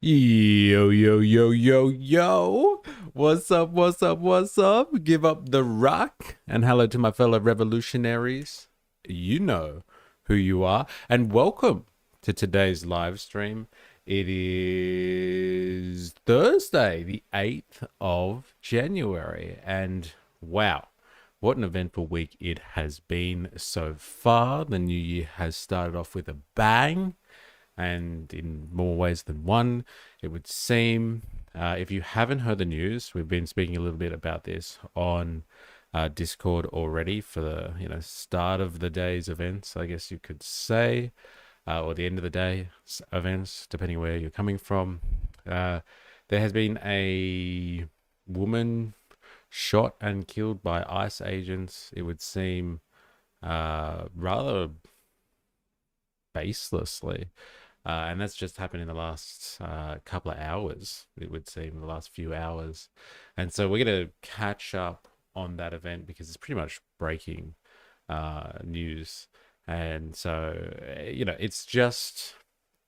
Yo, yo, yo, yo, yo. What's up, what's up, what's up? Give up the rock. And hello to my fellow revolutionaries. You know who you are. And welcome to today's live stream. It is Thursday, the 8th of January. And wow, what an eventful week it has been so far. The new year has started off with a bang, and in more ways than one, it would seem. If you haven't heard the news, we've been speaking a little bit about this on Discord already for the start of the day's events, I guess you could say, or the end of the day events, depending where you're coming from. There has been a woman shot and killed by ICE agents. It would seem rather baselessly. And that's just happened in the last couple of hours, it would seem, the last few hours. And so we're going to catch up on that event because it's pretty much breaking news. And so, it's just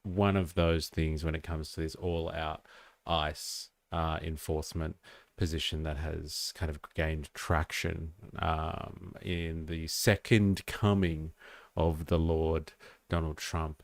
one of those things when it comes to this all-out ICE enforcement position that has kind of gained traction in the second coming of the Lord Donald Trump.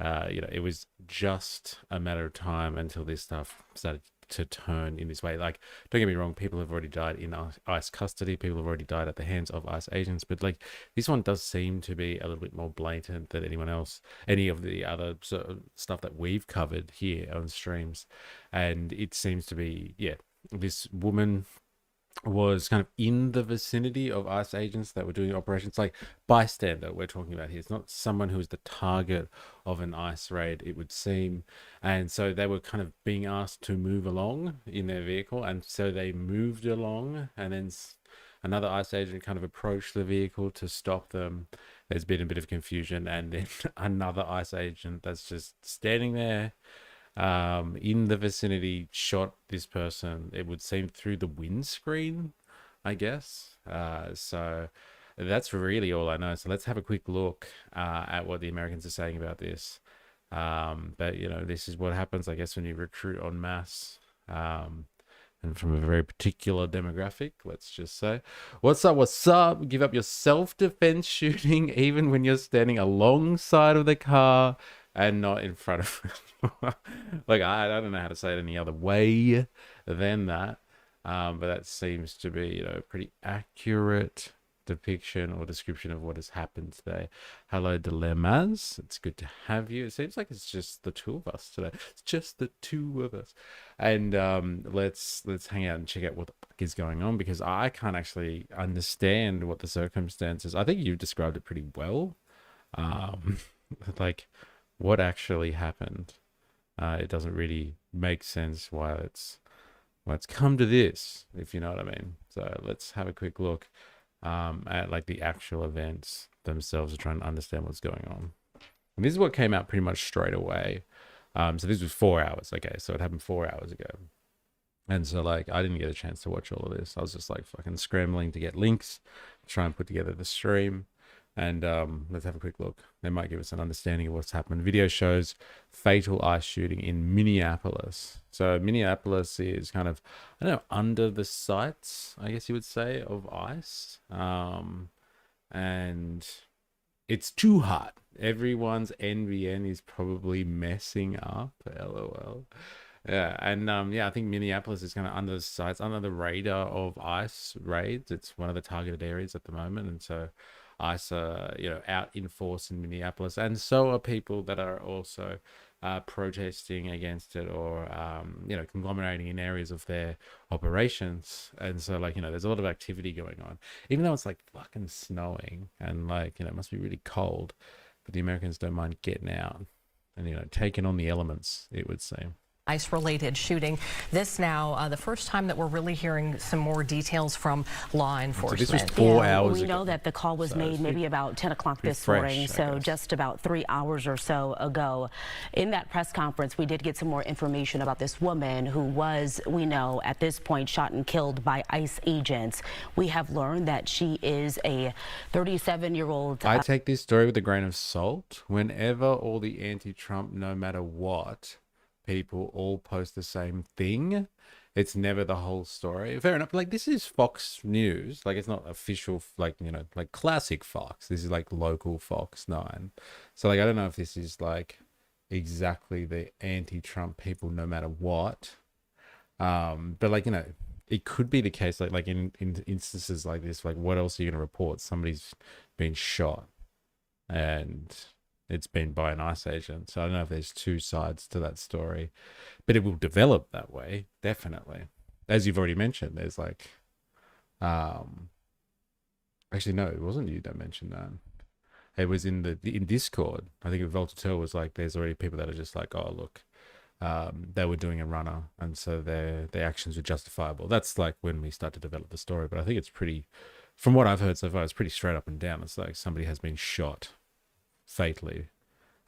It was just a matter of time until this stuff started to turn in this way. Like, don't get me wrong, people have already died in ICE custody. People have already died at the hands of ICE agents. But like, this one does seem to be a little bit more blatant than any of the other sort of stuff that we've covered here on streams. And it seems to be, this woman was kind of in the vicinity of ICE agents that were doing operations, like bystander we're talking about here. It's not someone who is the target of an ICE raid, it would seem. And so they were kind of being asked to move along in their vehicle, and so they moved along, and then another ICE agent kind of approached the vehicle to stop them. There's been a bit of confusion, and then another ICE agent that's just standing there in the vicinity shot this person, it would seem, through the windscreen, I guess. So that's really all I know. So let's have a quick look at what the Americans are saying about this. But this is what happens, I guess, when you recruit en masse, and from a very particular demographic, let's just say. What's up, what's up? Give up your self-defense shooting even when you're standing alongside of the car and not in front of it. Like, I don't know how to say it any other way than that. But that seems to be, a pretty accurate depiction or description of what has happened today. Hello, Dilemmas. It's good to have you. It seems like it's just the two of us today. It's just the two of us. And let's hang out and check out what the fuck is going on, because I can't actually understand what the circumstances. I think you've described it pretty well. Like, what actually happened. It doesn't really make sense why it's come to this, if you know what I mean. So let's have a quick look at like the actual events themselves, to try and understand what's going on. And this is what came out pretty much straight away. So this was 4 hours. Okay, so it happened 4 hours ago. And so, like, I didn't get a chance to watch all of this. I was just like fucking scrambling to get links, try and put together the stream. And let's have a quick look. They might give us an understanding of what's happened. Video shows fatal ICE shooting in Minneapolis. So Minneapolis is kind of, I don't know, under the sights, I guess you would say, of ICE. And it's too hot. Everyone's NBN is probably messing up. LOL. Yeah, and I think Minneapolis is kind of under the sights, under the radar of ICE raids. It's one of the targeted areas at the moment, and so ICE are, out in force in Minneapolis, and so are people that are also protesting against it, or conglomerating in areas of their operations. And so, like, there's a lot of activity going on, even though it's like fucking snowing and, like, it must be really cold, but the Americans don't mind getting out and taking on the elements, it would seem. ICE-related shooting. This now, the first time that we're really hearing some more details from law enforcement. So this was 4 hours ago. We know that the call was made maybe about 10 o'clock this morning, so just about 3 hours or so ago. In that press conference, we did get some more information about this woman who was, we know, at this point, shot and killed by ICE agents. We have learned that she is a 37-year-old. I take this story with a grain of salt. Whenever all the anti-Trump, no matter what, people all post the same thing. It's never the whole story. Fair enough. Like, this is Fox News. Like, it's not official, like, you know, like classic Fox. This is like local Fox 9. So, like, I don't know if this is like exactly the anti-Trump people no matter what. But like, you know, it could be the case, like in instances like this, like what else are you going to report? Somebody's been shot and it's been by an ICE agent. So I don't know if there's two sides to that story, but it will develop that way, definitely. As you've already mentioned, there's like, actually, no, it wasn't you that mentioned that. It was in Discord. I think Voltaire was like, there's already people that are just like, oh, look, they were doing a runner, and so their actions were justifiable. That's like when we start to develop the story. But I think it's pretty, from what I've heard so far, it's pretty straight up and down. It's like somebody has been shot fatally,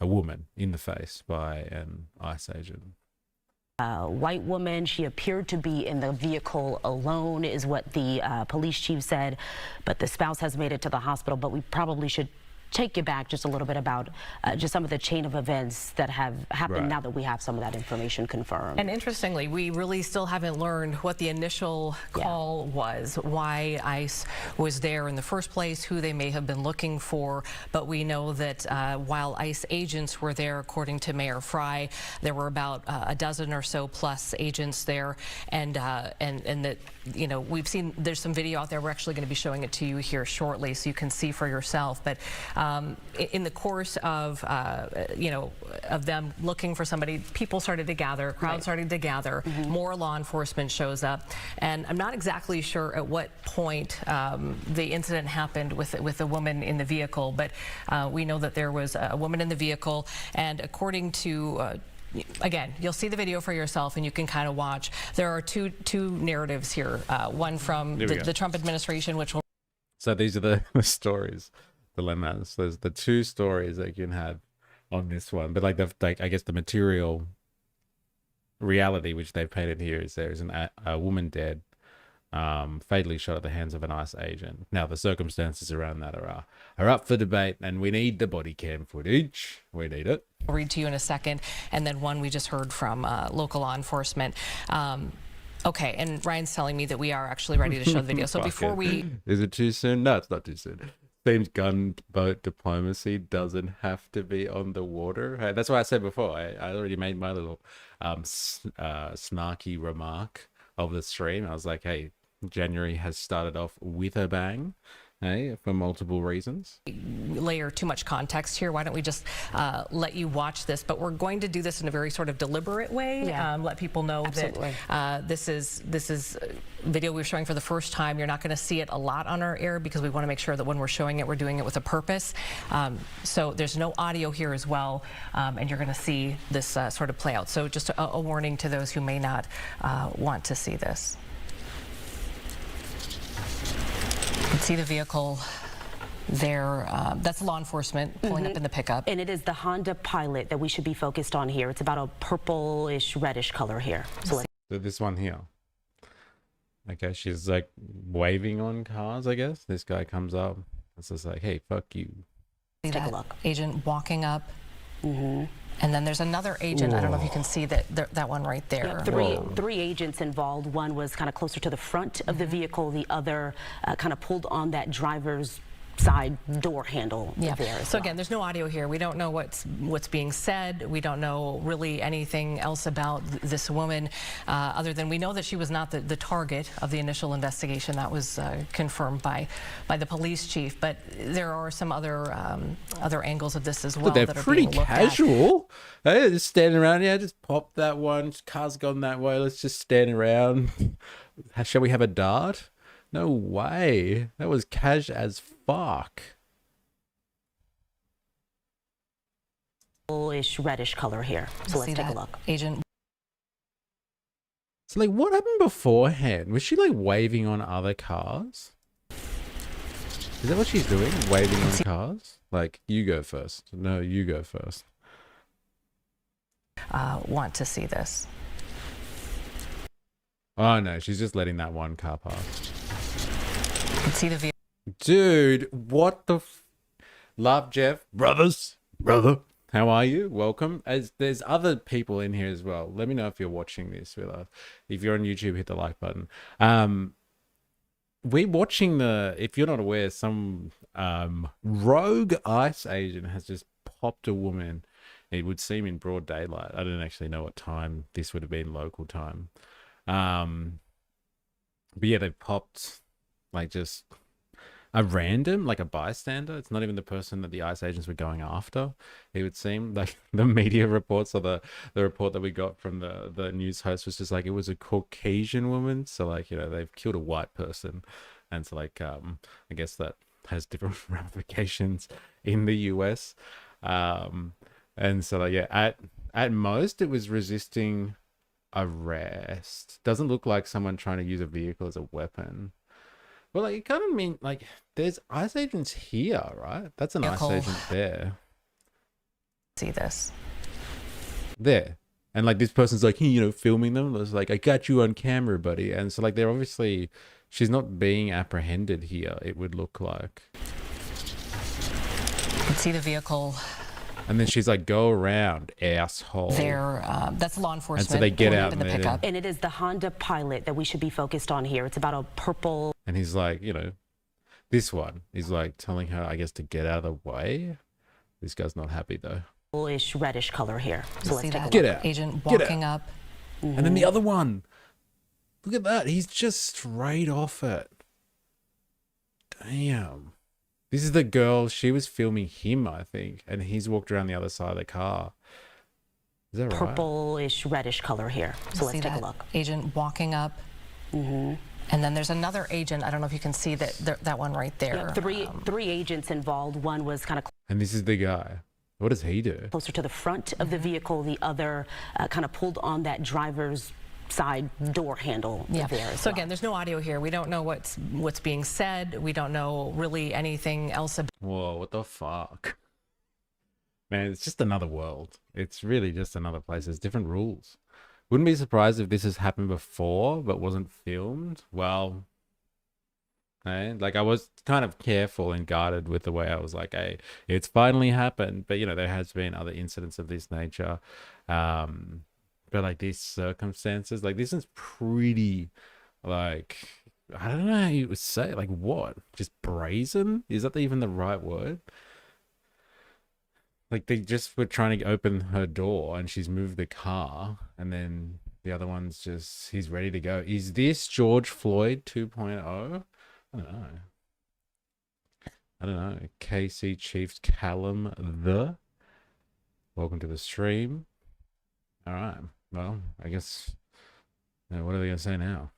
a woman in the face by an ICE agent. White woman. She appeared to be in the vehicle alone, is what the police chief said. But the spouse has made it to the hospital. But we probably should take you back just a little bit about just some of the chain of events that have happened now that we have some of that information confirmed. And interestingly, we really still haven't learned what the initial call was, why ICE was there in the first place, who they may have been looking for. But we know that while ICE agents were there, according to Mayor Fry, there were about a dozen or so plus agents there, and that, you know, we've seen there's some video out there. We're actually going to be showing it to you here shortly, so you can see for yourself. But in the course of, you know, of them looking for somebody, people started to gather, crowd started to gather, more law enforcement shows up. And I'm not exactly sure at what point the incident happened with the woman in the vehicle, but we know that there was a woman in the vehicle, and according to again, you'll see the video for yourself and you can kind of watch. There are two narratives here. One from the Trump administration, which will... So these are the stories, dilemmas. There's the two stories that you can have on this one. But like I guess the material reality which they've painted here is there is a woman dead, fatally shot at the hands of an ICE agent. Now the circumstances around that are up for debate, and we need the body cam footage. We need it. I'll read to you in a second, and then one we just heard from local law enforcement. Okay, and Ryan's telling me that we are actually ready to show the video. So before we... Is it too soon? No, it's not too soon. Seems gunboat diplomacy doesn't have to be on the water. That's why I said before, I already made my little snarky remark of the stream. I was like, hey, January has started off with a bang, hey, for multiple reasons. Layer too much context here. Why don't we just let you watch this? But we're going to do this in a very sort of deliberate way. Let people know that this is video we're showing for the first time. You're not going to see it a lot on our air because we want to make sure that when we're showing it, we're doing it with a purpose. So there's no audio here as well, and you're going to see this sort of play out. So just a warning to those who may not want to see this. You can see the vehicle there. That's law enforcement pulling up in the pickup. And it is the Honda Pilot that we should be focused on here. It's about a purplish, reddish color here. So this one here. Okay, she's like waving on cars, I guess. This guy comes up. It's just like, hey, fuck you. Take a look. Agent walking up. And then there's another agent. I don't know if you can see that one right there. Three agents involved. One was kind of closer to the front of the vehicle. The other kind of pulled on that driver's side door handle there. So again, there's no audio here. We don't know what's being said. We don't know really anything else about this woman, other than we know that she was not the target of the initial investigation. That was confirmed by the police chief. But there are some other angles of this as well. But they're pretty casual. Hey, just standing around. Yeah, just pop that one. Car's gone that way. Let's just stand around. Shall we have a dart? No way. That was cash as fuck. Bluish, reddish color here. So let's take a look. Agent. So like, what happened beforehand? Was she like waving on other cars? Is that what she's doing? Waving on cars? Like, you go first. No, you go first. Want to see this. Oh no, she's just letting that one car pass. You can see the vehicle. Dude, what the Love Jeff, brother. How are you? Welcome. As there's other people in here as well. Let me know if you're watching this with us. If you're on YouTube, hit the like button. We're watching if you're not aware, some rogue ICE agent has just popped a woman. It would seem in broad daylight. I don't actually know what time this would have been, local time. But yeah, they popped like just a random, like a bystander. It's not even the person that the ICE agents were going after. It would seem like the media reports, or the report that we got from the news host was just like, it was a Caucasian woman. So like, you know, they've killed a white person. And so like, I guess that has different ramifications in the US. And so like, yeah, at most it was resisting arrest. Doesn't look like someone trying to use a vehicle as a weapon. Well, like, it kind of mean, like, there's ICE agents here, right? That's an ICE agent there. See this. There. And, like, this person's like, you know, filming them. It's like, I got you on camera, buddy. And so, like, they're obviously, she's not being apprehended here, it would look like. You can see the vehicle. And then she's like, go around, asshole. There, that's law enforcement. And so they get out in the pickup. And it is the Honda Pilot that we should be focused on here. It's about a purple. And he's like, you know, this one, he's like telling her, I guess, to get out of the way. This guy's not happy though. Bluish, reddish color here. So let's take a look. Get out. Agent walking up. And then the other one, look at that. He's just straight off it. Damn. This is the girl, she was filming him, I think, and he's walked around the other side of the car. Is that right? Purplish, reddish color here. So let's take a look. Agent walking up. And then there's another agent. I don't know if you can see that one right there. Yeah, three agents involved. One was kind of. And this is the guy. What does he do? Closer to the front of the vehicle. The other kind of pulled on that driver's side door handle. Yeah. There so again, there's no audio here. We don't know what's being said. We don't know really anything else about. Whoa, what the fuck? Man, it's just another world. It's really just another place. There's different rules. Wouldn't be surprised if this has happened before but wasn't filmed. Well, hey, like, I was kind of careful and guarded with the way I was like, hey, it's finally happened. But, you know, there has been other incidents of this nature. But like these circumstances, like this is pretty, like, I don't know how you would say, like, what? Just brazen? Is that even the right word? Like, they just were trying to open her door and she's moved the car, and then the other one's just, he's ready to go. Is this George Floyd 2.0? I don't know. KC Chiefs Callum welcome to the stream. All right. Well, I guess, what are they going to say now?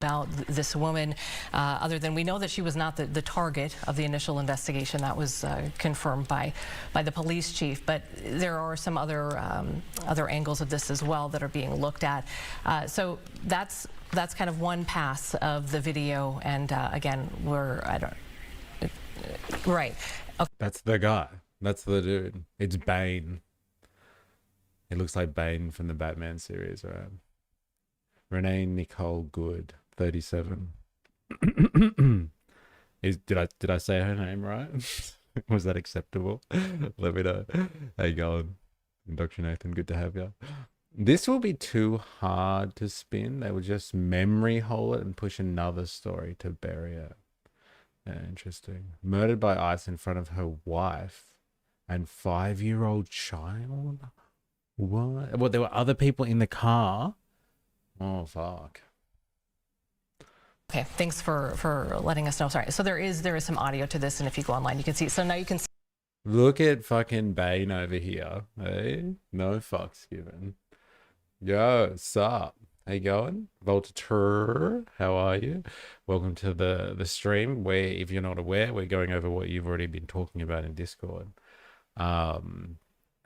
About this woman, other than we know that she was not the target of the initial investigation. That was confirmed by the police chief, but there are some other angles of this as well that are being looked at. So that's kind of one pass of the video, and again, right. Okay. That's the guy. That's the dude. It's Bane. It looks like Bane from the Batman series, right? Renee Nicole Good, 37. Did I say her name right? Was that acceptable? Let me know. How you going? Dr. Nathan, good to have you. This will be too hard to spin. They will just memory hole it and push another story to bury it. Yeah, interesting. Murdered by ICE in front of her wife and 5-year-old child? What? Well, there were other people in the car? Oh, fuck. Okay, thanks for letting us know. Sorry. So there is some audio to this, and if you go online, you can see. So now you can see. Look at fucking Bane over here. Hey, no fucks given. Yo, sup? How you going? Voltature, how are you? Welcome to the stream where, if you're not aware, we're going over what you've already been talking about in Discord.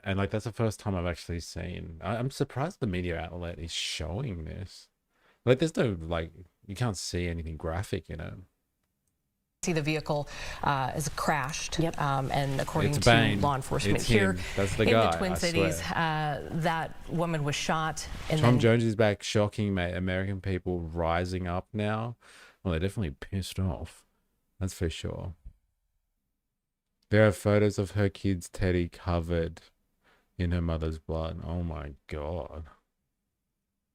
And like, that's the first time I've actually seen. I'm surprised the media outlet is showing this. Like, there's no, like, you can't see anything graphic in it. See, the vehicle is crashed. Yep. And according It's to Bane. law enforcement It's here him. That's the in guy, the Twin I Cities, swear. that woman was shot. And Tom then Jones is back. Shocking, mate. American people rising up now. Well, they're definitely pissed off. That's for sure. There are photos of her kid's Teddy covered in her mother's blood. Oh my God.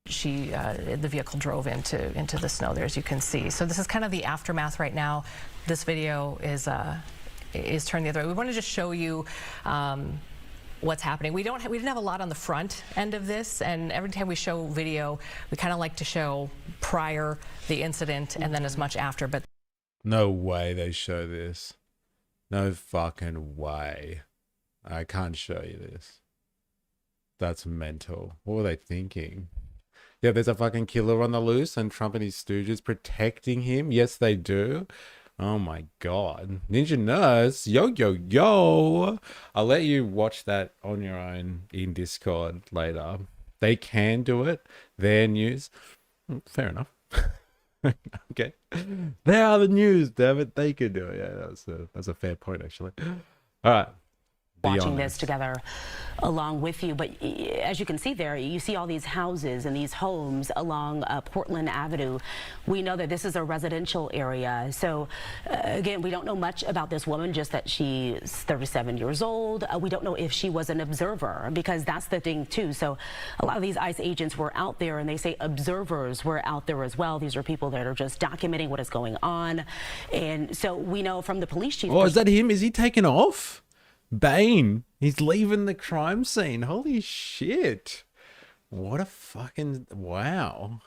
The vehicle drove into the snow there, as you can see. So this is kind of the aftermath right now. This video is turned the other way. We want to just show you what's happening. We didn't have a lot on the front end of this, and every time we show video, we kind of like to show prior the incident and then as much after. But no way they show this. No fucking way. I can't show you this. That's mental. What were they thinking? Yeah, there's a fucking killer on the loose and Trump and his stooges protecting him. Yes, they do. Oh my God. Ninja Nurse. Yo, yo, yo. I'll let you watch that on your own in Discord later. They can do it. Their news. Fair enough. Okay. They are the news, damn it. They can do it. Yeah, that's a fair point, actually. All right. Watching this together along with you, but as you can see there, you see all these houses and these homes along Portland Avenue. We know that this is a residential area, so again, we don't know much about this woman, just that she's 37 years old. We don't know if she was an observer, because that's the thing too. So a lot of these ICE agents were out there, and they say observers were out there as well. These are people that are just documenting what is going on, and so we know from the police chief. Oh, is that him? Is he taken off? Bane, he's leaving the crime scene. Holy shit. What a fucking, wow.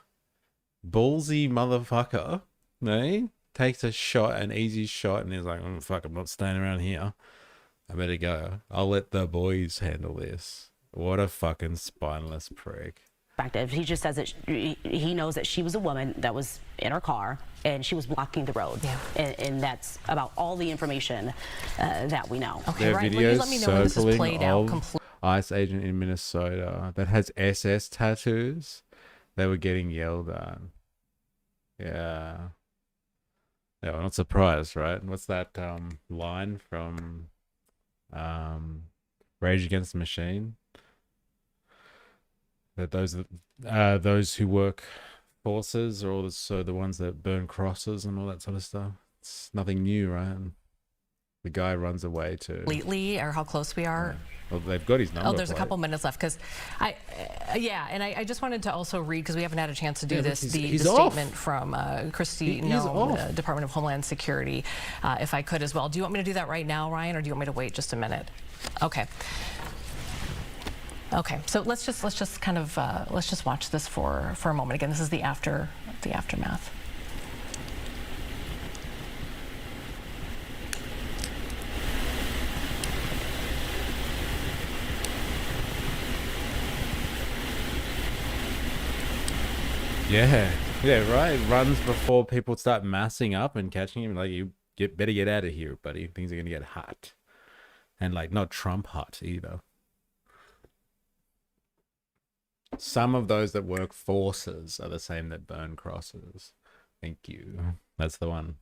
Ballsy motherfucker. No? Takes a shot, an easy shot, and he's like, oh, fuck, I'm not staying around here. I better go. I'll let the boys handle this. What a fucking spineless prick. He just says that he knows that she was a woman that was in her car and she was blocking the road. Yeah. And that's about all the information that we know. Okay, right. Well, you let me know when this is played out completely. ICE agent in Minnesota that has SS tattoos. They were getting yelled at. Yeah. Yeah, I'm not surprised, right? What's that line from Rage Against the Machine? That those who work forces are also the ones that burn crosses and all that sort of stuff. It's nothing new, right? The guy runs away to completely, or how close we are. Yeah. Well, they've got his number. Oh, there's a couple minutes left, because I just wanted to also read, because we haven't had a chance to do this, the statement from Christy Nome, Department of Homeland Security, if I could as well. Do you want me to do that right now, Ryan, or do you want me to wait just a minute? Okay. Okay, so let's just kind of let's just watch this for a moment. Again, this is the aftermath. Yeah, right. Runs before people start massing up and catching him. Like, you better get out of here, buddy. Things are gonna get hot, and like not Trump hot either. Some of those that work forces are the same that burn crosses. Thank you. That's the one.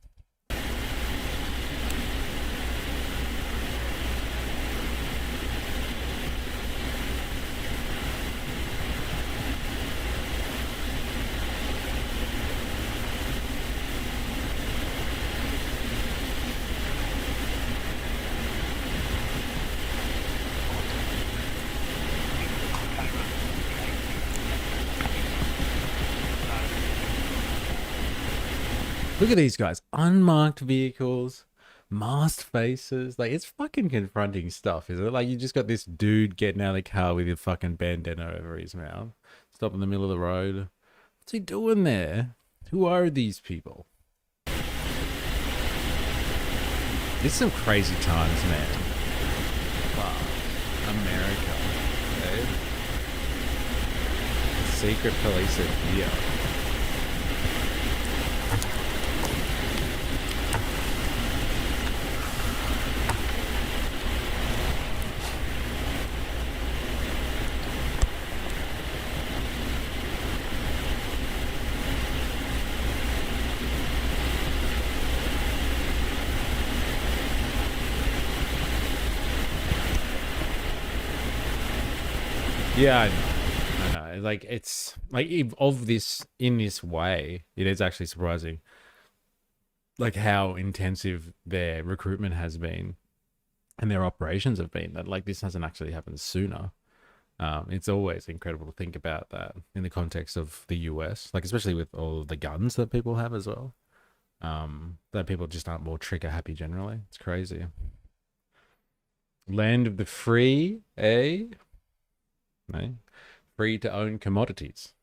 Look at these guys. Unmarked vehicles, masked faces. Like, it's fucking confronting stuff, isn't it? Like, you just got this dude getting out of the car with a fucking bandana over his mouth. Stop in the middle of the road. What's he doing there? Who are these people? It's some crazy times, man. Wow. America. Okay? Secret police are here. Yeah, I know. Like, it's like of this in this way, it is actually surprising, like how intensive their recruitment has been. and their operations have been, that like this hasn't actually happened sooner. It's always incredible to think about that in the context of the US, like especially with all of the guns that people have as well. That people just aren't more trigger happy generally. It's crazy. Land of the free, eh? No. Free to own commodities.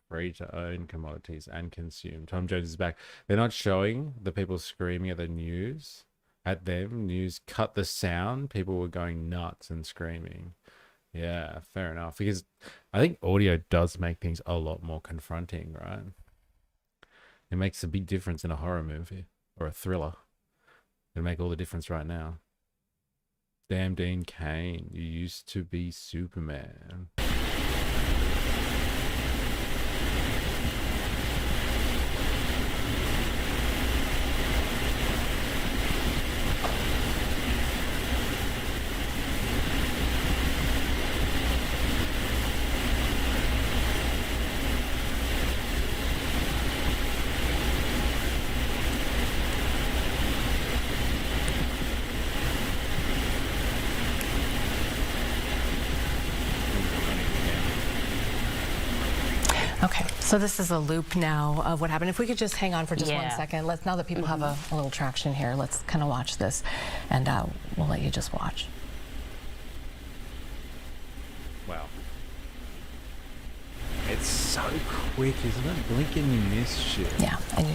Free to own commodities and consume. Tom Jones is back. They're not showing the people screaming at the news, at them. News cut the sound. People were going nuts and screaming. Yeah, fair enough. Because I think audio does make things a lot more confronting, right? It makes a big difference in a horror movie or a thriller. It'll make all the difference right now. Damn Dean Cain, you used to be Superman. Okay, so this is a loop now of what happened. If we could just hang on for just 1 second. Let's, now that people have a little traction here, let's kind of watch this, and we'll let you just watch. Wow. It's so quick, isn't it? Blink and you miss shit. Yeah, and you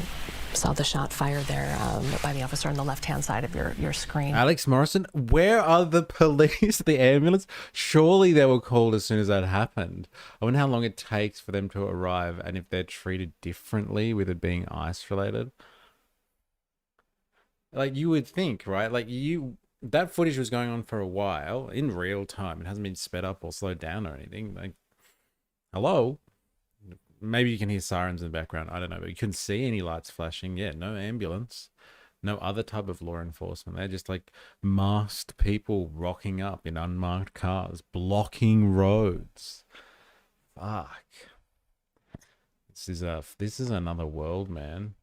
saw the shot fired there by the officer on the left-hand side of your screen. Alex Morrison, where are the police, the ambulance? Surely they were called as soon as that happened. I wonder how long it takes for them to arrive and if they're treated differently with it being ice-related. Like, you would think, right? Like, that footage was going on for a while in real time. It hasn't been sped up or slowed down or anything. Like, hello? Maybe you can hear sirens in the background. I don't know, but you couldn't see any lights flashing. Yeah, no ambulance, no other type of law enforcement. They're just like masked people rocking up in unmarked cars, blocking roads. Fuck. This is another world, man.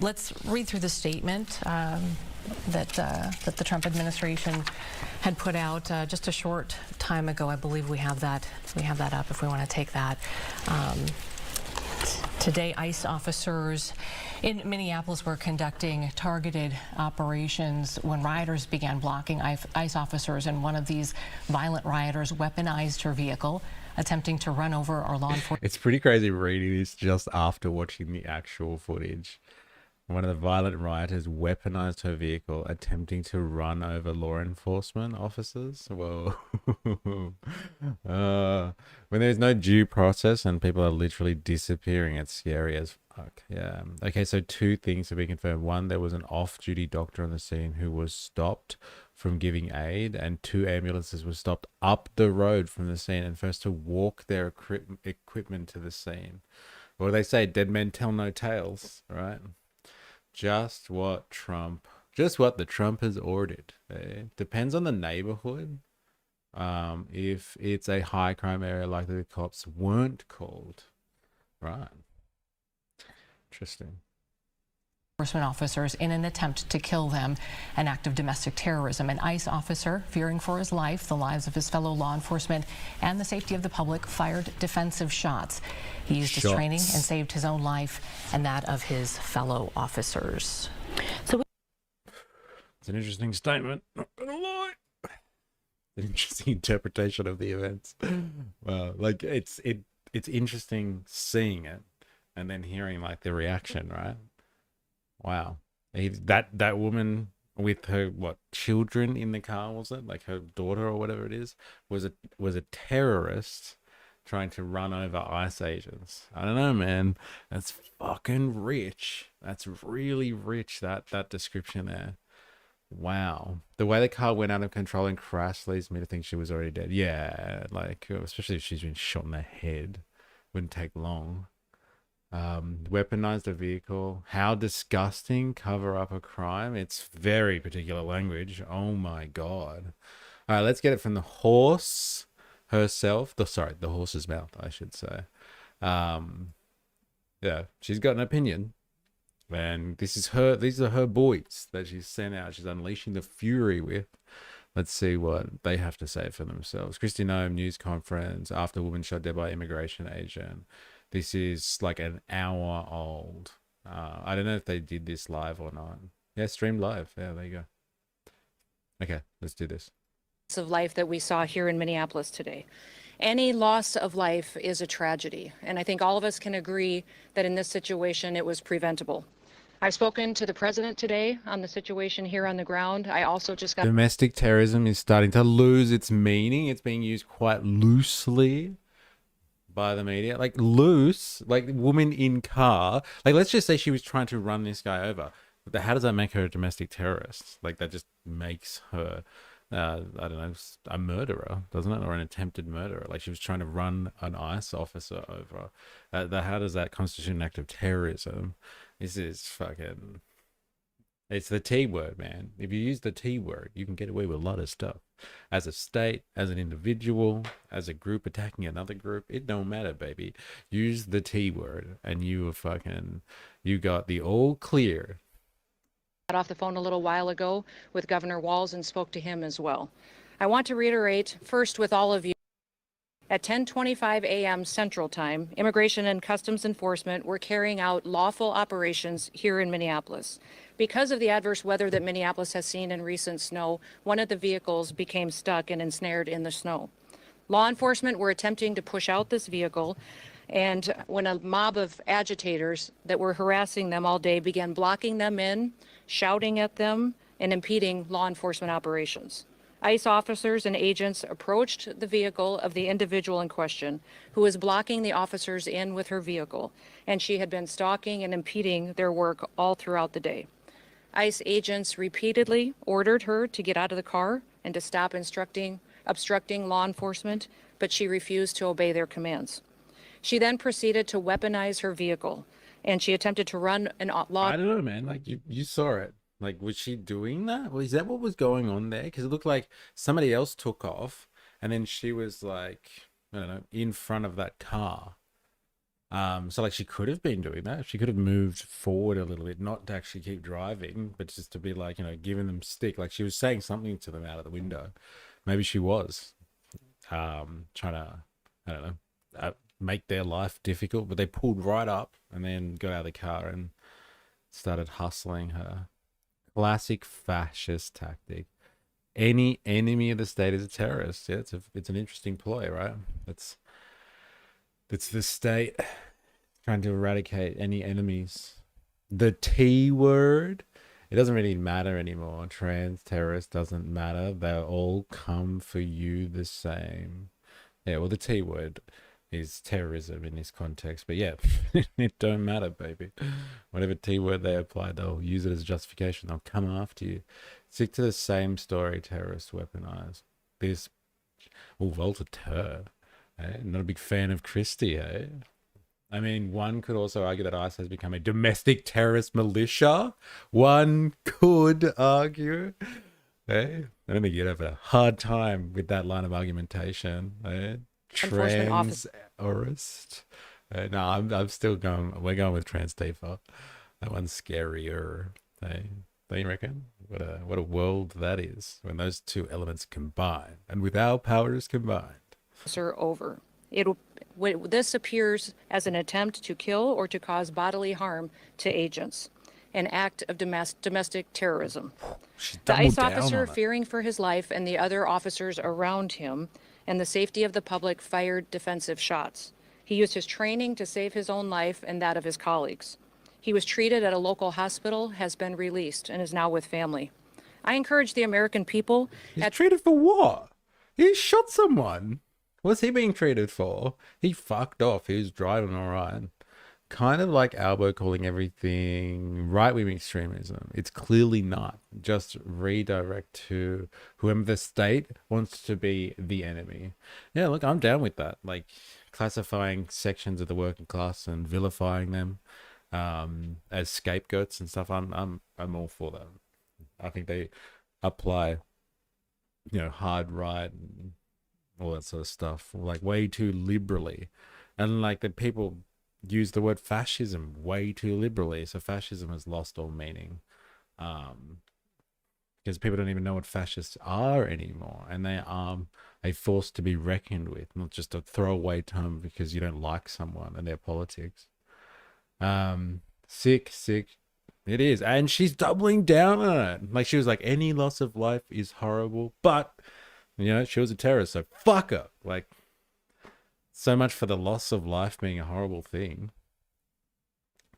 Let's read through the statement that the Trump administration had put out just a short time ago. I believe we have that up if we want to take that. Today, ICE officers in Minneapolis were conducting targeted operations when rioters began blocking ICE officers, and one of these violent rioters weaponized her vehicle, attempting to run over our law enforcement. It's pretty crazy reading this just after watching the actual footage. One of the violent rioters weaponized her vehicle, attempting to run over law enforcement officers. Whoa. When there's no due process and people are literally disappearing, it's scary as fuck. Yeah. Okay, so 2 things to be confirmed. 1, there was an off-duty doctor on the scene who was stopped from giving aid, and 2 ambulances were stopped up the road from the scene and first to walk their equipment to the scene. What do they say? Dead men tell no tales, right? Just what the Trump has ordered. Depends on the neighborhood. If it's a high crime area, likely the cops weren't called. Right. Interesting. Enforcement officers in an attempt to kill them, an act of domestic terrorism. An ICE officer, fearing for his life, the lives of his fellow law enforcement, and the safety of the public, fired defensive shots. He used his training and saved his own life and that of his fellow officers. So it's an interesting statement, not gonna lie. An interesting interpretation of the events. Well, like it's interesting seeing it and then hearing like the reaction, right? Wow. That woman with her children in the car, was it? Like her daughter or whatever it is, was a terrorist trying to run over ICE agents. I don't know, man. That's fucking rich. That's really rich, that description there. Wow. The way the car went out of control and crashed leads me to think she was already dead. Yeah, like especially if she's been shot in the head. Wouldn't take long. Weaponized a vehicle. How disgusting. Cover up a crime. It's very particular language. Oh my god. All right, let's get it from the horse herself. The horse's mouth, I should say. Yeah, she's got an opinion. And these are her boys that she's sent out. She's unleashing the fury with. Let's see what they have to say for themselves. Kristi Noem news conference after woman shot dead by immigration agent. This is like an hour old. I don't know if they did this live or not. Yeah, streamed live. Yeah, there you go. Okay, let's do this. Of life that we saw here in Minneapolis today. Any loss of life is a tragedy, and I think all of us can agree that in this situation it was preventable. I've spoken to the president today on the situation here on the ground. I also just got Domestic terrorism is starting to lose its meaning. It's being used quite loosely by the media. Like loose, like woman in car. Like let's just say she was trying to run this guy over. But how does that make her a domestic terrorist? Like that just makes her I don't know, a murderer, doesn't it? Or an attempted murderer. Like she was trying to run an ICE officer over. How does that constitute an act of terrorism? This is fucking... It's the T word, man. If you use the T word, you can get away with a lot of stuff. As a state, as an individual, as a group attacking another group, it don't matter, baby. Use the T word and you got the all clear. Got off the phone a little while ago with Governor Walz and spoke to him as well. I want to reiterate first with all of you, at 10:25 a.m. Central Time, Immigration and Customs Enforcement were carrying out lawful operations here in Minneapolis. Because of the adverse weather that Minneapolis has seen in recent snow, one of the vehicles became stuck and ensnared in the snow. Law enforcement were attempting to push out this vehicle, and when a mob of agitators that were harassing them all day began blocking them in, shouting at them, and impeding law enforcement operations. ICE officers and agents approached the vehicle of the individual in question, who was blocking the officers in with her vehicle, and she had been stalking and impeding their work all throughout the day. ICE agents repeatedly ordered her to get out of the car and to stop obstructing law enforcement, but she refused to obey their commands. She then proceeded to weaponize her vehicle, and she attempted to run an law... I don't know, man. Like, you saw it. Like, was she doing that? Well, is that what was going on there? Because it looked like somebody else took off, and then she was, like, I don't know, in front of that car. So, like, she could have been doing that. She could have moved forward a little bit, not to actually keep driving, but just to be, like, you know, giving them stick. Like, she was saying something to them out of the window. Maybe she was trying to, I don't know, make their life difficult, but they pulled right up and then got out of the car and started hustling her. Classic fascist tactic. Any enemy of the state is a terrorist. Yeah, it's an interesting ploy, right? It's the state trying to eradicate any enemies. The T word, it doesn't really matter anymore. Trans terrorist doesn't matter. They'll all come for you the same. Yeah, well, the T word is terrorism in this context, but yeah, it don't matter, baby. Whatever T word they apply, they'll use it as justification. They'll come after you. Stick to the same story. Terrorists weaponize this. Oh, Voltaire, eh? Not a big fan of Christie, eh? I mean, one could also argue that ICE has become a domestic terrorist militia. One could argue. Eh? I don't think you'd have a hard time with that line of argumentation. Eh? Trans-orist. No, I'm still going. We're going with trans Tifa. That one's scarier. Don't you reckon? What a world that is when those two elements combine, and with our powers combined. Over. This appears as an attempt to kill or to cause bodily harm to agents, an act of domestic terrorism. The ICE officer, fearing for his life and the other officers around him and the safety of the public, fired defensive shots. He used his training to save his own life and that of his colleagues. He was treated at a local hospital, has been released, and is now with family. I encourage the American people... He's treated for what? He shot someone. What's he being treated for? He fucked off. He was driving all right. Kind of like Albo calling everything right-wing extremism. It's clearly not. Just redirect to whoever the state wants to be the enemy. Yeah, look, I'm down with that. Like classifying sections of the working class and vilifying them as scapegoats and stuff. I'm all for that. I think they apply, you know, hard right and all that sort of stuff, like way too liberally, and like the people use the word fascism way too liberally. So fascism has lost all meaning. Because people don't even know what fascists are anymore, and they are a force to be reckoned with, not just a throwaway term because you don't like someone and their politics. Sick. It is, and she's doubling down on it. Like, she was like, any loss of life is horrible, but she was a terrorist, so fuck her. Like, so much for the loss of life being a horrible thing.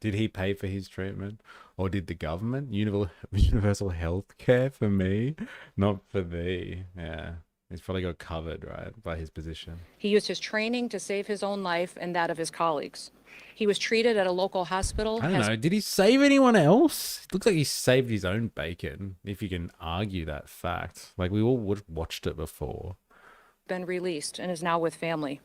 Did he pay for his treatment? Or did the government? Universal health care for me, not for thee. Yeah. He's probably got covered, right, by his position. He used his training to save his own life and that of his colleagues. He was treated at a local hospital. I don't know. Did he save anyone else? It looks like he saved his own bacon, if you can argue that fact. Like, we all would have watched it before. Been released and is now with family.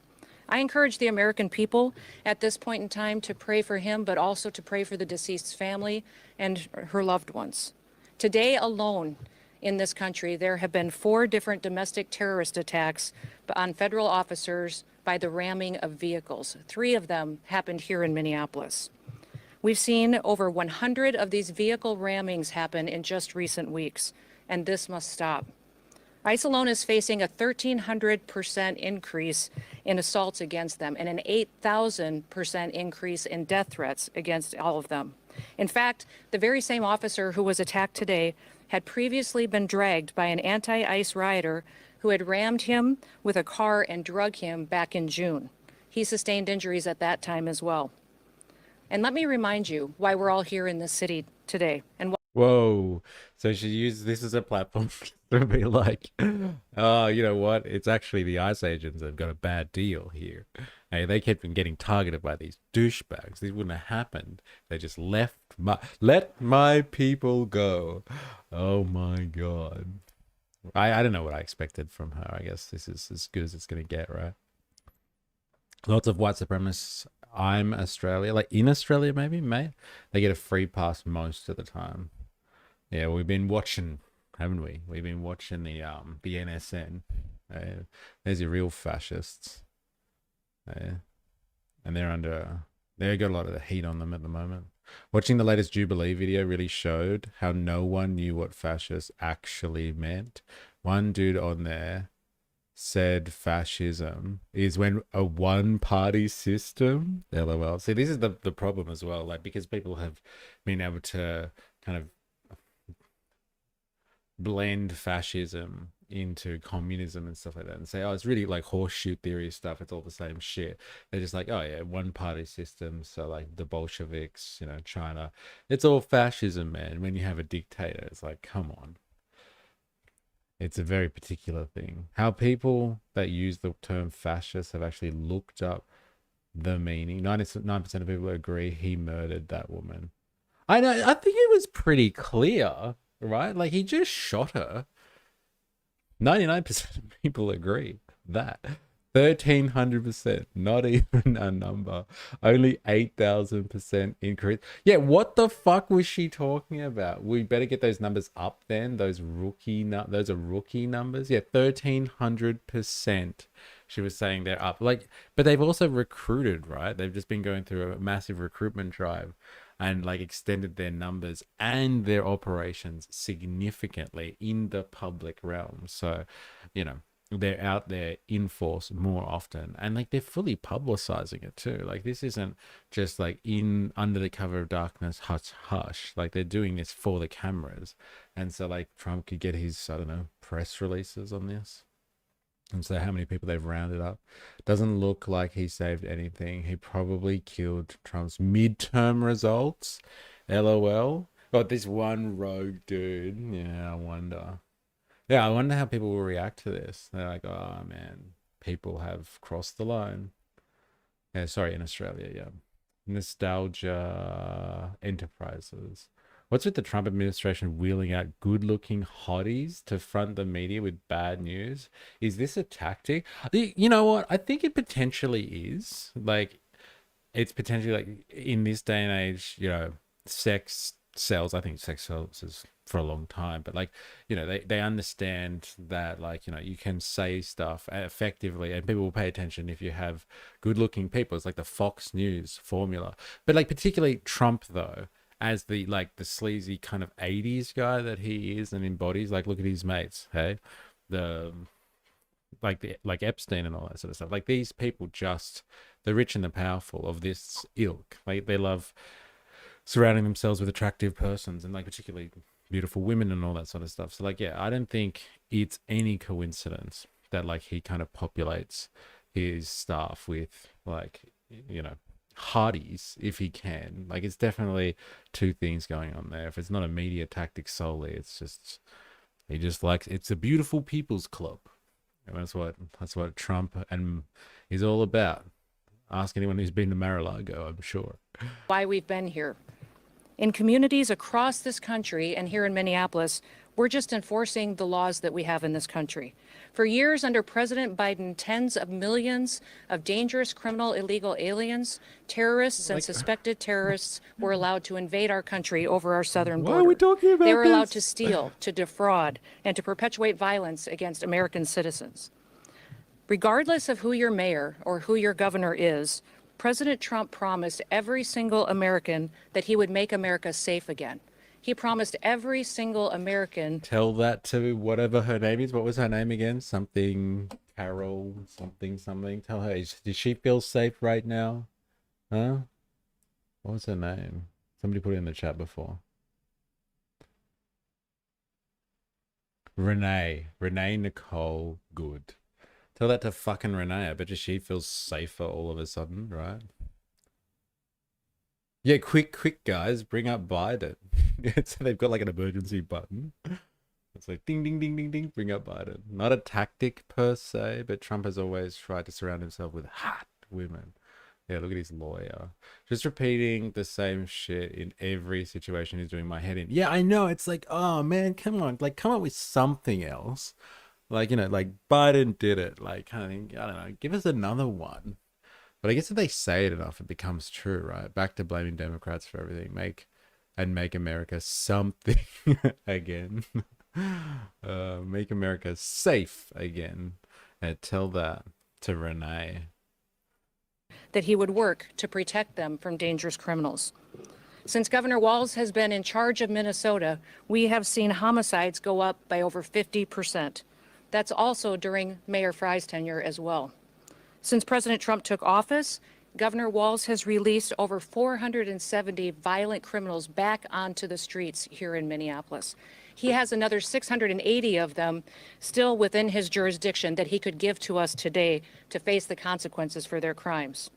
I encourage the American people at this point in time to pray for him, but also to pray for the deceased's family and her loved ones. Today alone in this country, there have been 4 different domestic terrorist attacks on federal officers by the ramming of vehicles. 3 of them happened here in Minneapolis. We've seen over 100 of these vehicle rammings happen in just recent weeks, and this must stop. ICE alone is facing a 1,300% increase in assaults against them and an 8,000% increase in death threats against all of them. In fact, the very same officer who was attacked today had previously been dragged by an anti-ICE rioter who had rammed him with a car and drug him back in June. He sustained injuries at that time as well. And let me remind you why we're all here in this city today and Whoa. So she used this as a platform to be like, oh, you know what? It's actually the ICE agents that have got a bad deal here. Hey, they kept on getting targeted by these douchebags. This wouldn't have happened. They just let my people go. Oh my God. I don't know what I expected from her. I guess this is as good as it's going to get, right? Lots of white supremacists. I'm Australia, like in Australia, maybe, mate. They get a free pass most of the time. Yeah, we've been watching, haven't we? We've been watching the NSN. There's your real fascists. And they got a lot of the heat on them at the moment. Watching the latest Jubilee video really showed how no one knew what fascist actually meant. One dude on there said fascism is when a one-party system, LOL. See, this is the problem as well, like, because people have been able to kind of blend fascism into communism and stuff like that and say, oh, it's really like horseshoe theory stuff, it's all the same shit. They're just like, oh yeah, one-party system, so like the Bolsheviks, China, it's all fascism, man. When you have a dictator, it's like, come on. It's a very particular thing. How people that use the term fascist have actually looked up the meaning. 99% of people agree he murdered that woman. I know. I think it was pretty clear, right? Like, he just shot her. 99% of people agree that. 1,300%, not even a number. Only 8,000% increase. Yeah, what the fuck was she talking about? We better get those numbers up then. Those are rookie numbers. Yeah, 1,300%. She was saying they're up. Like, but they've also recruited, right? They've just been going through a massive recruitment drive and like extended their numbers and their operations significantly in the public realm. So, they're out there in force more often, and like they're fully publicizing it too. Like, this isn't just like in under the cover of darkness, hush. Like, they're doing this for the cameras, and so like Trump could get his, I don't know, press releases on this and say how many people they've rounded up. Doesn't look like he saved anything. He probably killed Trump's midterm results. LOL. Got this one rogue dude. Yeah, I wonder. Yeah, I wonder how people will react to this. They're like, oh man, people have crossed the line. Yeah, sorry, in Australia, yeah. Nostalgia Enterprises. What's with the Trump administration wheeling out good-looking hotties to front the media with bad news? Is this a tactic? You know what? I think it potentially is. Like, it's potentially like in this day and age, sex sells. I think sex sells is for a long time, but like, you know, they understand that, like, you know, you can say stuff effectively and people will pay attention if you have good looking people. It's like the Fox News formula. But like particularly Trump though, as the like the sleazy kind of 80s guy that he is and embodies, like look at his mates, hey, the like Epstein and all that sort of stuff. Like these people, just the rich and the powerful of this ilk, like they love surrounding themselves with attractive persons and like particularly beautiful women and all that sort of stuff. So like, yeah, I don't think it's any coincidence that like he kind of populates his staff with like, you know, hardies if he can. Like it's definitely two things going on there. If it's not a media tactic solely, it's just he just likes, it's a beautiful people's club. And that's what Trump and is all about. Ask anyone who's been to Mar-a-Lago, I'm sure. Why we've been here. In communities across this country and here in Minneapolis, we're just enforcing the laws that we have in this country. For years under President Biden, tens of millions of dangerous criminal illegal aliens, terrorists, and suspected terrorists were allowed to invade our country over our southern border. Why are we talking about They were allowed to this? steal, to defraud, and to perpetuate violence against American citizens. Regardless of who your mayor or who your governor is, President Trump promised every single American that he would make America safe again. He promised every single American. Tell that to whatever her name is. What was her name again? Something Carol, something. Tell her, does she feel safe right now? Huh? What was her name? Somebody put it in the chat before. Renee Nicole Good. Tell that to fucking Renee. I bet you she feels safer all of a sudden, right? Yeah, quick, guys, bring up Biden. So they've got like an emergency button. It's like ding, ding, ding, ding, ding, bring up Biden. Not a tactic per se, but Trump has always tried to surround himself with hot women. Yeah, look at his lawyer. Just repeating the same shit in every situation he's doing my head in. Yeah, I know. It's like, oh man, come on. Like, come up with something else. Like, you know, like Biden did it. Like, kind of thing. I don't know. Give us another one. But I guess if they say it enough, it becomes true, right? Back to blaming Democrats for everything. Make America something again. Make America safe again. And tell that to Renee. That he would work to protect them from dangerous criminals. Since Governor Walz has been in charge of Minnesota, we have seen homicides go up by over 50%. That's also during Mayor Fry's tenure as well. Since President Trump took office, Governor Walz has released over 470 violent criminals back onto the streets here in Minneapolis. He has another 680 of them still within his jurisdiction that he could give to us today to face the consequences for their crimes.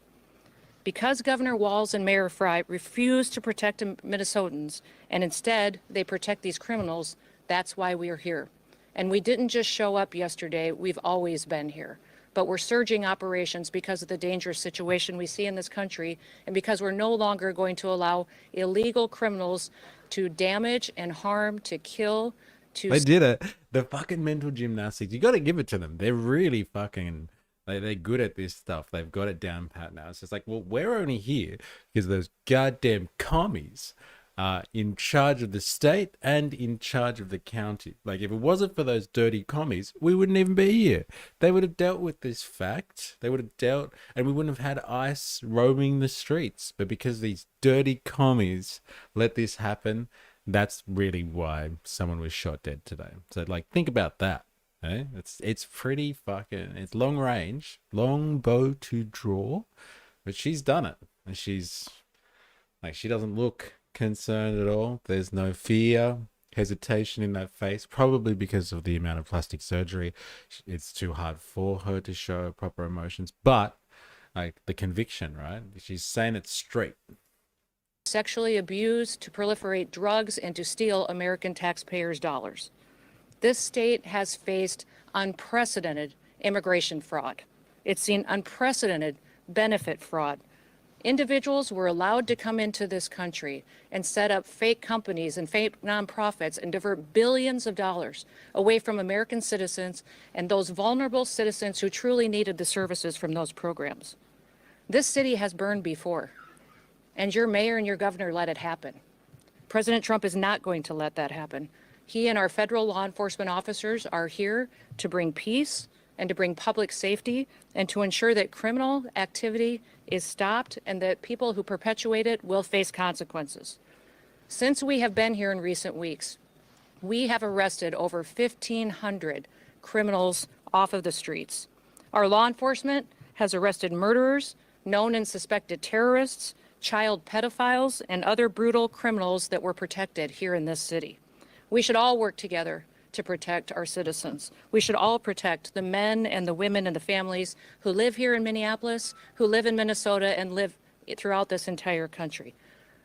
Because Governor Walz and Mayor Fry refuse to protect Minnesotans and instead they protect these criminals, that's why we are here. And we didn't just show up yesterday, we've always been here. But we're surging operations because of the dangerous situation we see in this country and because we're no longer going to allow illegal criminals to damage and harm, to kill, to... They did it. The fucking mental gymnastics. You got to give it to them. They're really fucking... They're good at this stuff. They've got it down pat now. It's just like, well, we're only here because those goddamn commies are in charge of the state and in charge of the county. Like, if it wasn't for those dirty commies, we wouldn't even be here. They would have dealt with this fact. They would have dealt, and we wouldn't have had ICE roaming the streets. But because these dirty commies let this happen, that's really why someone was shot dead today. So, like, think about that. Eh? It's pretty fucking, it's long range, long bow to draw, but she's done it. And she's, like, she doesn't look concerned at all. There's no fear, hesitation in that face, probably because of the amount of plastic surgery. It's too hard for her to show proper emotions, but like the conviction, right? She's saying it straight. Sexually abuse, to proliferate drugs, and to steal American taxpayers' dollars. This state has faced unprecedented immigration fraud. It's seen unprecedented benefit fraud. Individuals were allowed to come into this country and set up fake companies and fake nonprofits and divert billions of dollars away from American citizens and those vulnerable citizens who truly needed the services from those programs. This city has burned before, and your mayor and your governor let it happen. President Trump is not going to let that happen. He and our federal law enforcement officers are here to bring peace and to bring public safety and to ensure that criminal activity is stopped and that people who perpetuate it will face consequences. Since we have been here in recent weeks, we have arrested over 1,500 criminals off of the streets. Our law enforcement has arrested murderers, known and suspected terrorists, child pedophiles, and other brutal criminals that were protected here in this city. We should all work together to protect our citizens. We should all protect the men and the women and the families who live here in Minneapolis, who live in Minnesota, and live throughout this entire country.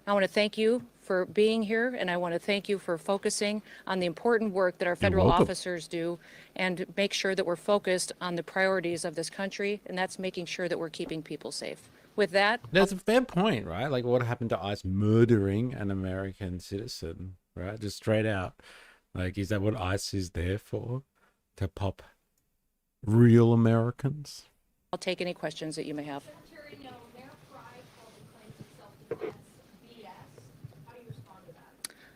I want to thank you for being here, and I want to thank you for focusing on the important work that our federal officers do and make sure that we're focused on the priorities of this country, and that's making sure that we're keeping people safe. With that, that's a fair point, right? Like what happened to ICE murdering an American citizen, right? Just straight out. Like, is that what ICE is there for? To pop real Americans? I'll take any questions that you may have.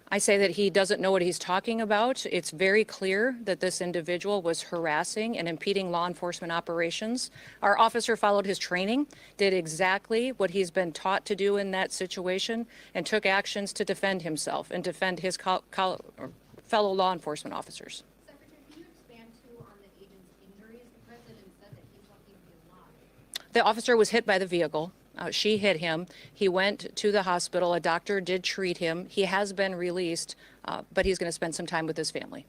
I say that he doesn't know what he's talking about. It's very clear that this individual was harassing and impeding law enforcement operations. Our officer followed his training, did exactly what he's been taught to do in that situation, and took actions to defend himself and defend his fellow law enforcement officers. Secretary, can you expand too on the agent's injuries? The president said that he's lucky to be alive. The officer was hit by the vehicle. She hit him. He went to the hospital. A doctor did treat him. He has been released, but he's going to spend some time with his family.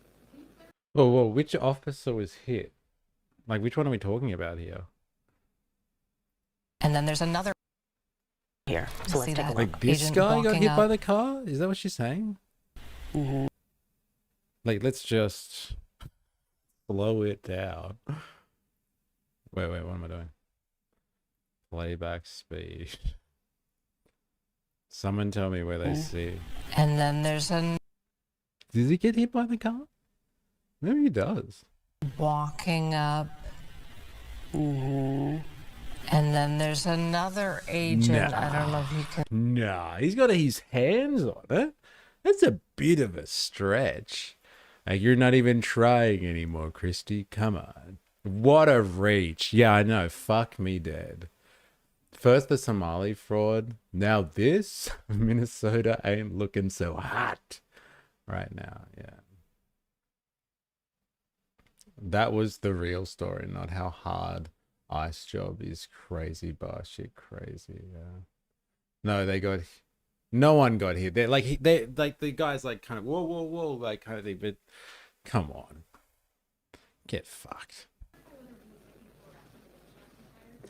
Whoa, which officer was hit? Like, which one are we talking about here? And then there's another here. So let's take a look. Like, this Agent guy got walking hit by up. the car? Is that what she's saying? Mm-hmm. Like, let's just slow it down. Wait, what am I doing? Playback speed. Someone tell me where they see. And then there's a Does he get hit by the car? Maybe he does. walking up. Mm-hmm. And then there's another agent. I don't know if you can. Nah, he's got his hands on it. That's a bit of a stretch. Like, you're not even trying anymore, Christy. Come on. What a reach. Yeah, I know. Fuck me dead. First the Somali fraud. Now this. Minnesota ain't looking so hot right now. Yeah. That was the real story, not how hard ICE job is. Crazy shit, crazy. Yeah. No one got hit. They like the guys like kind of whoa, like kind of thing. But come on, get fucked.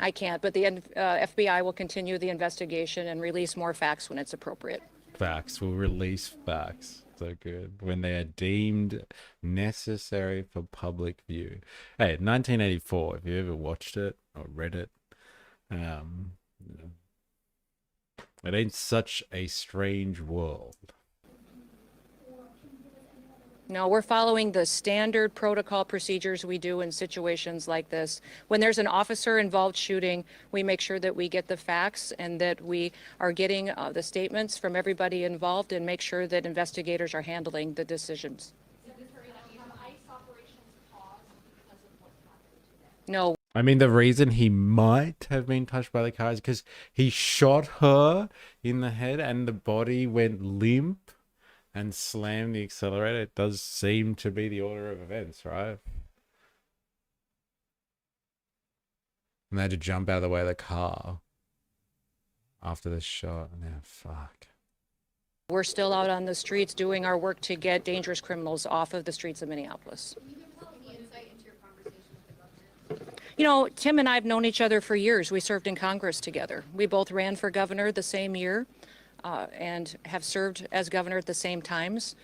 I can't, but the FBI will continue the investigation and release more facts when it's appropriate. Facts will release facts. So good when they are deemed necessary for public view. Hey, 1984. If you ever watched it or read it, it ain't such a strange world. No, we're following the standard protocol procedures we do in situations like this. When there's an officer involved shooting, we make sure that we get the facts and that we are getting the statements from everybody involved and make sure that investigators are handling the decisions. No. I mean, the reason he might have been touched by the car is because he shot her in the head and the body went limp and slammed the accelerator. It does seem to be the order of events, right? And they had to jump out of the way of the car after the shot. Now, fuck. We're still out on the streets doing our work to get dangerous criminals off of the streets of Minneapolis. You know, Tim and I have known each other for years. We served in Congress together. We both ran for governor the same year and have served as governor at the same times.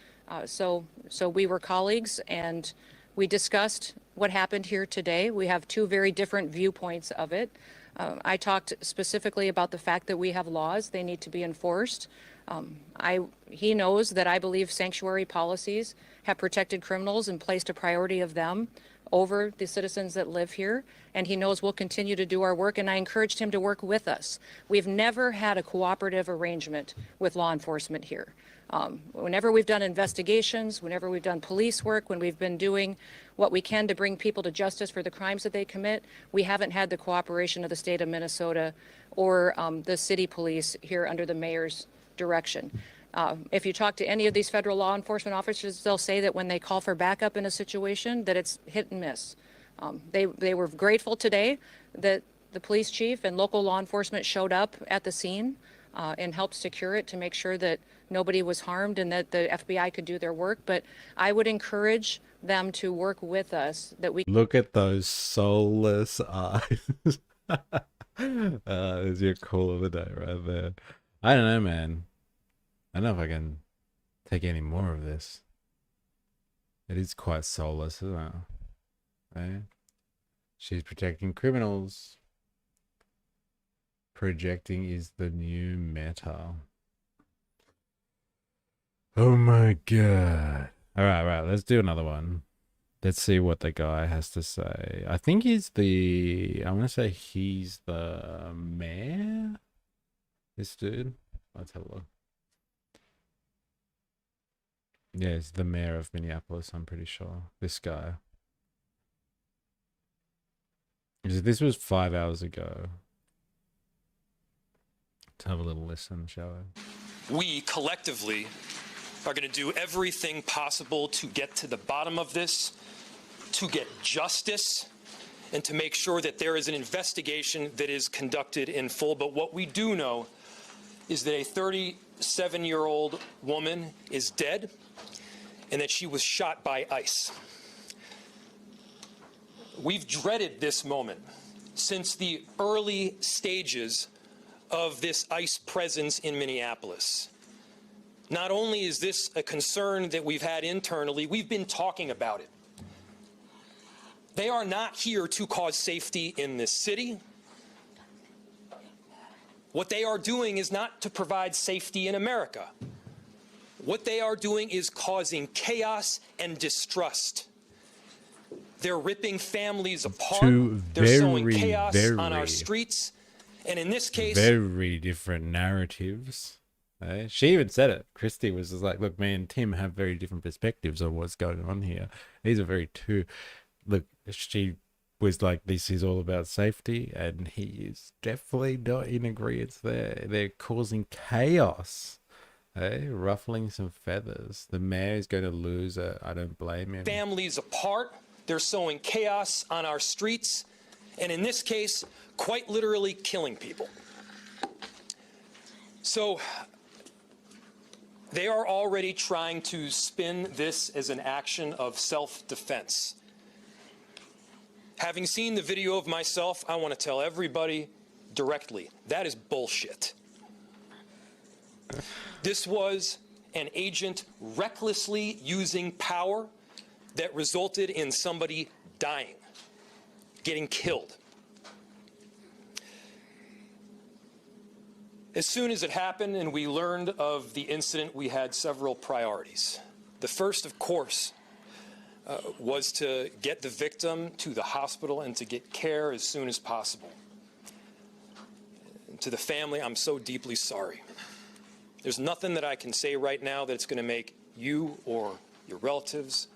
So we were colleagues and we discussed what happened here today. We have two very different viewpoints of it. I talked specifically about the fact that we have laws. They need to be enforced. He knows that I believe sanctuary policies have protected criminals and placed a priority of them over the citizens that live here, and he knows we'll continue to do our work, and I encouraged him to work with us. We've never had a cooperative arrangement with law enforcement here. Whenever we've done investigations, whenever we've done police work, when we've been doing what we can to bring people to justice for the crimes that they commit, we haven't had the cooperation of the state of Minnesota or the city police here under the mayor's direction. If you talk to any of these federal law enforcement officers, they'll say that when they call for backup in a situation, that it's hit and miss. They were grateful today that the police chief and local law enforcement showed up at the scene and helped secure it to make sure that nobody was harmed and that the FBI could do their work. But I would encourage them to work with us, that we Look at those soulless eyes. There's your call of the day right there. I don't know, man. I don't know if I can take any more of this. It is quite soulless, isn't it? Right? She's protecting criminals. Projecting is the new meta. Oh my god. Alright, let's do another one. Let's see what the guy has to say. I think he's I'm gonna say he's the mayor? This dude? Let's have a look. Yeah, he's the mayor of Minneapolis, I'm pretty sure. This guy. This was 5 hours ago. Let's have a little listen, shall we? We collectively are going to do everything possible to get to the bottom of this, to get justice, and to make sure that there is an investigation that is conducted in full. But what we do know is that a 37-year-old woman is dead and that she was shot by ICE. We've dreaded this moment since the early stages of this ICE presence in Minneapolis. Not only is this a concern that we've had internally, we've been talking about it. They are not here to cause safety in this city. What they are doing is not to provide safety in America. What they are doing is causing chaos and distrust. They're ripping families apart. They're sowing chaos on our streets. And in this case, very different narratives. Eh? She even said it. Christy was just like, look, me and Tim have very different perspectives on what's going on here. These are very two. Look, she was like, this is all about safety, and he is definitely not in agreement there. They're causing chaos. Hey, ruffling some feathers. The mayor is going to lose it. I don't blame him. Families apart. They're sowing chaos on our streets. And in this case, quite literally killing people. So they are already trying to spin this as an action of self-defense. Having seen the video of myself, I want to tell everybody directly, that is bullshit. This was an agent recklessly using power that resulted in somebody dying, getting killed. As soon as it happened and we learned of the incident, we had several priorities. The first, of course, was to get the victim to the hospital and to get care as soon as possible. And to the family, I'm so deeply sorry. There's nothing that I can say right now that's going to make you or your relatives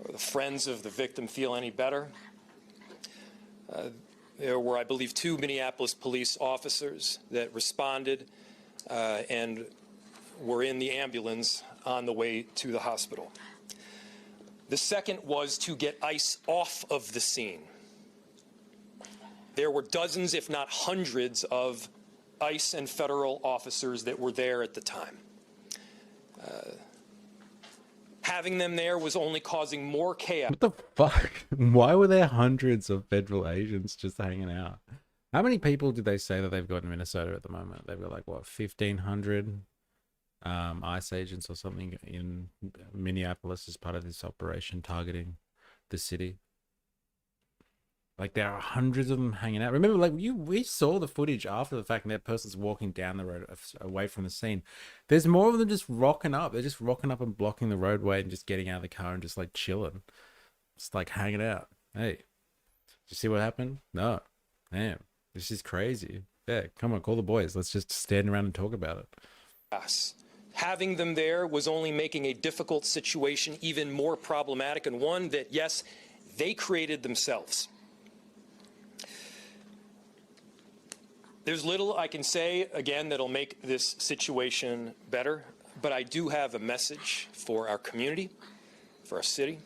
or the friends of the victim feel any better. There were, I believe, 2 Minneapolis police officers that responded and were in the ambulance on the way to the hospital. The second was to get ICE off of the scene. There were dozens, if not hundreds, of ICE and federal officers that were there at the time. Having them there was only causing more chaos. What the fuck? Why were there hundreds of federal agents just hanging out? How many people did they say that they've got in Minnesota at the moment? They've got like, what, 1,500 ICE agents or something in Minneapolis as part of this operation targeting the city. Like, there are hundreds of them hanging out. Remember, like, we saw the footage after the fact, and that person's walking down the road away from the scene. There's more of them just rocking up. They're just rocking up and blocking the roadway and just getting out of the car and just, like, chilling. just like hanging out. Hey, did you see what happened? No. Damn, this is crazy. Yeah, come on, call the boys. Let's just stand around and talk about it. Yes. Having them there was only making a difficult situation even more problematic, and one that, yes, they created themselves. There's little I can say, again, that'll make this situation better, but I do have a message for our community, for our city,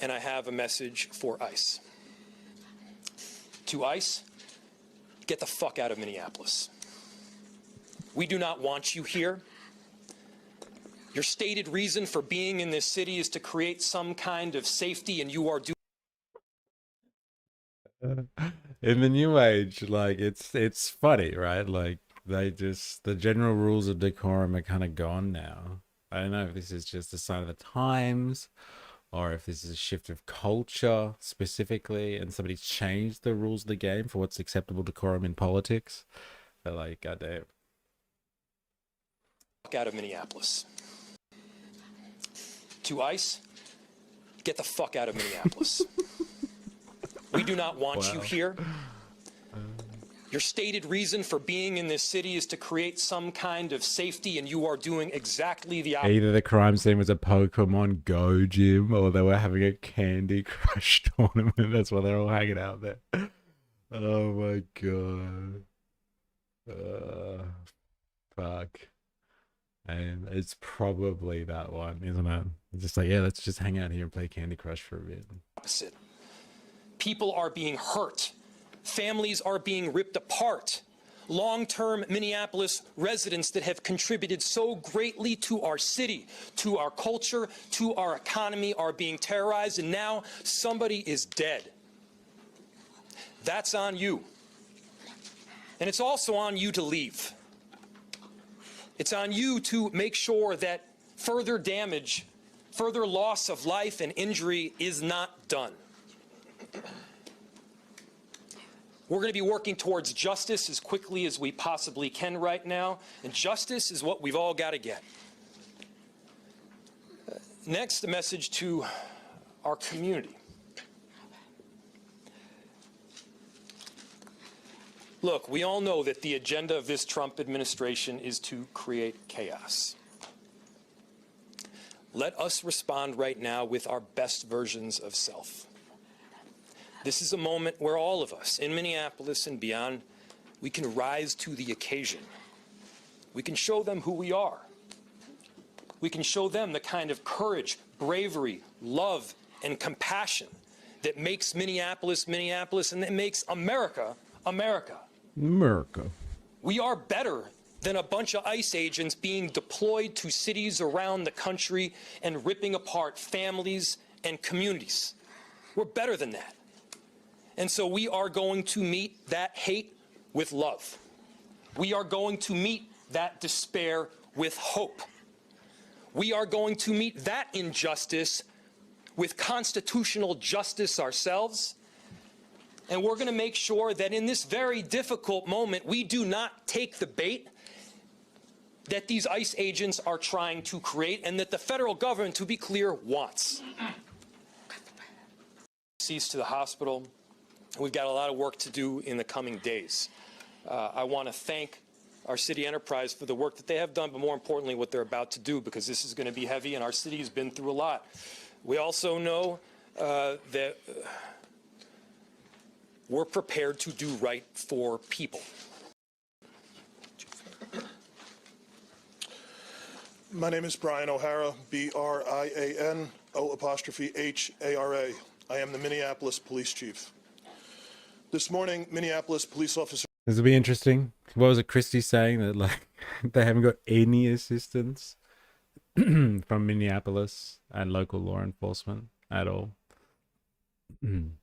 and I have a message for ICE. To ICE, get the fuck out of Minneapolis. We do not want you here. Your stated reason for being in this city is to create some kind of safety, and you are doing In the new age, like it's funny, right? Like the general rules of decorum are kind of gone now. I don't know if this is just a sign of the times, or if this is a shift of culture specifically, and somebody's changed the rules of the game for what's acceptable decorum in politics. But like, goddamn. out of Minneapolis. To ICE, get the fuck out of Minneapolis. We do not want you here. Your stated reason for being in this city is to create some kind of safety, and you are doing exactly the opposite. Either the crime scene was a Pokemon Go gym, or they were having a Candy Crush tournament. That's why they're all hanging out there. Oh my god. Fuck. And it's probably that one, isn't it? It's just like, yeah, let's just hang out here and play Candy Crush for a bit. People are being hurt. Families are being ripped apart. Long-term Minneapolis residents that have contributed so greatly to our city, to our culture, to our economy are being terrorized, and now somebody is dead. That's on you. And it's also on you to leave. It's on you to make sure that further damage, further loss of life and injury is not done. We're going to be working towards justice as quickly as we possibly can right now, and justice is what we've all got to get. Next, a message to our community. Look, we all know that the agenda of this Trump administration is to create chaos. Let us respond right now with our best versions of self. This is a moment where all of us in Minneapolis and beyond, we can rise to the occasion. We can show them who we are. We can show them the kind of courage, bravery, love, and compassion that makes Minneapolis, Minneapolis, and that makes America, America. America. We are better than a bunch of ICE agents being deployed to cities around the country and ripping apart families and communities. We're better than that. And so we are going to meet that hate with love. We are going to meet that despair with hope. We are going to meet that injustice with constitutional justice ourselves. And we're going to make sure that in this very difficult moment, we do not take the bait that these ICE agents are trying to create and that the federal government, to be clear, wants. Cease to the hospital. We've got a lot of work to do in the coming days. I want to thank our city enterprise for the work that they have done, but more importantly, what they're about to do, because this is going to be heavy and our city has been through a lot. We also know that we're prepared to do right for people. My name is Brian O'Hara, B-R-I-A-N-O''Hara. I am the Minneapolis Police Chief. This morning, Minneapolis police officer... This will be interesting. What was it Christie saying? That like they haven't got any assistance from Minneapolis and local law enforcement at all. And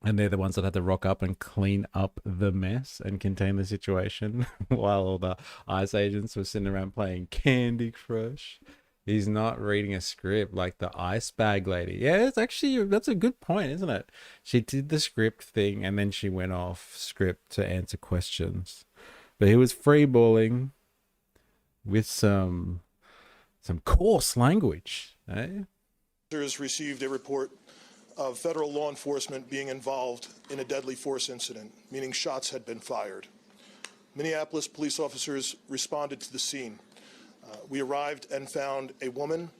they're the ones that had to rock up and clean up the mess and contain the situation while all the ICE agents were sitting around playing Candy Crush. He's not reading a script like the ice bag lady. Yeah, it's actually, that's a good point, isn't it? She did the script thing and then she went off script to answer questions. But he was freeballing with some coarse language, eh? Officers received a report of federal law enforcement being involved in a deadly force incident, meaning shots had been fired. Minneapolis police officers responded to the scene. We arrived and found a woman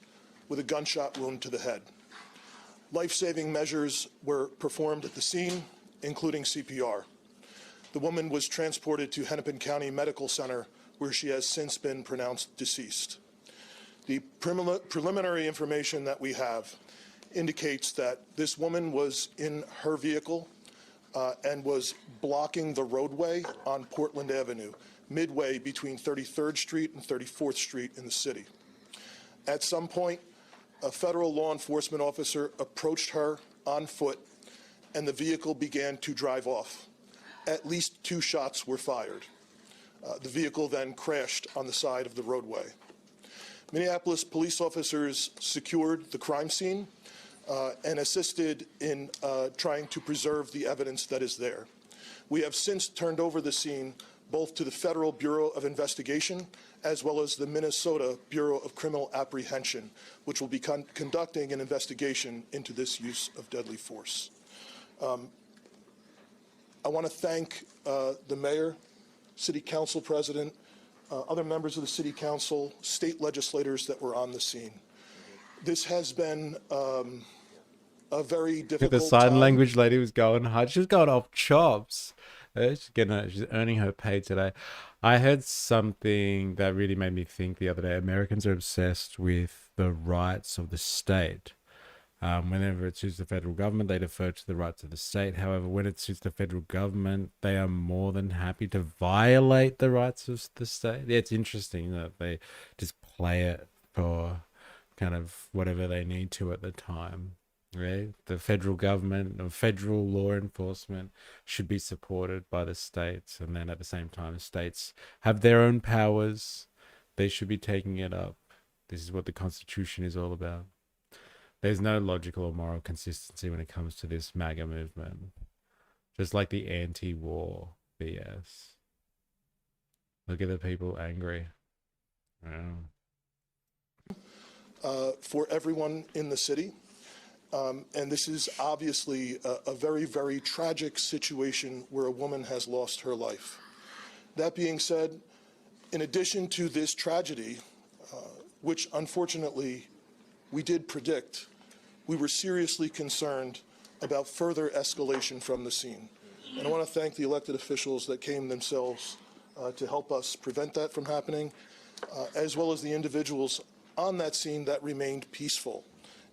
with a gunshot wound to the head. Life-saving measures were performed at the scene, including CPR. The woman was transported to Hennepin County Medical Center, where she has since been pronounced deceased. The preliminary information that we have indicates that this woman was in her vehicle and was blocking the roadway on Portland Avenue, midway between 33rd Street and 34th Street in the city. At some point, a federal law enforcement officer approached her on foot, and the vehicle began to drive off. At least 2 shots were fired. The vehicle then crashed on the side of the roadway. Minneapolis police officers secured the crime scene and assisted in trying to preserve the evidence that is there. We have since turned over the scene both to the Federal Bureau of Investigation as well as the Minnesota Bureau of Criminal Apprehension, which will be conducting an investigation into this use of deadly force. I want to thank the mayor, city council president, other members of the city council, state legislators that were on the scene. This has been a very difficult The sign time. language lady was going hard. She was going off chops. She's earning her pay today. I heard something that really made me think the other day. Americans are obsessed with the rights of the state. Whenever it suits the federal government, they defer to the rights of the state. However, when it suits the federal government, they are more than happy to violate the rights of the state. Yeah, it's interesting that they just play it for kind of whatever they need to at the time. Right? The federal government or federal law enforcement should be supported by the states, and then at the same time, states have their own powers. They should be taking it up. This is what the Constitution is all about. There's no logical or moral consistency when it comes to this MAGA movement. Just like the anti-war BS. Look at the people angry. For everyone in the city. And this is obviously a very, very tragic situation where a woman has lost her life. That being said, in addition to this tragedy, which unfortunately we did predict, we were seriously concerned about further escalation from the scene. And I want to thank the elected officials that came themselves to help us prevent that from happening, as well as the individuals on that scene that remained peaceful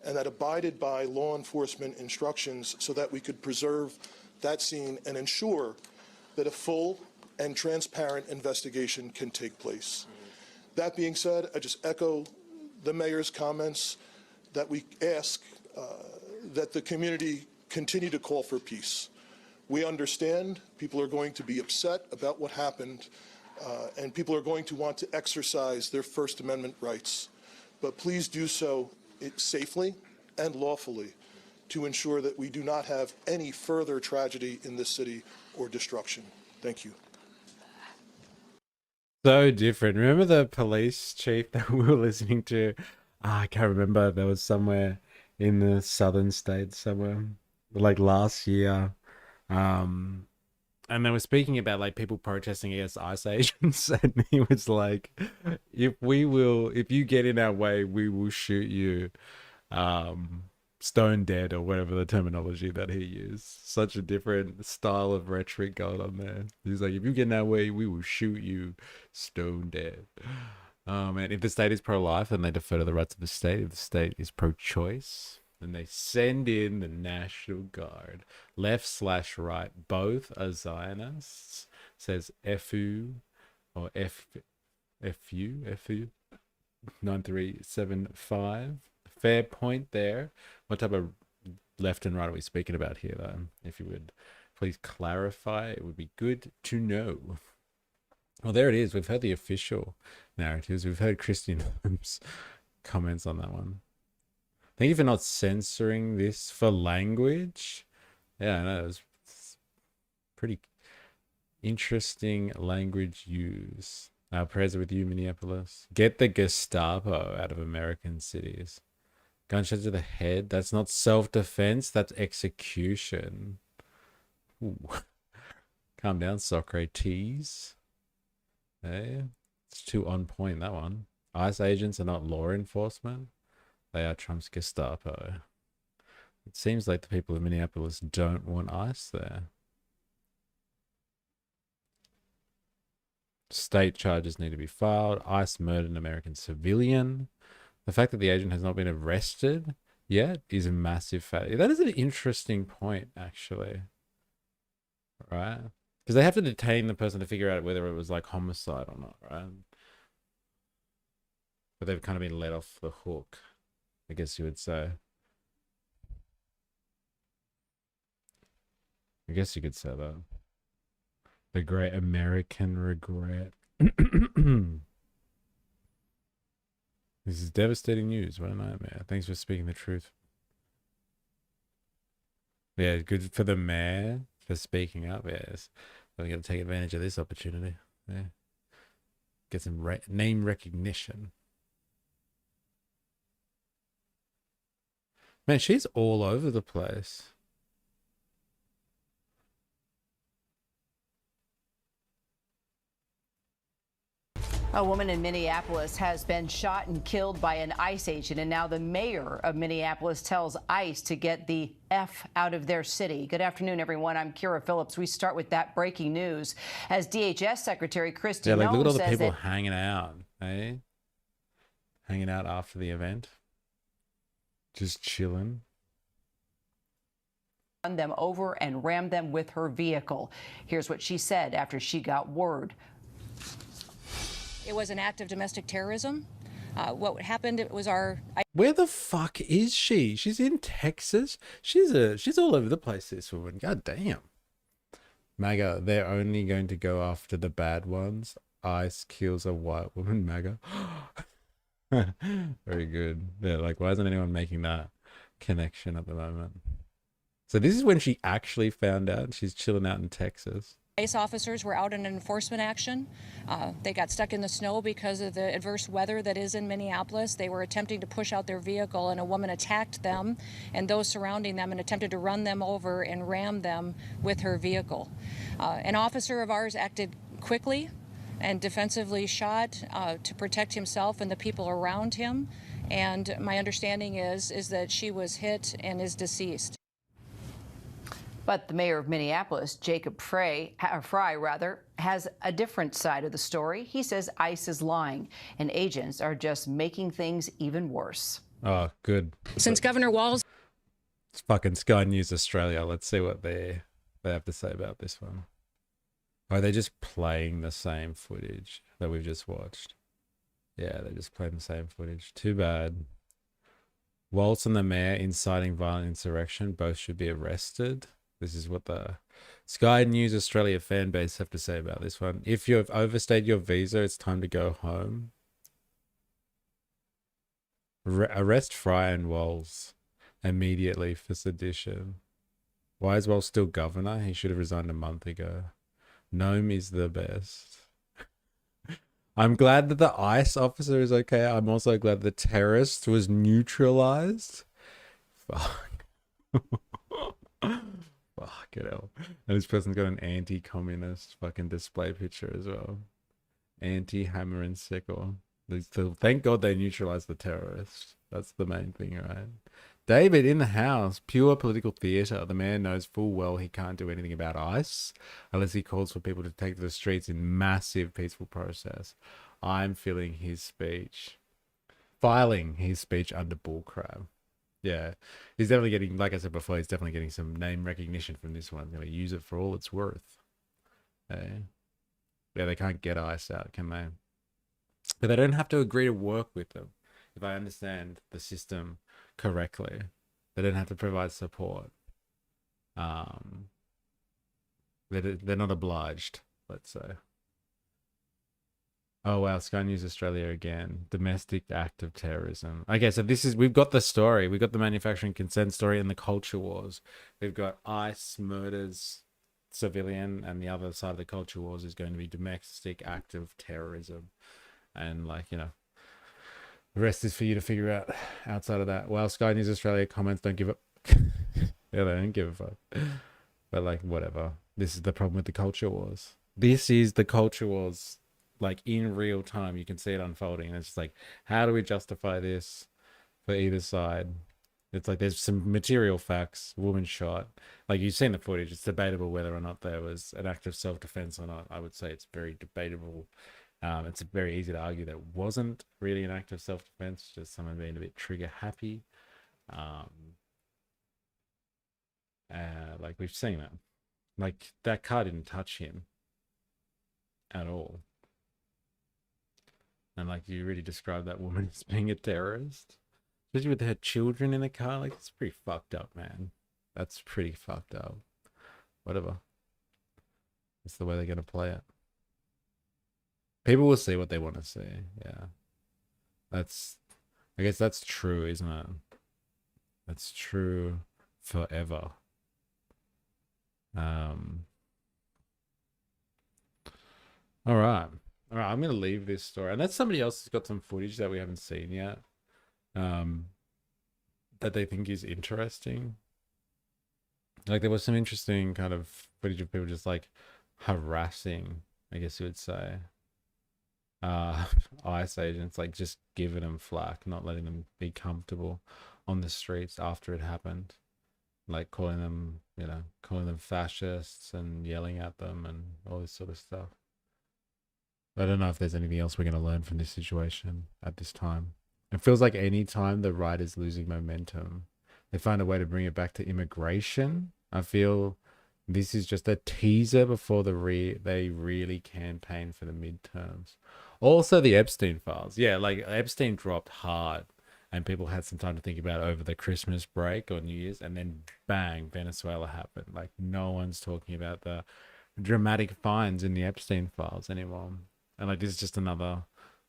and that abided by law enforcement instructions so that we could preserve that scene and ensure that a full and transparent investigation can take place. That being said, I just echo the mayor's comments that we ask that the community continue to call for peace. We understand people are going to be upset about what happened, and people are going to want to exercise their First Amendment rights. But please do so safely and lawfully to ensure that we do not have any further tragedy in this city or destruction. Thank you. So different. Remember the police chief that we were listening to? I can't remember. There was somewhere in the southern states somewhere, like last year. And they were speaking about like people protesting against ICE agents, and he was like, if you get in our way, we will shoot you stone dead, or whatever the terminology that he used. Such a different style of rhetoric going on there. He's like, if you get in our way, we will shoot you stone dead. And if the state is pro-life, then they defer to the rights of the state. If the state is pro-choice, then they send in the National Guard. Left/right, both are Zionists. Says FU or FU 9375. Fair point there. What type of left and right are we speaking about here, though? If you would please clarify, it would be good to know. Well, there it is. We've heard the official narratives. We've heard Christian Holmes' comments on that one. Thank you for not censoring this for language. Yeah, I know. It was pretty interesting language use. Our prayers are with you, Minneapolis. Get the Gestapo out of American cities. Gunshot to the head. That's not self-defense. That's execution. Ooh. Calm down, Socrates. Hey, it's too on point, that one. ICE agents are not law enforcement. They are Trump's Gestapo. It seems like the people of Minneapolis don't want ICE there. State charges need to be filed. ICE murdered an American civilian. The fact that the agent has not been arrested yet is a massive fact. That is an interesting point, actually. Right? Because they have to detain the person to figure out whether it was like homicide or not, right? But they've kind of been let off the hook, I guess you would say. I guess you could say that. The great American regret. This is devastating news. What a nightmare. Thanks for speaking the truth. Yeah, good for the mayor for speaking up. Yes. We're going to take advantage of this opportunity. Yeah. Get some name recognition. Man, she's all over the place. A woman in Minneapolis has been shot and killed by an ICE agent, and now the mayor of Minneapolis tells ICE to get the F out of their city. Good afternoon, everyone. I'm Kira Phillips. We start with that breaking news as DHS Secretary Kristi Yeah, like look at all the says people that hanging out, eh? Hanging out after the event. Just chilling. run them over and rammed them with her vehicle. Here's what she said after she got word. It was an act of domestic terrorism. What happened was Where the fuck is she? She's in Texas. She's all over the place, this woman. God damn. MAGA, they're only going to go after the bad ones. ICE kills a white woman, MAGA. Very good. Yeah, like why isn't anyone making that connection at the moment? So this is when she actually found out she's chilling out in Texas. ICE officers were out in an enforcement action. They got stuck in the snow because of the adverse weather that is in Minneapolis. They were attempting to push out their vehicle, and a woman attacked them and those surrounding them and attempted to run them over and ram them with her vehicle. An officer of ours acted quickly and defensively shot to protect himself and the people around him. And my understanding is that she was hit and is deceased. But the mayor of Minneapolis, Jacob Frey, has a different side of the story. He says ICE is lying and agents are just making things even worse. Oh, good. Since Governor Walz... It's fucking Sky News Australia. Let's see what they have to say about this one. Are they just playing the same footage that we've just watched? Yeah, they're just playing the same footage. Too bad. Waltz and the mayor inciting violent insurrection both should be arrested. This is what the Sky News Australia fan base have to say about this one. If you've overstayed your visa, it's time to go home. Arrest Fry and Walls immediately for sedition. Why is Walls still governor? He should have resigned a month ago. Gnome is the best. I'm glad that the ICE officer is okay. I'm also glad the terrorist was neutralized. Fuck. Fuck it hell. And this person's got an anti-communist fucking display picture as well. Anti-hammer and sickle. Thank God they neutralized the terrorist. That's the main thing, right? David in the house. Pure political theatre. The man knows full well he can't do anything about ICE unless he calls for people to take to the streets in massive peaceful protest. I'm feeling his speech. Filing his speech under bullcrap. Yeah, he's definitely getting, like I said before, he's definitely getting some name recognition from this one. He's going to use it for all it's worth. Yeah, they can't get ICE out, can they? But they don't have to agree to work with them. If I understand the system correctly, they don't have to provide support. They're not obliged, let's say. Oh wow, Sky News Australia again. Domestic act of terrorism. Okay, so we've got the story. We've got the manufacturing consent story and the culture wars. We've got ICE murders civilian, and the other side of the culture wars is going to be domestic act of terrorism. And like, you know, The rest is for you to figure out outside of that. Well, Sky News Australia comments don't give a yeah, they don't give a fuck. But like whatever. This is the problem with the culture wars. This is the culture wars, like in real time. You can see it unfolding, and it's just like, how do we justify this for either side? It's like there's some material facts. Woman shot. Like you've seen the footage. It's debatable whether or not there was an act of self-defense or not. I would say it's very debatable. It's very easy to argue that it wasn't really an act of self-defense, just someone being a bit trigger happy. Like we've seen it. Like that car didn't touch him at all. And like you really describe that woman as being a terrorist, especially with her children in the car. Like it's pretty fucked up, man. That's pretty fucked up. Whatever. It's the way they're gonna play it. People will see what they want to see. Yeah. I guess that's true, isn't it? That's true forever. All right. I'm gonna leave this story, unless somebody else has got some footage that we haven't seen yet, that they think is interesting. Like there was some interesting kind of footage of people just like harassing, I guess you would say, ICE agents, like just giving them flack, not letting them be comfortable on the streets after it happened, like calling them fascists and yelling at them and all this sort of stuff. I don't know if there's anything else we're going to learn from this situation at this time. It feels like any time the right is losing momentum, they find a way to bring it back to immigration. I feel this is just a teaser before they really campaign for the midterms. Also, the Epstein files. Yeah, like Epstein dropped hard and people had some time to think about it over the Christmas break or New Year's, and then bang, Venezuela happened. Like no one's talking about the dramatic finds in the Epstein files anymore. And like this is just another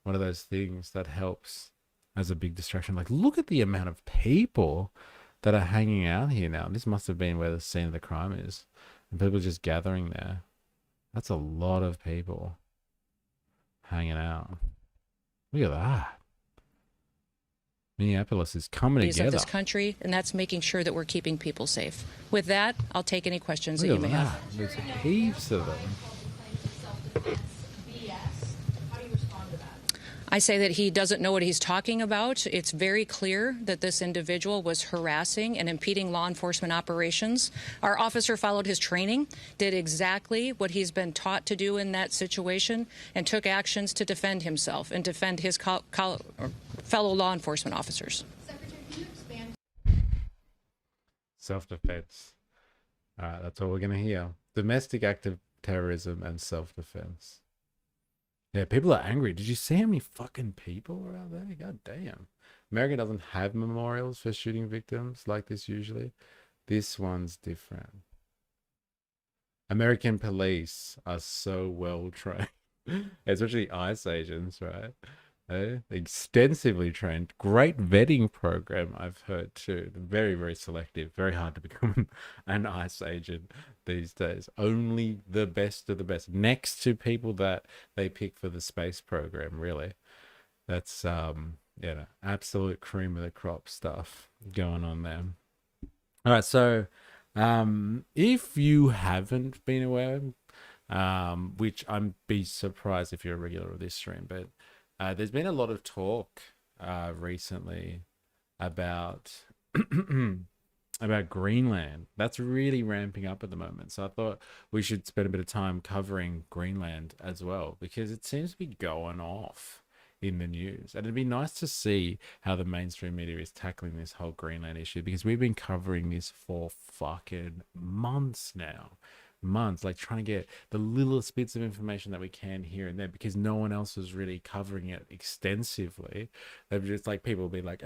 one of those things that helps as a big distraction. Like look at the amount of people that are hanging out here now. This must have been where the scene of the crime is. And people just gathering there. That's a lot of people hanging out. Look at that. Minneapolis is coming together. Of this country, and that's making sure that we're keeping people safe. With that, I'll take any questions that you may have. There's heaps of them. I say that he doesn't know what he's talking about. It's very clear that this individual was harassing and impeding law enforcement operations. Our officer followed his training, did exactly what he's been taught to do in that situation, and took actions to defend himself and defend his fellow law enforcement officers. Secretary, can you expand? Self-defense. That's all we're going to hear. Domestic act of terrorism and self-defense. Yeah, people are angry. Did you see how many fucking people were out there? God damn. America doesn't have memorials for shooting victims like this usually. This one's different. American police are so well trained, especially ICE agents, right? Extensively trained. Great vetting program, I've heard too. Very, very selective. Very hard to become an ICE agent these days. Only the best of the best. Next to people that they pick for the space program, really. That's absolute cream of the crop stuff going on there. All right, so if you haven't been aware, which I'd be surprised if you're a regular of this stream, but there's been a lot of talk recently about about Greenland. That's really ramping up at the moment. So I thought we should spend a bit of time covering Greenland as well, because it seems to be going off in the news. And it'd be nice to see how the mainstream media is tackling this whole Greenland issue, because we've been covering this for fucking months now. Months, like trying to get the littlest bits of information that we can here and there, because no one else is really covering it extensively. They've just like, people will be like,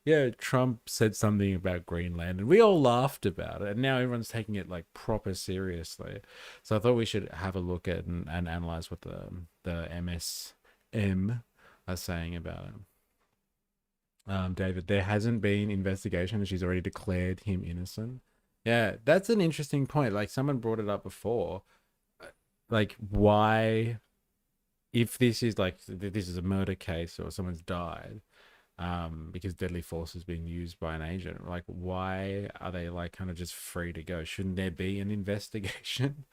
yeah, Trump said something about Greenland and we all laughed about it, and now everyone's taking it like proper seriously. So I thought we should have a look at and analyze what the MSM are saying about it. David, there hasn't been investigation and she's already declared him innocent. Yeah, that's an interesting point. Like someone brought it up before. Like why, if this is like, this is a murder case or someone's died, because deadly force is being used by an agent. Like, why are they like kind of just free to go? Shouldn't there be an investigation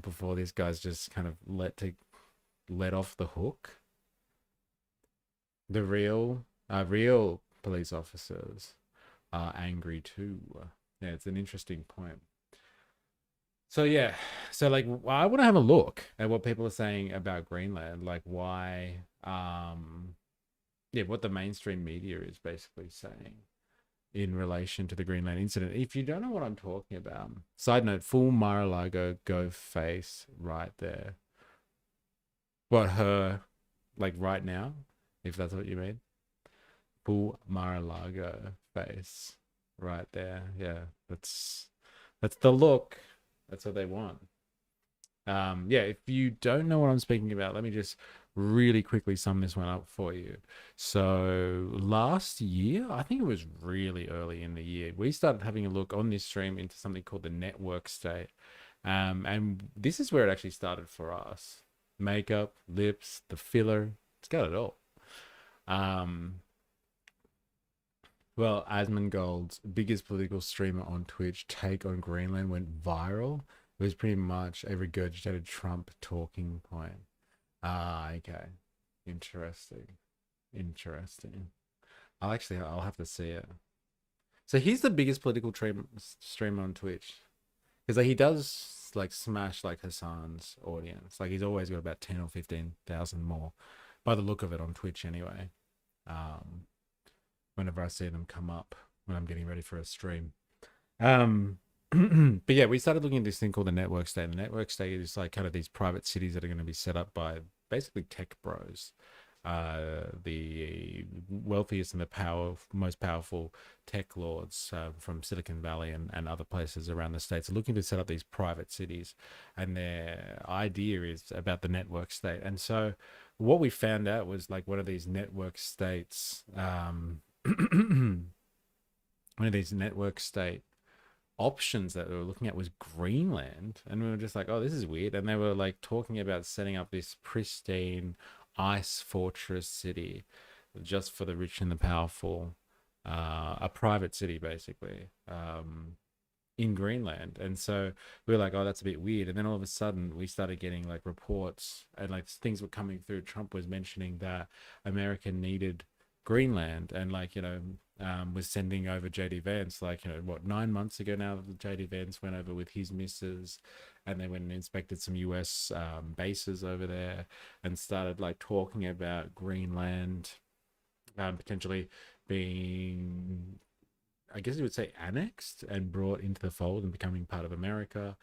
before these guys just kind of let off the hook? The real police officers are angry too. Yeah, it's an interesting point. So yeah, so like I want to have a look at what people are saying about Greenland, like why, yeah, what the mainstream media is basically saying in relation to the Greenland incident. If you don't know what I'm talking about, side note, full Mar-a-Lago go face right there. What, her, like right now, if that's what you mean? Full Mar-a-Lago face right there. Yeah, that's the look. That's what they want. Yeah, if you don't know what I'm speaking about, let me just really quickly sum this one up for you. So last year, I think it was really early in the year, we started having a look on this stream into something called the network state. And this is where it actually started for us. Makeup, lips, the filler, it's got it all. Well, Asmongold's biggest political streamer on Twitch, take on Greenland, went viral. It was pretty much a regurgitated Trump talking point. Ah, okay. Interesting. I'll have to see it. So he's the biggest political streamer on Twitch. Because like, he does like smash like Hassan's audience. Like he's always got about 10 or 15,000 more. By the look of it on Twitch anyway. Whenever I see them come up when I'm getting ready for a stream. But yeah, we started looking at this thing called the network state. The network state is like kind of these private cities that are going to be set up by basically tech bros, the wealthiest and most powerful tech lords from Silicon Valley and other places around the states are looking to set up these private cities, and their idea is about the network state. And so what we found out was like one of these network states, one of these network state options that we were looking at was Greenland, and we were just like, oh, this is weird. And they were like talking about setting up this pristine ice fortress city just for the rich and the powerful, a private city basically, in Greenland. And so we were like, oh, that's a bit weird. And then all of a sudden we started getting like reports and like things were coming through. Trump was mentioning that America needed Greenland, and like, you know, was sending over JD Vance, like, you know, what, 9 months ago now, JD Vance went over with his missus, and they went and inspected some US bases over there and started like talking about Greenland potentially being, I guess you would say, annexed and brought into the fold and becoming part of America.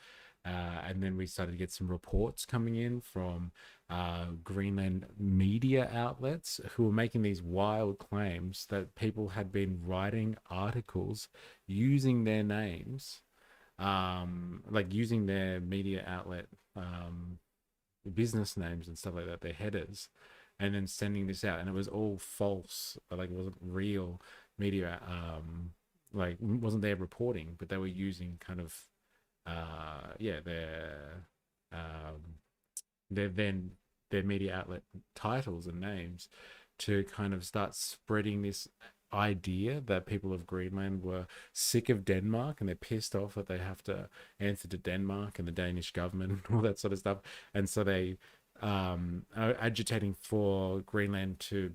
And then we started to get some reports coming in from Greenland media outlets who were making these wild claims that people had been writing articles using their names, like using their media outlet business names and stuff like that, their headers, and then sending this out. And it was all false, like it wasn't real media, like wasn't their reporting, but they were using kind of their media outlet titles and names to kind of start spreading this idea that people of Greenland were sick of Denmark and they're pissed off that they have to answer to Denmark and the Danish government and all that sort of stuff. And so they are agitating for Greenland to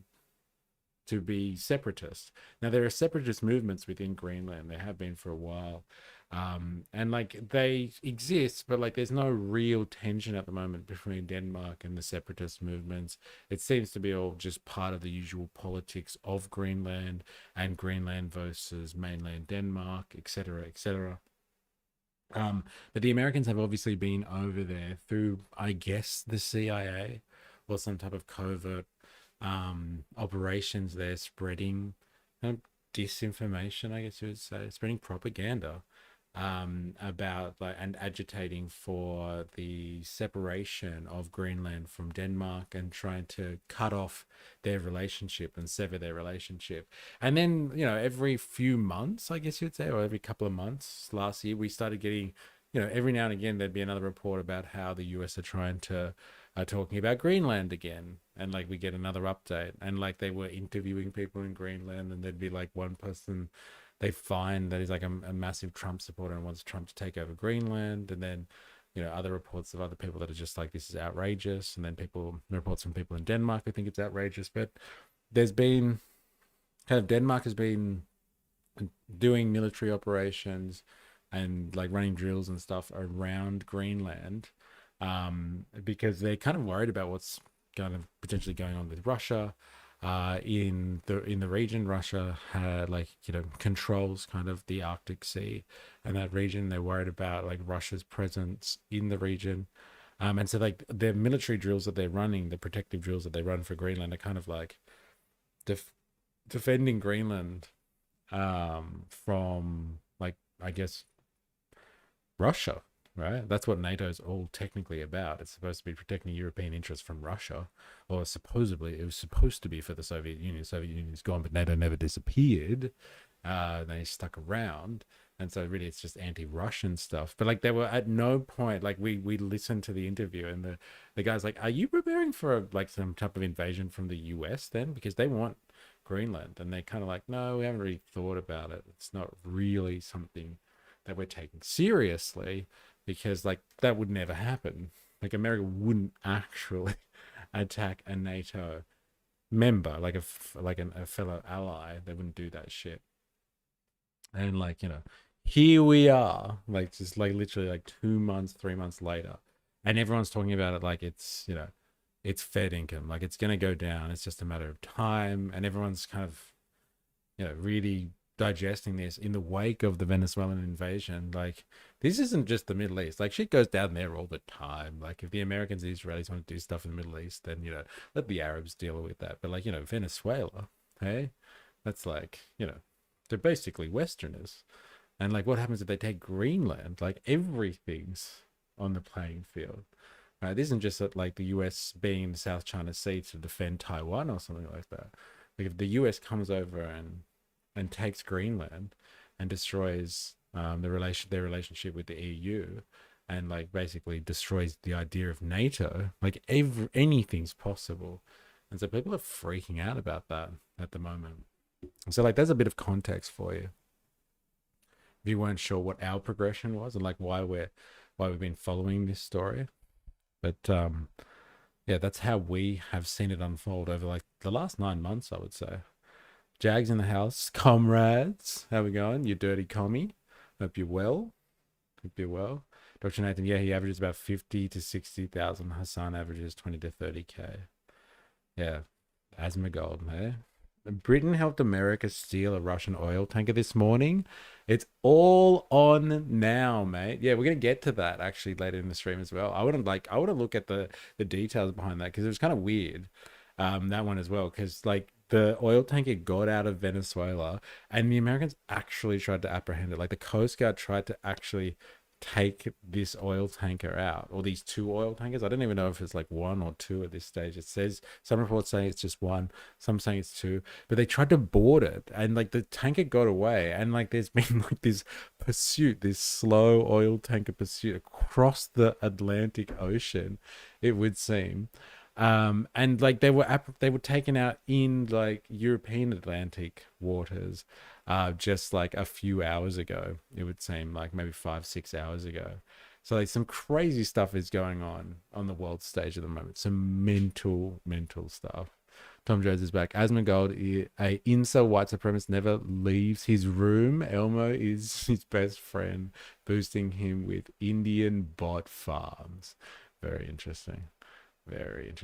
be separatist. Now, there are separatist movements within Greenland. There have been for a while. And like they exist, but like there's no real tension at the moment between Denmark and the separatist movements. It seems to be all just part of the usual politics of Greenland and Greenland versus mainland Denmark, etc., etc. But the Americans have obviously been over there through, I guess, the CIA or some type of covert operations there, spreading disinformation, I guess you would say, spreading propaganda about like and agitating for the separation of Greenland from Denmark and trying to cut off their relationship and sever their relationship. And then, you know, every few months, I guess you'd say, or every couple of months last year, we started getting, you know, every now and again there'd be another report about how the US are trying to are talking about Greenland again. And like we get another update, and like they were interviewing people in Greenland, and there'd be like one person they find that is like a massive Trump supporter and wants Trump to take over Greenland, and then other reports of other people that are just like, this is outrageous, and then reports from people in Denmark who think it's outrageous. But there's been Denmark has been doing military operations and like running drills and stuff around Greenland, because they're kind of worried about what's kind of potentially going on with Russia. In the region, Russia controls kind of the Arctic Sea, and that region, they're worried about like Russia's presence in the region. And so like the military drills that they're running, the protective drills that they run for Greenland, are kind of like defending Greenland from, like, I guess, Russia, right? That's what NATO's all technically about. It's supposed to be protecting European interests from Russia, or supposedly it was supposed to be for the Soviet Union. The Soviet Union's gone, but NATO never disappeared. They stuck around, and so really it's just anti-Russian stuff. But like, they were at no point, like, we listened to the interview, and the guy's like, are you preparing for like some type of invasion from the US then, because they want Greenland? And they're kind of like, no, we haven't really thought about it. It's not really something that we're taking seriously, because like that would never happen. Like, America wouldn't actually attack a NATO member, like a fellow ally. They wouldn't do that shit. And like, here we are, like, just like literally like 2 months, 3 months later, and everyone's talking about it like it's, it's Fed income, like it's going to go down. It's just a matter of time. And everyone's kind of, really digesting this in the wake of the Venezuelan invasion. Like, this isn't just the Middle East. Like, shit goes down there all the time. Like, if the Americans and Israelis want to do stuff in the Middle East, then, let the Arabs deal with that. But like, Venezuela, hey, that's like, they're basically Westerners. And like, what happens if they take Greenland? Like, everything's on the playing field. Right? This isn't just like the US being in the South China Sea to defend Taiwan or something like that. Like, if the US comes over and takes Greenland and destroys their relationship with the EU, and like basically destroys the idea of NATO, like anything's possible. And so people are freaking out about that at the moment. So like, there's a bit of context for you if you weren't sure what our progression was, and like why we've been following this story. But yeah, that's how we have seen it unfold over like the last 9 months, I would say. Jags in the house, comrades, how we going? You dirty commie. Hope you're well. Dr. Nathan, yeah, he averages about 50 to 60,000. Hassan averages 20 to 30K. Yeah, asthma gold, hey? Britain helped America steal a Russian oil tanker this morning. It's all on now, mate. Yeah, we're gonna get to that actually later in the stream as well. I want to look at the details behind that, because it was kind of weird, that one as well, because like the oil tanker got out of Venezuela and the Americans actually tried to apprehend it. Like, the Coast Guard tried to actually take this oil tanker out, or these 2 oil tankers. I don't even know if it's like 1 or 2 at this stage. It says, some reports saying it's just 1, some saying it's 2, but they tried to board it, and like the tanker got away, and like there's been like this pursuit, this slow oil tanker pursuit across the Atlantic Ocean, it would seem. And like they were taken out in like European Atlantic waters, just like a few hours ago, it would seem, like maybe 5-6 hours ago. So like some crazy stuff is going on the world stage at the moment. Some mental stuff. Tom Jones is back. Asmongold, a incel white supremacist, never leaves his room. Elmo is his best friend, boosting him with Indian bot farms. Very interesting.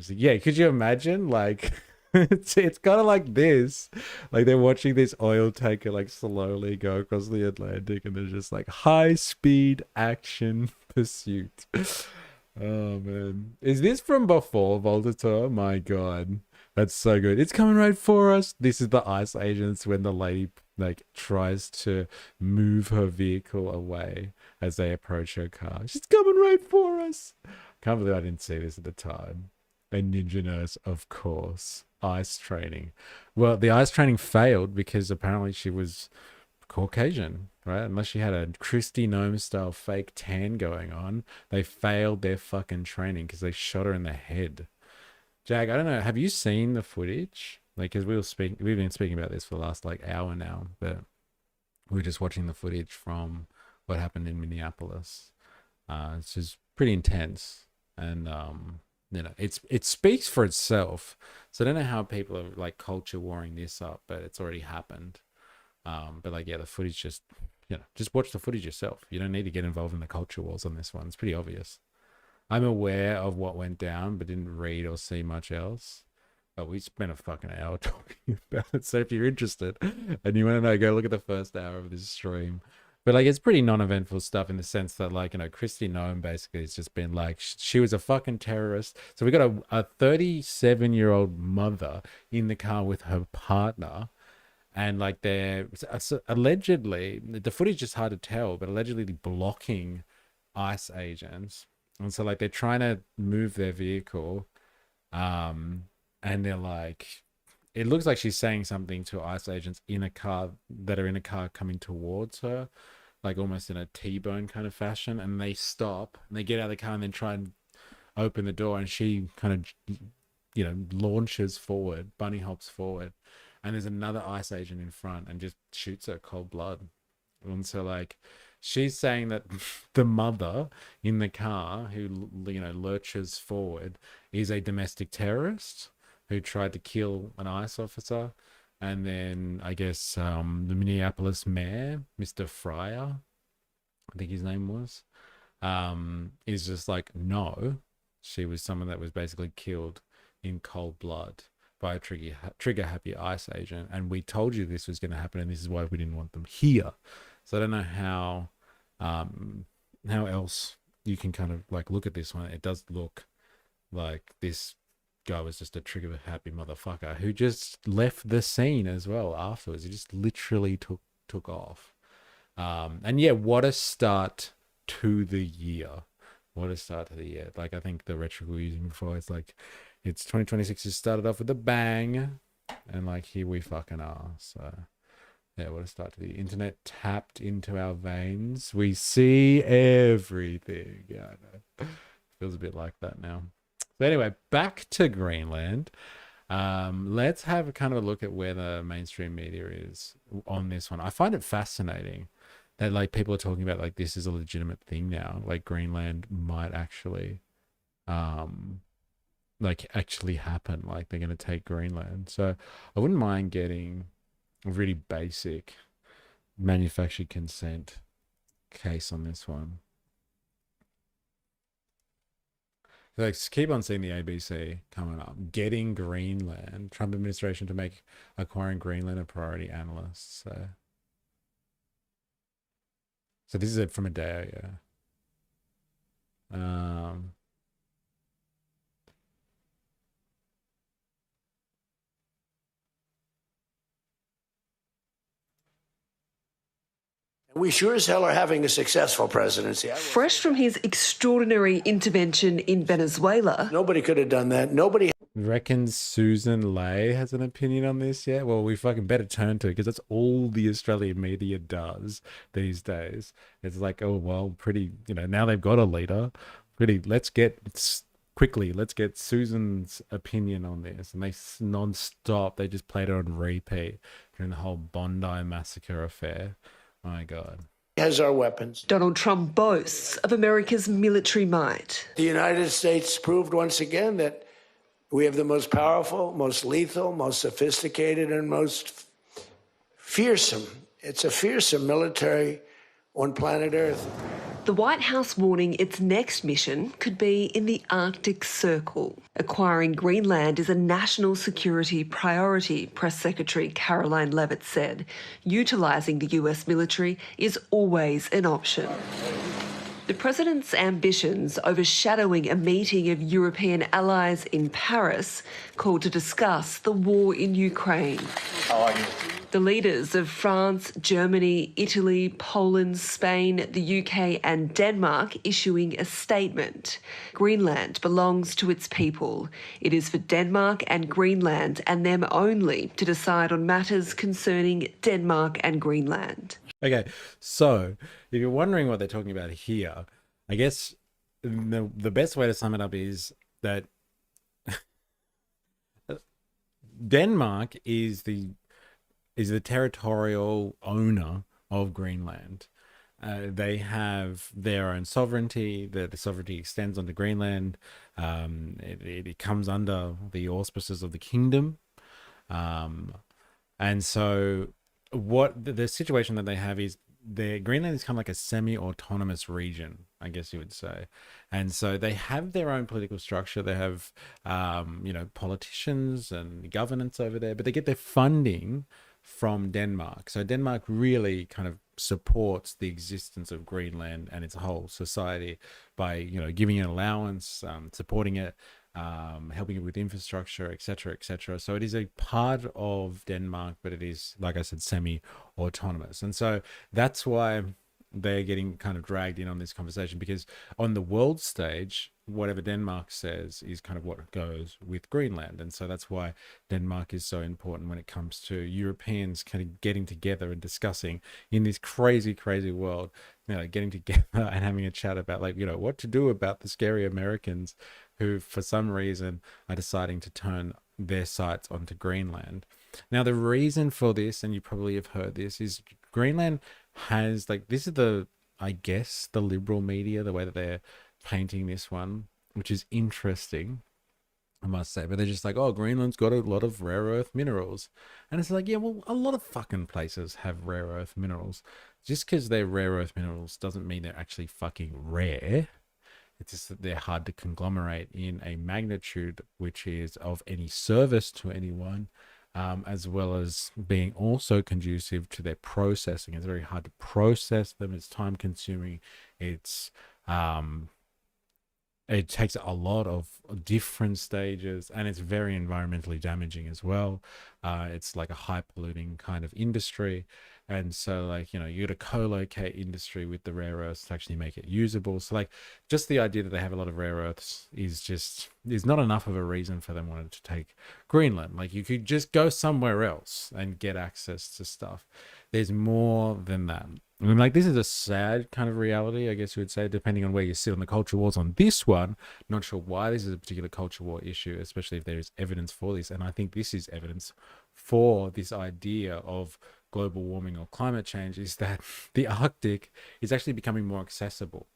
Yeah, could you imagine? Like, it's kind of like this. Like, they're watching this oil tanker like slowly go across the Atlantic, and there's just like high speed action pursuit. Oh man, is this from before Voltator? My god, that's so good. It's coming right for us. This is the ICE agents when the lady like tries to move her vehicle away as they approach her car. She's coming right for us. Can't believe I didn't see this at the time. A ninja nurse, of course. ICE training. Well, the ICE training failed because apparently she was Caucasian. right? Unless she had a Kristi Noem style fake tan going on, they failed their fucking training because they shot her in the head. Jag, I don't know. Have you seen the footage? Like, because we've been speaking about this for the last like hour now, but we were just watching the footage from what happened in Minneapolis. It's just pretty intense, and you know, it speaks for itself. So I don't know how people are like culture warring this up, but it's already happened. But like, yeah, the footage just, you know, just watch the footage yourself. You don't need to get involved in the culture wars on this one. It's pretty obvious. I'm aware of what went down, but didn't read or see much else. But we spent a fucking hour talking about it. So if you're interested and you want to know, go look at the first hour of this stream. But like, it's pretty non-eventful stuff in the sense that, like, you know, Kristi Noem basically has just been like, she was a fucking terrorist. So we got a 37-year-old mother in the car with her partner. And like, they're allegedly, the footage is hard to tell, but allegedly blocking ICE agents. And so like, they're trying to move their vehicle. And they're like, it looks like she's saying something to ICE agents in a car that are in a car coming towards her, like almost in a T-bone kind of fashion. And they stop and they get out of the car and then try and open the door. And she kind of, you know, launches forward, bunny hops forward. And there's another ICE agent in front and just shoots her cold blood. And so like, she's saying that the mother in the car who, you know, lurches forward is a domestic terrorist who tried to kill an ICE officer. And then I guess the Minneapolis mayor, Mr. Fryer, I think his name was, is just like, no, she was someone that was basically killed in cold blood by a trigger-happy ICE agent. And we told you this was going to happen, and this is why we didn't want them here. So I don't know how else you can kind of like look at this one. It does look like this guy was just a trigger-happy motherfucker who just left the scene as well afterwards. He just literally took off. And yeah, what a start to the year. What a start to the year. Like, I think the rhetoric we were using before, it's like, it's 2026 has started off with a bang, and like, here we fucking are. So yeah, what a start to the internet tapped into our veins. We see everything. Yeah, I know. Feels a bit like that now. So anyway, back to Greenland. Let's have a kind of a look at where the mainstream media is on this one. I find it fascinating that like people are talking about like this is a legitimate thing now. Like Greenland might actually actually happen. Like they're going to take Greenland. So I wouldn't mind getting a really basic manufactured consent case on this one. Like, keep on seeing the ABC coming up. Getting Greenland. Trump administration to make acquiring Greenland a priority, analysts. So this is it from a day ago. We sure as hell are having a successful presidency. Fresh from his extraordinary intervention in Venezuela. Nobody could have done that. Nobody reckons Susan Lay has an opinion on this yet? Well, we fucking better turn to it because that's all the Australian media does these days. It's like, oh, well, pretty, you know, now they've got a leader. Let's get Susan's opinion on this. And they non-stop, they just played it on repeat during the whole Bondi massacre affair. My God. Has our weapons. Donald Trump boasts of America's military might. The United States proved once again that we have the most powerful, most lethal, most sophisticated, and most fearsome. It's a fearsome military on planet Earth. The White House warning its next mission could be in the Arctic Circle. Acquiring Greenland is a national security priority, Press Secretary Caroline Leavitt said. Utilising the US military is always an option. The president's ambitions overshadowing a meeting of European allies in Paris called to discuss the war in Ukraine. How are you? The leaders of France, Germany, Italy, Poland, Spain, the UK and Denmark issuing a statement. Greenland belongs to its people. It is for Denmark and Greenland and them only to decide on matters concerning Denmark and Greenland. Okay, so if you're wondering what they're talking about here, I guess the best way to sum it up is that Denmark is the territorial owner of Greenland. They have their own sovereignty. The sovereignty extends onto Greenland. It comes under the auspices of the kingdom. And so what the situation that they have is Greenland is kind of like a semi-autonomous region, I guess you would say. And so they have their own political structure. They have, politicians and governance over there, but they get their funding from Denmark. So Denmark really kind of supports the existence of Greenland and its whole society by, giving it allowance, supporting it, helping it with infrastructure, etc., etc. So it is a part of Denmark, but it is, like I said, semi-autonomous. And so that's why they're getting kind of dragged in on this conversation, because on the world stage, whatever Denmark says is kind of what goes with Greenland. And so that's why Denmark is so important when it comes to Europeans kind of getting together and discussing in this crazy, crazy world, getting together and having a chat about what to do about the scary Americans who for some reason are deciding to turn their sights onto Greenland. Now, the reason for this, and you probably have heard this, is Greenland has this is I guess the liberal media, the way that they're painting this one, which is interesting, I must say. But they're just like, oh, Greenland's got a lot of rare earth minerals. And it's like, yeah, well, a lot of fucking places have rare earth minerals. Just because they're rare earth minerals doesn't mean they're actually fucking rare. It's just that they're hard to conglomerate in a magnitude which is of any service to anyone, as well as being also conducive to their processing. It's very hard to process them. It's time consuming. It takes a lot of different stages, and it's very environmentally damaging as well. It's like a high polluting kind of industry. And so you got to co-locate industry with the rare earths to actually make it usable. So just the idea that they have a lot of rare earths is not enough of a reason for them wanting to take Greenland. You could just go somewhere else and get access to stuff. There's more than that. I mean, this is a sad kind of reality, I guess you would say, depending on where you sit on the culture wars on this one. Not sure why this is a particular culture war issue, especially if there is evidence for this. And I think this is evidence for this idea of global warming or climate change, is that the Arctic is actually becoming more accessible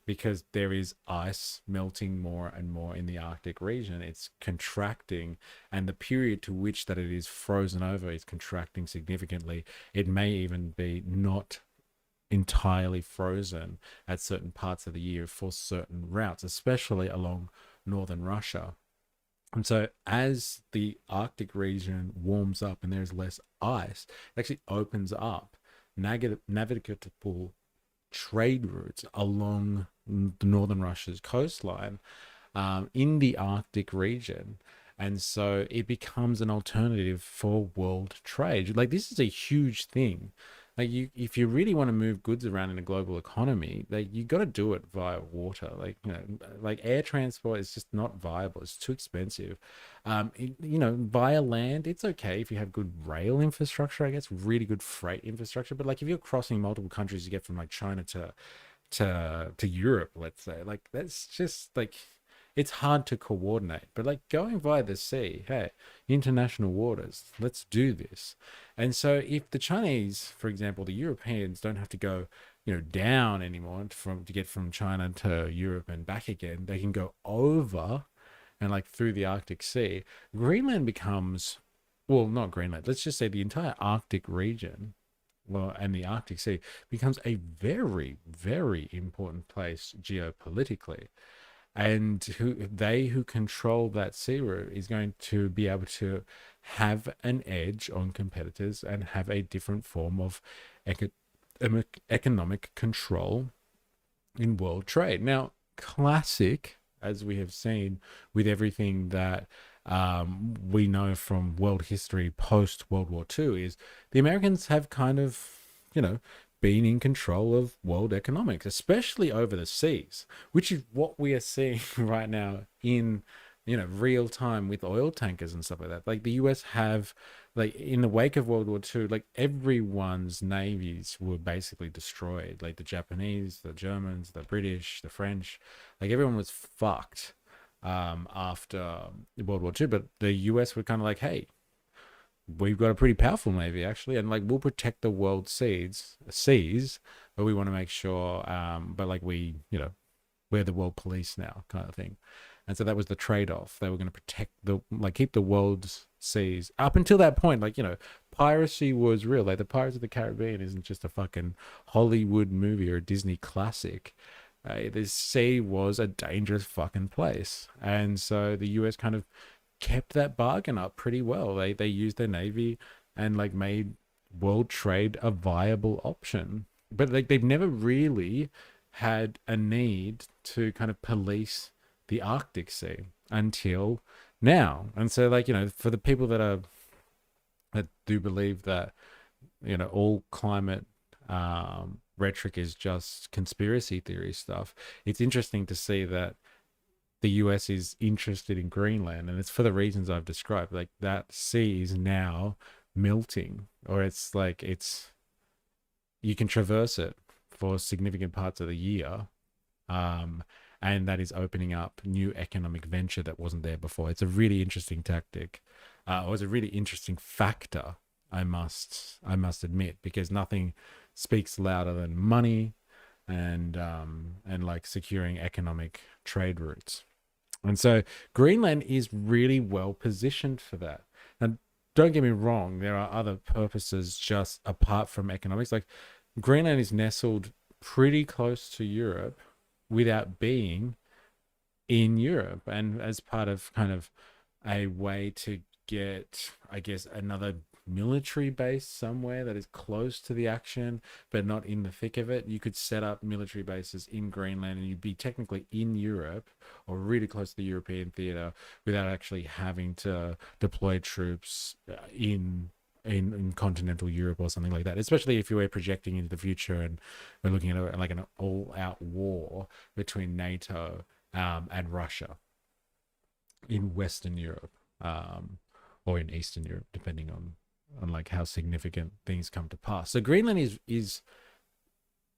because there is ice melting more and more in the Arctic region. It's contracting, and the period to which that it is frozen over is contracting significantly. It may even be not entirely frozen at certain parts of the year for certain routes, especially along northern Russia. And so as the Arctic region warms up and there's less ice, it actually opens up navigable trade routes along the northern Russia's coastline, in the Arctic region. And so it becomes an alternative for world trade. This is a huge thing. If you really want to move goods around in a global economy, you got to do it via water. Air transport is just not viable. It's too expensive. Via land, it's okay if you have good rail infrastructure, I guess, really good freight infrastructure. But if you're crossing multiple countries, you get from China to Europe, let's say, that's just it's hard to coordinate. But going via the sea, hey, international waters, let's do this. And so if the Chinese, for example, the Europeans don't have to go, down anymore to get from China to Europe and back again, they can go over and through the Arctic Sea. Greenland becomes, well, not Greenland, let's just say the entire Arctic region, and the Arctic Sea becomes a very, very important place geopolitically. And who control that sea route is going to be able to have an edge on competitors and have a different form of economic control in world trade. Now, classic, as we have seen with everything that we know from world history post World War II, is the Americans have kind of, been in control of world economics, especially over the seas, which is what we are seeing right now in real time with oil tankers and stuff like that. Like the US have, like in the wake of World War II, like everyone's navies were basically destroyed. Like the Japanese, the Germans, the British, the French, like everyone was fucked after World War II. But the US were kind of like, hey, we've got a pretty powerful navy actually, and like we'll protect the world seas, but we want to make sure, but like we're the world police now, kind of thing. And so that was the trade-off. They were going to protect keep the world's seas up until that point. Like, piracy was real. Like the Pirates of the Caribbean isn't just a fucking Hollywood movie or a Disney classic. The sea was a dangerous fucking place. And so the US kind of kept that bargain up pretty well. They used their navy and like made world trade a viable option. But like they've never really had a need to kind of police the Arctic Sea until now. And so like, for the people that do believe that, all climate rhetoric is just conspiracy theory stuff, it's interesting to see that the US is interested in Greenland, and it's for the reasons I've described. Like that sea is now melting, or you can traverse it for significant parts of the year. And that is opening up new economic venture that wasn't there before. It's a really interesting tactic. It was a really interesting factor, I must admit, because nothing speaks louder than money and like securing economic trade routes. And so Greenland is really well positioned for that. And don't get me wrong, there are other purposes just apart from economics. Like Greenland is nestled pretty close to Europe without being in Europe, and as part of kind of a way to get, I guess, another military base somewhere that is close to the action but not in the thick of it, you could set up military bases in Greenland and you'd be technically in Europe or really close to the European theater without actually having to deploy troops in continental Europe or something like that, especially if you were projecting into the future and we're looking at like an all-out war between NATO and Russia in Western Europe, or in Eastern Europe, depending on like how significant things come to pass. So Greenland is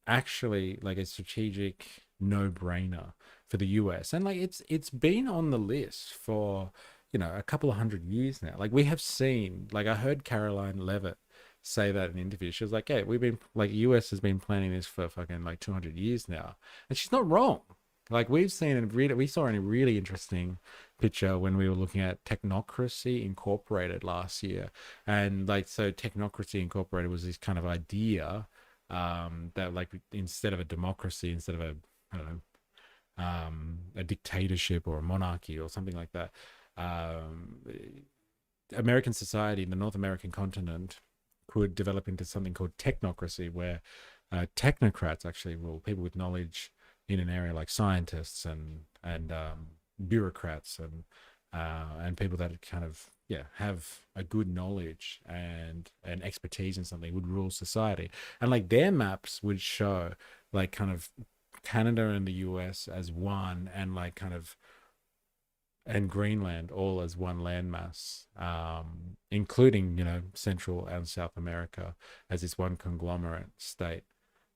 actually like a strategic no-brainer for the US, and like it's been on the list for a couple of 100 years now. Like we have seen, like I heard Caroline Levitt say that in an interview. She was like, "Hey, we've been like US has been planning this for fucking like 200 years now," and she's not wrong. Like we saw in a really interesting picture when we were looking at Technocracy Incorporated last year, and like so Technocracy Incorporated was this kind of idea that like instead of a democracy, instead of a I don't know a dictatorship or a monarchy or something like that, American society, the North American continent, could develop into something called technocracy, where technocrats actually rule, people with knowledge in an area, like scientists and bureaucrats and people that kind of have a good knowledge and expertise in something would rule society. And like their maps would show like kind of Canada and the US as one, and like kind of and Greenland all as one landmass, including Central and South America as this one conglomerate state.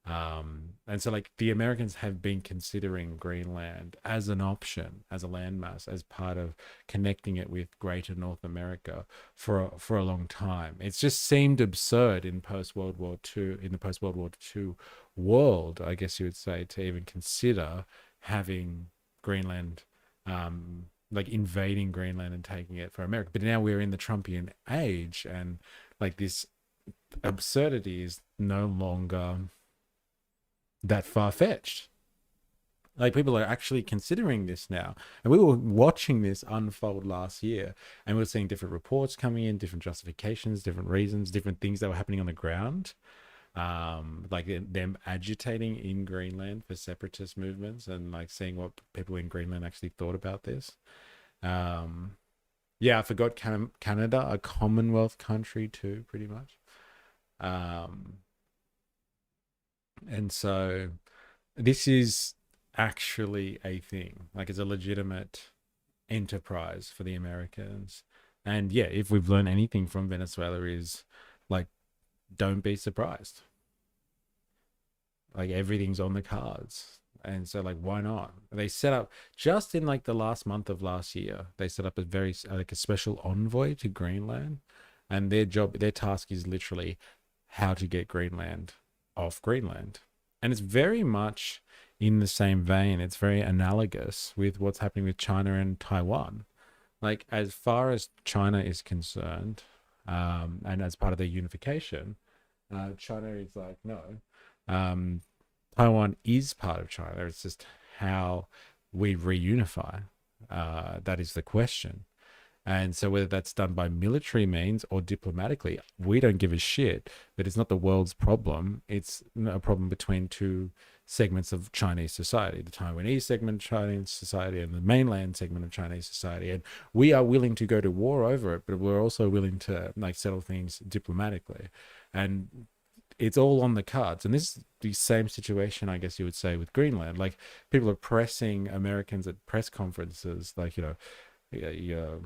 And so like the Americans have been considering Greenland as an option, as a landmass, as part of connecting it with greater North America for a long time. It's just seemed absurd in post-World War II, in the post-World War II world, I guess you would say, to even consider having Greenland, like invading Greenland and taking it for America. But now we're in the Trumpian age, and like this absurdity is no longer that far-fetched. Like people are actually considering this now, and we were watching this unfold last year, and we were seeing different reports coming in, different justifications, different reasons, different things that were happening on the ground, like them agitating in Greenland for separatist movements, and like seeing what people in Greenland actually thought about this. I forgot Canada, a Commonwealth country too, pretty much. And so this is actually a thing. Like it's a legitimate enterprise for the Americans. And yeah, if we've learned anything from Venezuela is like, don't be surprised. Like everything's on the cards. And so like, why not? They set up just in like the last month of last year, they set up a very like a special envoy to Greenland. And their task is literally how to get Greenland off Greenland. And it's very much in the same vein. It's very analogous with what's happening with China and Taiwan. Like as far as China is concerned, and as part of their unification, China is like, no, Taiwan is part of China. It's just how we reunify. That is the question. And so whether that's done by military means or diplomatically, we don't give a shit. But it's not the world's problem. It's a problem between two segments of Chinese society, the Taiwanese segment of Chinese society and the mainland segment of Chinese society. And we are willing to go to war over it, but we're also willing to like settle things diplomatically. And it's all on the cards. And this is the same situation, I guess you would say, with Greenland. Like people are pressing Americans at press conferences, like, you know, your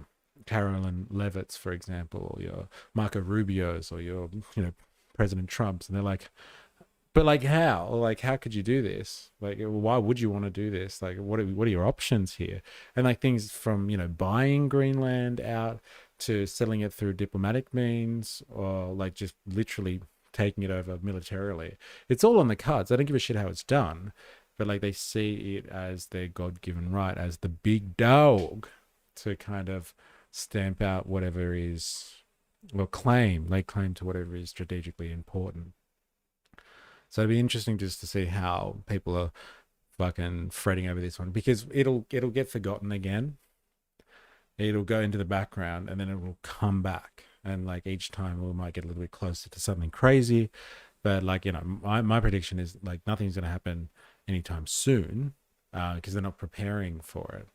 Carolyn Levitt's, for example, or your Marco Rubio's, or your, you know, President Trump's, and they're like, but like how? Like how could you do this? Like why would you want to do this? Like what are your options here? And like things from, you know, buying Greenland out to selling it through diplomatic means, or like just literally taking it over militarily. It's all on the cards. I don't give a shit how it's done, but like they see it as their God-given right, as the big dog to kind of stamp out whatever is, or lay claim to whatever is strategically important. So it'd be interesting just to see how people are fucking fretting over this one, because it'll get forgotten again. It'll go into the background and then it will come back. And like each time we might get a little bit closer to something crazy. But like, you know, my prediction is like nothing's going to happen anytime soon, because they're not preparing for it.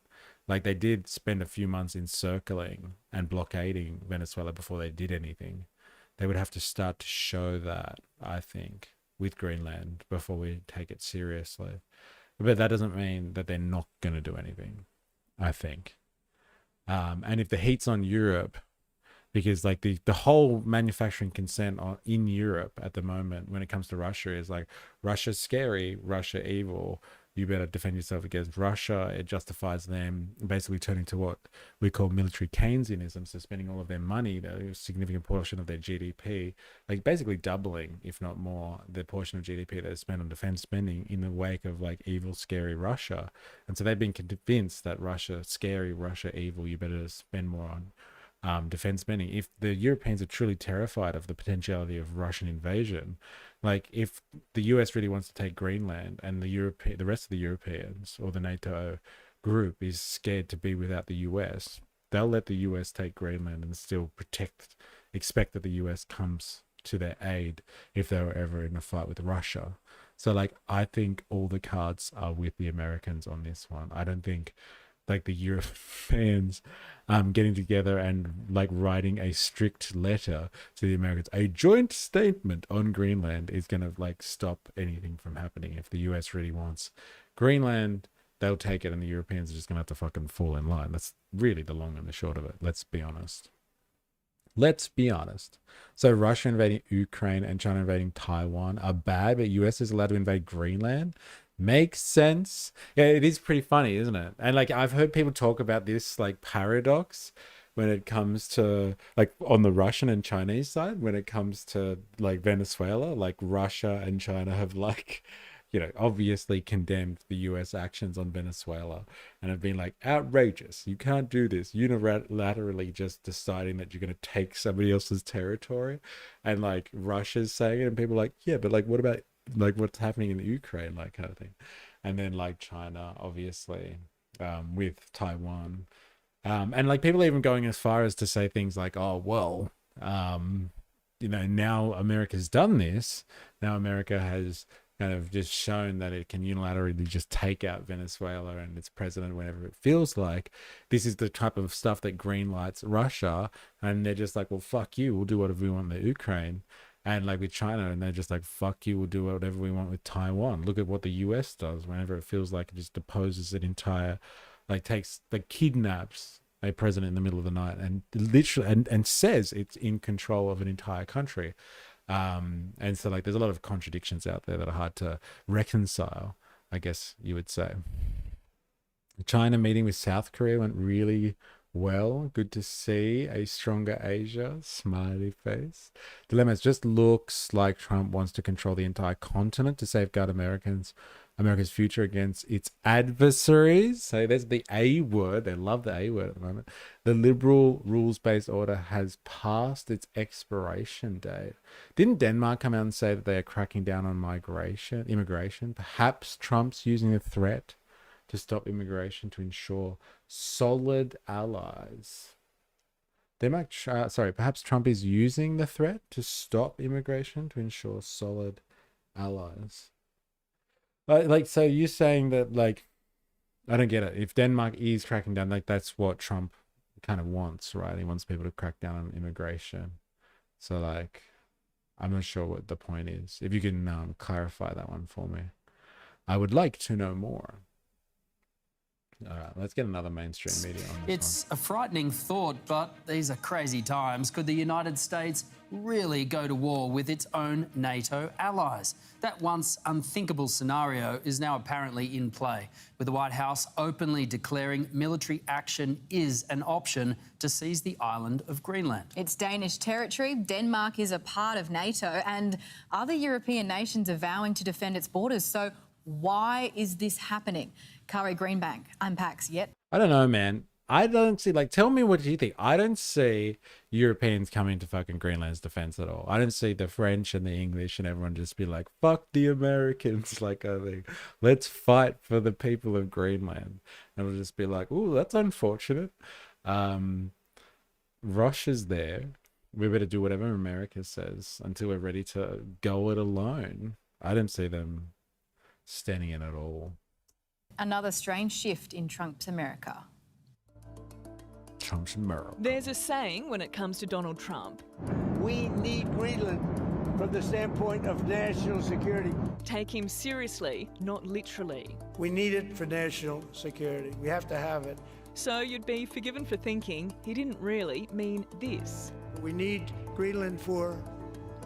Like they did spend a few months encircling and blockading Venezuela before they did anything. They would have to start to show that, I think, with Greenland before we take it seriously. But that doesn't mean that they're not going to do anything, I think. And if the heat's on Europe, because like the whole manufacturing consent in Europe at the moment when it comes to Russia is like, Russia's scary, Russia evil, you better defend yourself against Russia. It justifies them basically turning to what we call military Keynesianism, so spending all of their money, a significant portion of their GDP, like basically doubling, if not more, the portion of GDP that is spent on defense spending in the wake of like evil, scary Russia. And so they've been convinced that Russia scary, Russia evil, you better spend more on defense spending. If the Europeans are truly terrified of the potentiality of Russian invasion, like if the US really wants to take Greenland and the rest of the Europeans or the NATO group is scared to be without the US, they'll let the US take Greenland and still expect that the US comes to their aid if they were ever in a fight with Russia. So like, I think all the cards are with the Americans on this one. I don't think like the Europeans getting together and like writing a strict letter to the Americans, a joint statement on Greenland, is going to like stop anything from happening. If the US really wants Greenland, they'll take it, and the Europeans are just going to have to fucking fall in line. That's really the long and the short of it. Let's be honest. So Russia invading Ukraine and China invading Taiwan are bad, but US is allowed to invade Greenland. Makes sense. Yeah, it is pretty funny, isn't it? And like, I've heard people talk about this like paradox when it comes to like on the Russian and Chinese side, when it comes to like Venezuela, like Russia and China have like, you know, obviously condemned the US actions on Venezuela and have been like, outrageous. You can't do this unilaterally, just deciding that you're going to take somebody else's territory. And like Russia's saying it, and people are like, yeah, but like, what about like what's happening in the Ukraine, like kind of thing. And then like China, obviously, with Taiwan. And like people are even going as far as to say things like, oh, well, you know, now America's done this. Now America has kind of just shown that it can unilaterally just take out Venezuela and its president whenever it feels like. This is the type of stuff that greenlights Russia. And they're just like, well, fuck you. We'll do whatever we want in the Ukraine. And like with China, and they're just like, fuck you, we'll do whatever we want with Taiwan. Look at what the US does whenever it feels like it just deposes an entire kidnaps a president in the middle of the night and literally and says it's in control of an entire country. And so like there's a lot of contradictions out there that are hard to reconcile, I guess you would say. China meeting with South Korea went really well. Good to see a stronger Asia. Smiley face. Dilemmas. Just looks like Trump wants to control the entire continent to safeguard America's future against its adversaries. So there's the A word. They love the A word at the moment. The liberal rules-based order has passed its expiration date. Didn't Denmark come out and say that they are cracking down on immigration? Perhaps Trump's using a threat to stop immigration to ensure solid allies. Perhaps Trump is using the threat to stop immigration to ensure solid allies. So you're saying that, like, I don't get it. If Denmark is cracking down, like, that's what Trump kind of wants, right? He wants people to crack down on immigration. So, like, I'm not sure what the point is. If you can clarify that one for me, I would like to know more. All right, let's get another mainstream media on this It's a frightening thought, but these are crazy times. Could the United States really go to war with its own NATO allies? That once unthinkable scenario is now apparently in play, with the White House openly declaring military action is an option to seize the island of Greenland. It's Danish territory. Denmark is a part of NATO, and other European nations are vowing to defend its borders. So why is this happening? Kari Greenbank unpacks yet. I don't know, man. I don't see, like, tell me what you think. I don't see Europeans coming to fucking Greenland's defense at all. I don't see the French and the English and everyone just be like, fuck the Americans. Like, I think, let's fight for the people of Greenland. And it'll just be like, ooh, that's unfortunate. Russia's there. We better do whatever America says until we're ready to go it alone. I don't see them standing in at all. Another strange shift in Trump's America. Trump's America. There's a saying when it comes to Donald Trump. We need Greenland from the standpoint of national security. Take him seriously, not literally. We need it for national security. We have to have it. So you'd be forgiven for thinking he didn't really mean this. We need Greenland for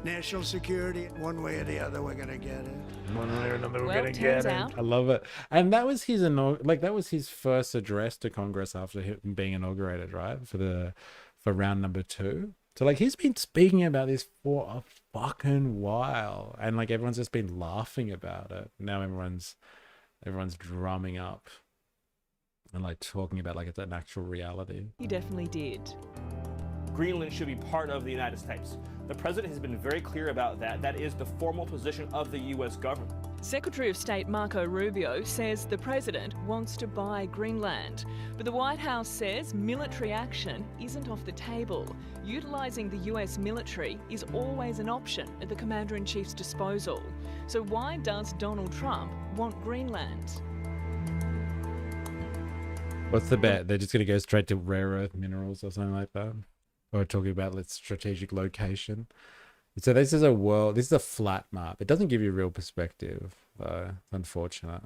national security. One way or the other, we're going to get it. One way or another, we're Well, going to get turns it. out- I love it. And that was his first address to Congress after him being inaugurated, right? For round number 2. So, like, he's been speaking about this for a fucking while. And, like, everyone's just been laughing about it. Now everyone's drumming up and, like, talking about, like, it's an actual reality. He definitely did. Greenland should be part of the United States. The president has been very clear about that. That is the formal position of the U.S. government. Secretary of State Marco Rubio says the president wants to buy Greenland. But the White House says military action isn't off the table. Utilising the US military is always an option at the Commander-in-Chief's disposal. So why does Donald Trump want Greenland? What's the bet? They're just going to go straight to rare earth minerals or something like that? Or talking about its strategic location. So this is a flat map. It doesn't give you real perspective, though. It's unfortunate.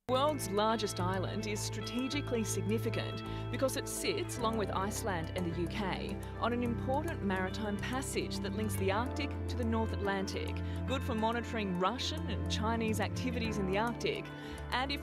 The world's largest island is strategically significant because it sits, along with Iceland and the UK, on an important maritime passage that links the Arctic to the North Atlantic, good for monitoring Russian and Chinese activities in the Arctic. And if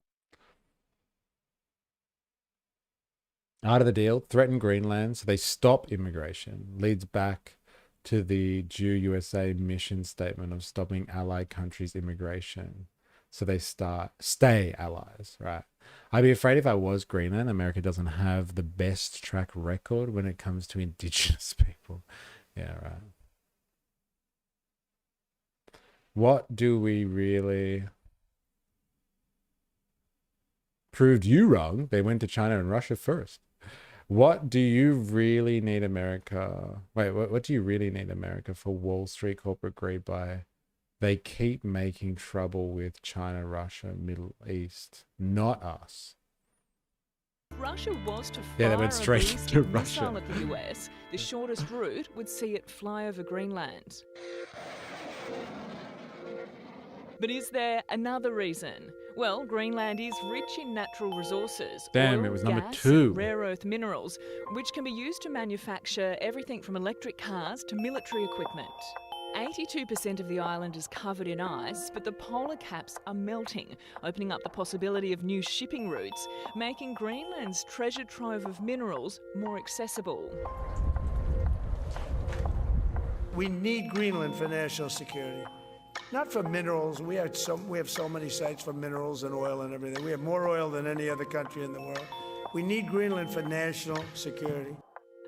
Out of the deal, threaten Greenland, so they stop immigration, leads back to the due USA mission statement of stopping allied countries' immigration. So they stay allies, right? I'd be afraid if I was Greenland, America doesn't have the best track record when it comes to indigenous people. Yeah, right. What do we really... Proved you wrong. They went to China and Russia first. What do you really need America? Wait, what do you really need America for? Wall Street corporate greed by? They keep making trouble with China, Russia, Middle East, not us. Russia was to Yeah, they fire went a straight ballistic to missile Russia. at the US, the shortest route would see it fly over Greenland. But is there another reason? Well, Greenland is rich in natural resources. Damn, oil, it was number gas, 2. rare earth minerals, which can be used to manufacture everything from electric cars to military equipment. 82% of the island is covered in ice, but the polar caps are melting, opening up the possibility of new shipping routes, making Greenland's treasure trove of minerals more accessible. We need Greenland for national security. Not for minerals. We have so many sites for minerals and oil and everything. We have more oil than any other country in the world. We need Greenland for national security.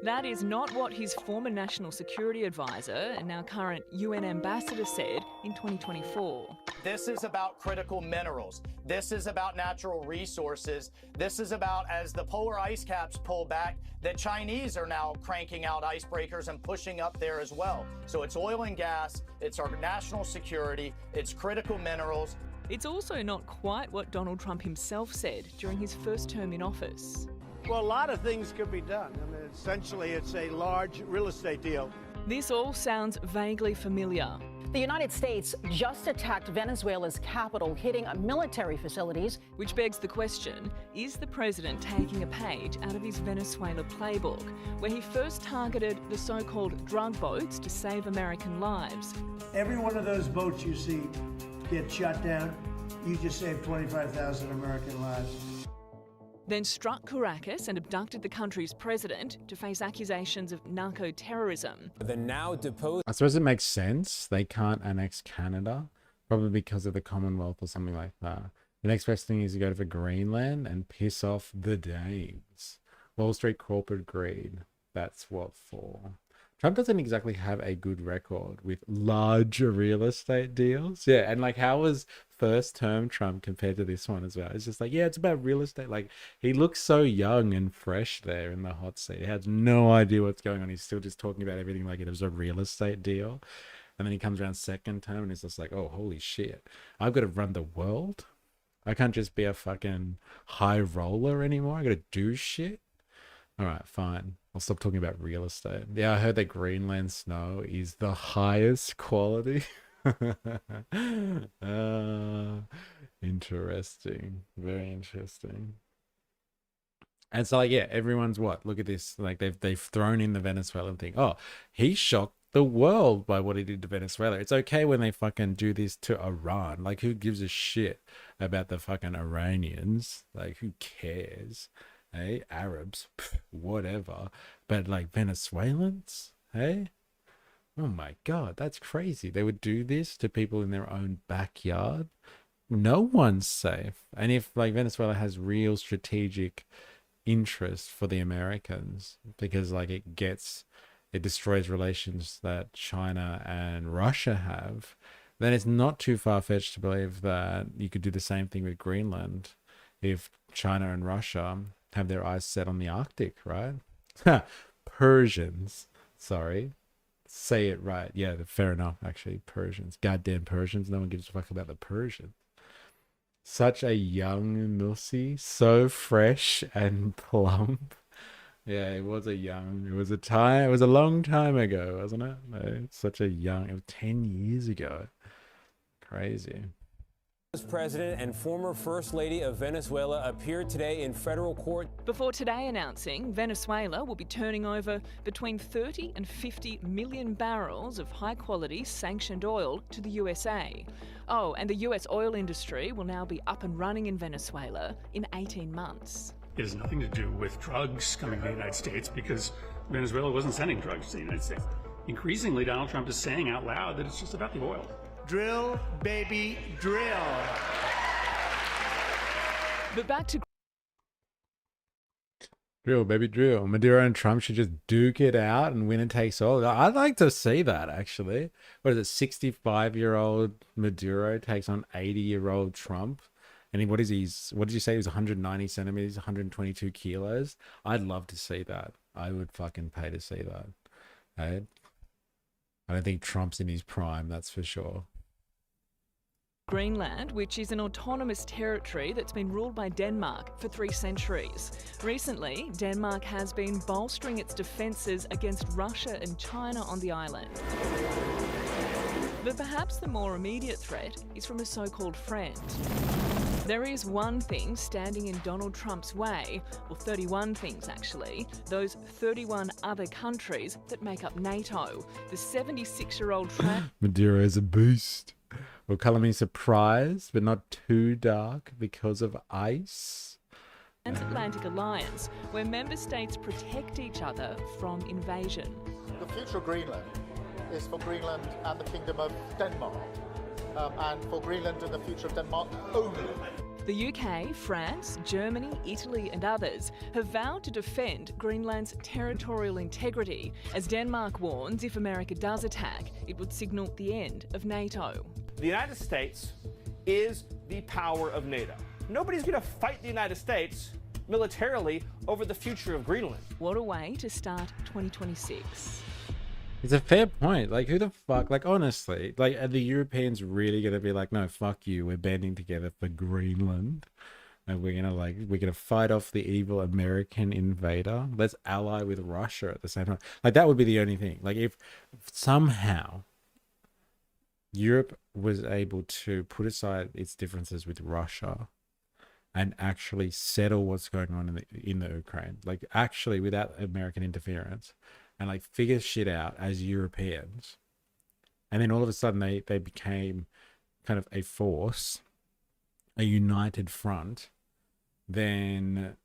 That is not what his former national security advisor and now current UN ambassador said in 2024. This is about critical minerals. This is about natural resources. This is about, as the polar ice caps pull back, the Chinese are now cranking out icebreakers and pushing up there as well. So it's oil and gas, it's our national security, it's critical minerals. It's also not quite what Donald Trump himself said during his first term in office. Well, a lot of things could be done. I mean, essentially, it's a large real estate deal. This all sounds vaguely familiar. The United States just attacked Venezuela's capital, hitting military facilities. Which begs the question, is the president taking a page out of his Venezuela playbook, where he first targeted the so-called drug boats to save American lives? Every one of those boats you see get shut down, you just saved 25,000 American lives. Then struck Caracas and abducted the country's president to face accusations of narco-terrorism. The now deposed... I suppose it makes sense. They can't annex Canada, probably because of the Commonwealth or something like that. The next best thing is to go to Greenland and piss off the Danes. Wall Street corporate greed. That's what for. Trump doesn't exactly have a good record with large real estate deals. Yeah, and like, how was first term Trump compared to this one as well? It's just like, yeah, it's about real estate. Like, he looks so young and fresh there in the hot seat. He has no idea what's going on. He's still just talking about everything like it was a real estate deal. And then he comes around second term and it's just like, oh, holy shit. I've got to run the world. I can't just be a fucking high roller anymore. I got to do shit. All right, fine. I'll stop talking about real estate. Yeah, I heard that Greenland snow is the highest quality. Interesting. Very interesting. And so, like, yeah, everyone's what? Look at this. Like, they've thrown in the Venezuelan thing. Oh, he shocked the world by what he did to Venezuela. It's okay when they fucking do this to Iran. Like, who gives a shit about the fucking Iranians? Like, who cares? Hey, Arabs, whatever. But like Venezuelans, hey? Oh my God, that's crazy. They would do this to people in their own backyard. No one's safe. And if like Venezuela has real strategic interest for the Americans, because like it destroys relations that China and Russia have, then it's not too far-fetched to believe that you could do the same thing with Greenland if China and Russia have their eyes set on the Arctic, right? Persians. Sorry. Say it right. Yeah, fair enough, actually. Persians. Goddamn Persians. No one gives a fuck about the Persians. Such a young Nussi. So fresh and plump. Yeah, it was a long time ago, wasn't it? It was 10 years ago. Crazy. President and former First Lady of Venezuela appeared today in federal court. Before today announcing Venezuela will be turning over between 30 and 50 million barrels of high-quality sanctioned oil to the USA. Oh, and the US oil industry will now be up and running in Venezuela in 18 months. It has nothing to do with drugs coming to the United States because Venezuela wasn't sending drugs to the United States. Increasingly, Donald Trump is saying out loud that it's just about the oil. Drill, baby, drill. But back to drill, baby, drill. Maduro and Trump should just duke it out and winner takes all. I'd like to see that, actually. What is it, 65-year-old Maduro takes on 80-year-old Trump? And what did you say? He was 190 centimeters, 122 kilos. I'd love to see that. I would fucking pay to see that. Right? I don't think Trump's in his prime, that's for sure. Greenland, which is an autonomous territory that's been ruled by Denmark for 3 centuries. Recently, Denmark has been bolstering its defences against Russia and China on the island. But perhaps the more immediate threat is from a so-called friend. There is one thing standing in Donald Trump's way, or 31 things actually, those 31 other countries that make up NATO. The 76-year-old Madeira is a beast. Will colour me surprised, but not too dark because of ice. Transatlantic alliance, where member states protect each other from invasion. The future of Greenland is for Greenland and the Kingdom of Denmark, and for Greenland and the future of Denmark only. The UK, France, Germany, Italy and others have vowed to defend Greenland's territorial integrity, as Denmark warns if America does attack, it would signal the end of NATO. The United States is the power of NATO. Nobody's going to fight the United States militarily over the future of Greenland. What a way to start 2026. It's a fair point. Like, who the fuck? Like, honestly, like, are the Europeans really gonna be like, no, fuck you, we're banding together for Greenland, and we're gonna fight off the evil American invader? Let's ally with Russia at the same time. Like, that would be the only thing. Like, if somehow Europe was able to put aside its differences with Russia and actually settle what's going on in the Ukraine, like, actually without American interference, and like figure shit out as Europeans, and then all of a sudden they became kind of a force, a united front, then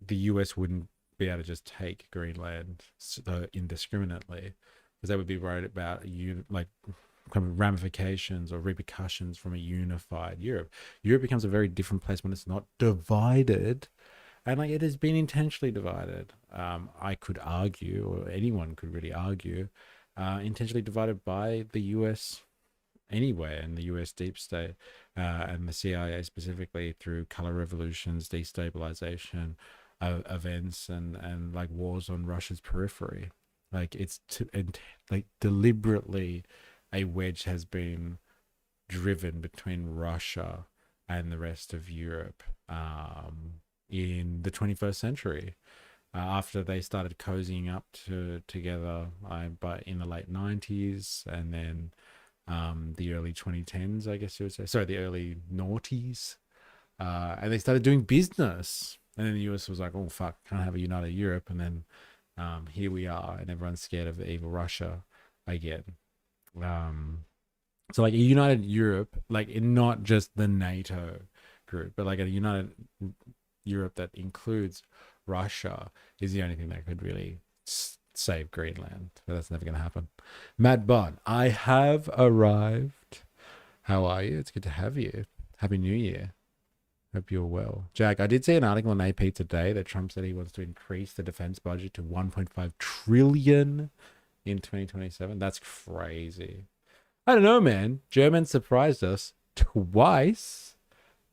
the US wouldn't be able to just take Greenland indiscriminately, because they would be worried about like kind of ramifications or repercussions from a unified Europe. Europe becomes a very different place when it's not divided. And like, it has been intentionally divided. I could argue, or anyone could really argue, intentionally divided by the US anyway, and the US deep state, and the CIA specifically, through color revolutions, destabilization events, and like wars on Russia's periphery. Like, it's like deliberately a wedge has been driven between Russia and the rest of Europe in the 21st century, after they started cozying up together but in the late 90s, and then the early 2010s, I guess you would say. Sorry, the early noughties. And they started doing business. And then the US was like, oh, fuck, can't have a united Europe. And then here we are, and everyone's scared of evil Russia again. So like a united Europe, like not just the NATO group, but like a united Europe that includes Russia, is the only thing that could really save Greenland. But that's never going to happen. Matt Bond, I have arrived. How are you? It's good to have you. Happy New Year. Hope you're well. Jack, I did see an article on AP today that Trump said he wants to increase the defense budget to 1.5 trillion in 2027. That's crazy. I don't know, man. Germans surprised us twice.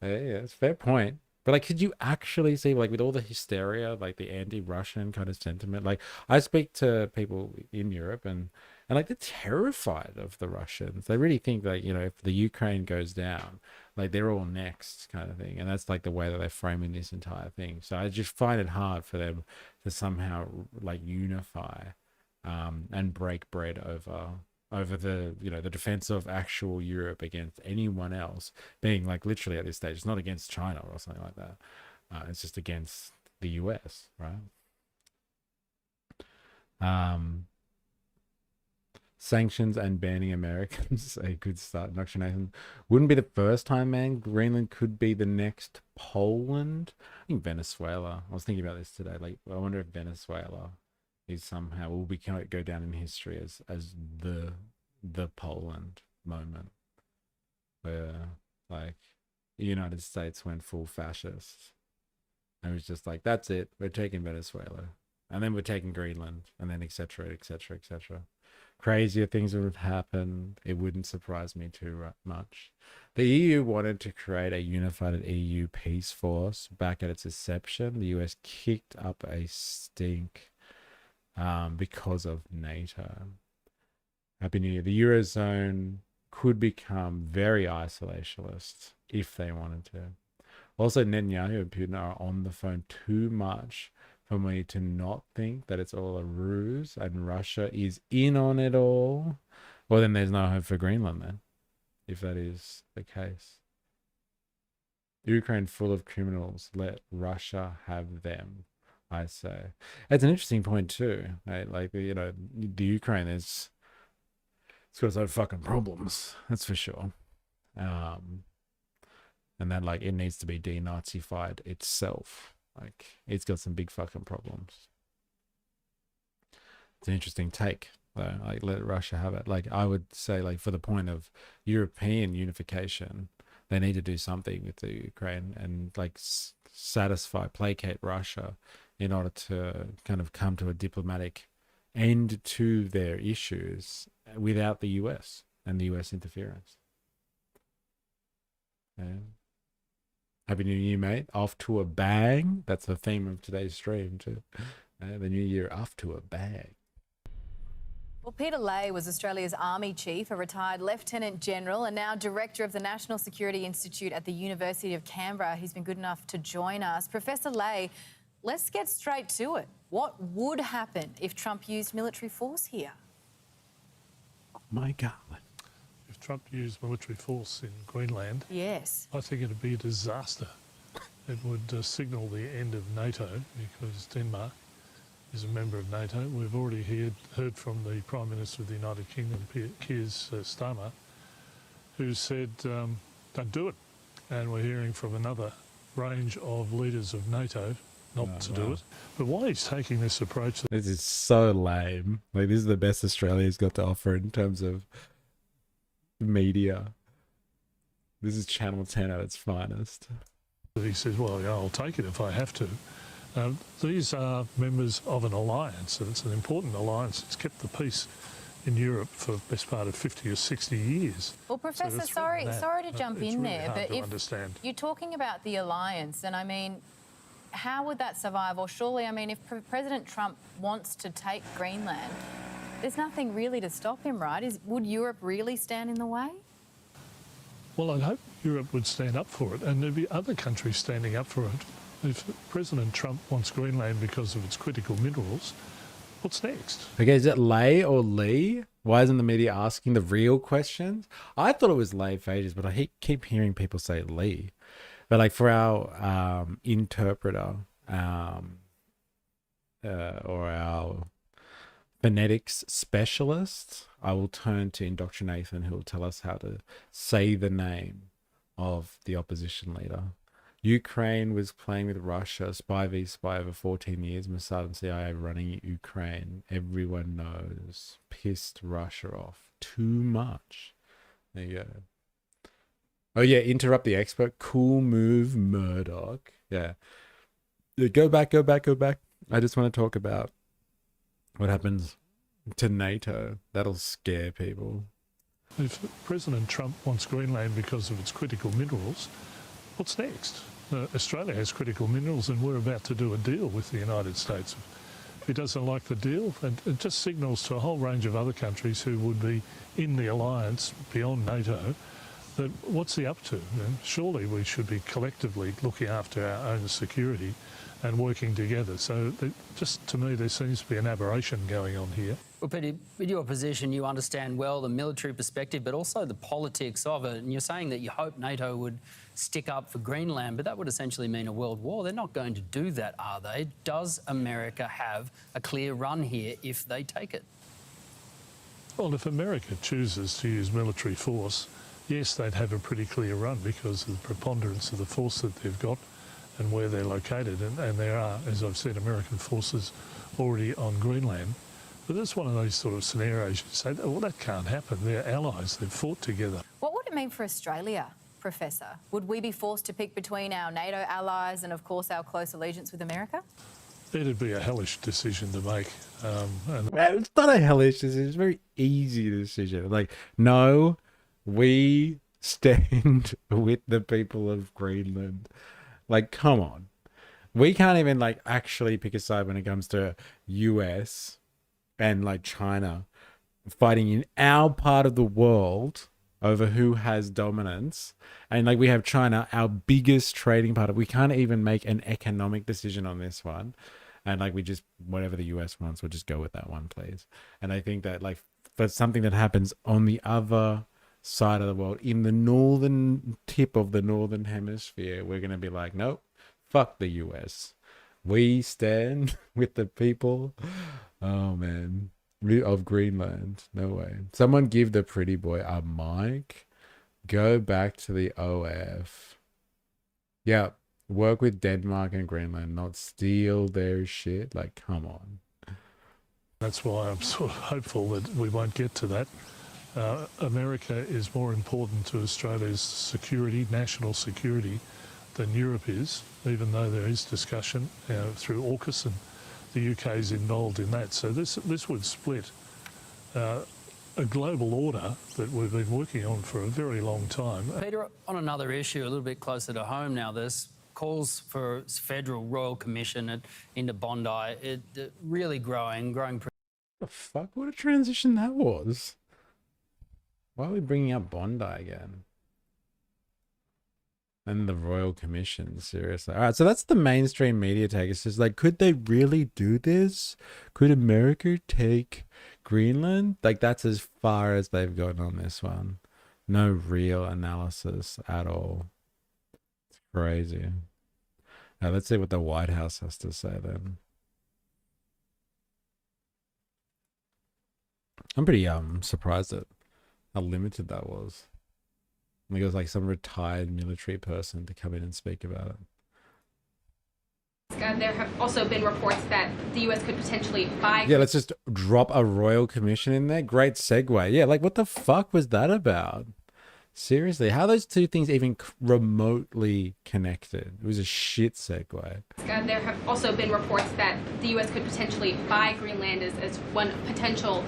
Yeah, it's a fair point. But like, could you actually see, like, with all the hysteria, like the anti-Russian kind of sentiment? Like, I speak to people in Europe, and like, they're terrified of the Russians. They really think that, you know, if the Ukraine goes down, like, they're all next kind of thing. And that's like the way that they're framing this entire thing. So I just find it hard for them to somehow like unify and break bread over the, you know, the defense of actual Europe against anyone else, being like literally at this stage, it's not against China or something like that. It's just against the US, right? Sanctions and banning Americans, a good start. Dr. Nathan, wouldn't be the first time, man. Greenland could be the next Poland. I think Venezuela. I was thinking about this today. Like, I wonder if Venezuela is somehow will go down in history as the Poland moment, where like the United States went full fascist, and it was just like, that's it, we're taking Venezuela, and then we're taking Greenland, and then etc., etc., etc. Crazier things would have happened. It wouldn't surprise me too much. The EU wanted to create a unified EU peace force back at its inception. The US kicked up a stink because of NATO. Happy New Year. The Eurozone could become very isolationist if they wanted to. Also, Netanyahu and Putin are on the phone too much for me to not think that it's all a ruse and Russia is in on it all. Well, then there's no hope for Greenland then, if that is the case. Ukraine full of criminals. Let Russia have them, I say. It's an interesting point too. Right? Like, you know, the Ukraine it's got its own fucking problems. That's for sure. And that, like, it needs to be denazified itself. Like, it's got some big fucking problems. It's an interesting take, though. Like, let Russia have it. Like, I would say, like, for the point of European unification, they need to do something with the Ukraine and, like, satisfy, placate Russia in order to kind of come to a diplomatic end to their issues without the US and the US interference. Yeah. Happy New Year, mate. Off to a bang. That's the theme of today's stream, too. The new year, off to a bang. Well, Peter Lay was Australia's Army Chief, a retired Lieutenant General and now Director of the National Security Institute at the University of Canberra. He's been good enough to join us. Professor Lay, let's get straight to it. What would happen if Trump used military force here? My God. If Trump used military force in Greenland, yes, I think it'd be a disaster. It would signal the end of NATO because Denmark is a member of NATO. We've already heard from the Prime Minister of the United Kingdom, Keir Starmer, who said, don't do it. And we're hearing from another range of leaders of NATO not to do it. But why he's taking this approach... This is so lame. Like, this is the best Australia's got to offer in terms of media. This is Channel 10 at its finest. He says, well, yeah, I'll take it if I have to. These are members of an alliance, and it's an important alliance. It's kept the peace in Europe for the best part of 50 or 60 years. Well, Professor, sorry to jump in there, but if you're talking about the alliance, and I mean, how would that survive? Or surely, I mean, if President Trump wants to take Greenland, there's nothing really to stop him, right? Would Europe really stand in the way? Well, I'd hope Europe would stand up for it, and there'd be other countries standing up for it. If President Trump wants Greenland because of its critical minerals, what's next? Okay, is it Lay or Lee? Why isn't the media asking the real questions? I thought it was Lay for ages, but I keep hearing people say Lee. But, like, for our interpreter or our phonetics specialist, I will turn to Indoctrinathan, who will tell us how to say the name of the opposition leader. Ukraine was playing with Russia, spy v spy over 14 years, Mossad and CIA running Ukraine. Everyone knows. Pissed Russia off. Too much. There you go. Oh yeah, interrupt the expert. Cool move, Murdoch. Yeah. Go back. I just want to talk about what happens to NATO. That'll scare people. If President Trump wants Greenland because of its critical minerals, what's next? Australia has critical minerals, and we're about to do a deal with the United States. If he doesn't like the deal, and it just signals to a whole range of other countries who would be in the alliance beyond NATO that what's he up to? And surely we should be collectively looking after our own security and working together. So just to me, there seems to be an aberration going on here. Well, Peter, with your position, you understand well the military perspective, but also the politics of it. And you're saying that you hope NATO would stick up for Greenland, but that would essentially mean a world war. They're not going to do that, are they? Does America have a clear run here if they take it? Well, if America chooses to use military force, yes, they'd have a pretty clear run because of the preponderance of the force that they've got and where they're located. And there are, as I've said, American forces already on Greenland. But that's one of those sort of scenarios you say, well, that can't happen. They're allies. They've fought together. What would it mean for Australia, Professor? Would we be forced to pick between our NATO allies and, of course, our close allegiance with America? It'd be a hellish decision to make. It's not a hellish decision. It's a very easy decision. Like, no, we stand with the people of Greenland. Like, come on. We can't even, like, actually pick a side when it comes to US and, like, China fighting in our part of the world over who has dominance. And, like, we have China, our biggest trading partner. We can't even make an economic decision on this one. And, like, we just, whatever the US wants, we'll just go with that one, please. And I think that, like, for something that happens on the other side of the world, in the northern tip of the northern hemisphere, we're going to be like, nope, fuck the US. We stand with the people. Oh, man. Of Greenland. No way. Someone give the pretty boy a mic. Go back to the OF. Yeah. Work with Denmark and Greenland, not steal their shit. Like, come on. That's why I'm sort of hopeful that we won't get to that. America is more important to Australia's security, national security, than Europe is, even though there is discussion through AUKUS, and the UK is involved in that. So this would split a global order that we've been working on for a very long time. Peter, on another issue, a little bit closer to home now, there's calls for federal royal commission into Bondi. It really growing. What the fuck? What a transition that was. Why are we bringing up Bondi again? And the Royal Commission, seriously. All right, so that's the mainstream media take. It's just like, could they really do this? Could America take Greenland? Like, that's as far as they've gotten on this one. No real analysis at all. It's crazy. Now, let's see what the White House has to say then. I'm pretty surprised at how limited that was. I think it was like some retired military person to come in and speak about it. There have also been reports that the U.S. could potentially buy... Yeah, let's just drop a royal commission in there. Great segue. Yeah, like what the fuck was that about? Seriously, how are those two things even remotely connected? It was a shit segue. There have also been reports that the U.S. could potentially buy Greenland as one potential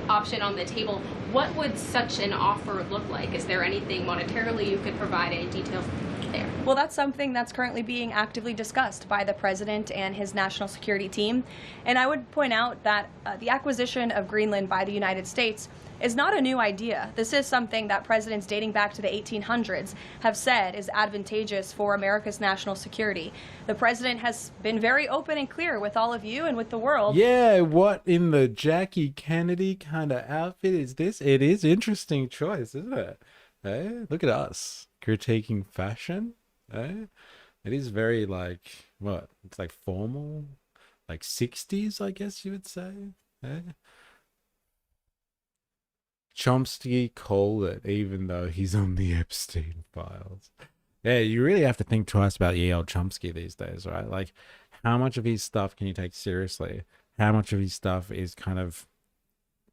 option on the table. What would such an offer look like? Is there anything monetarily you could provide, any details there? Well, that's something that's currently being actively discussed by the president and his national security team. And I would point out that the acquisition of Greenland by the United States is not a new idea. This is something that presidents dating back to the 1800s have said is advantageous for America's national security. The president has been very open and clear with all of you and with the world. Yeah, what in the Jackie Kennedy kind of outfit is this? It is interesting choice, isn't it? Hey, look at us critiquing fashion. Hey, it is very like, what? It's like formal, like 60s, I guess you would say. Hey. Chomsky called it, even though he's on the Epstein files. Yeah, you really have to think twice about E.L. Chomsky these days, right? Like, how much of his stuff can you take seriously? How much of his stuff is kind of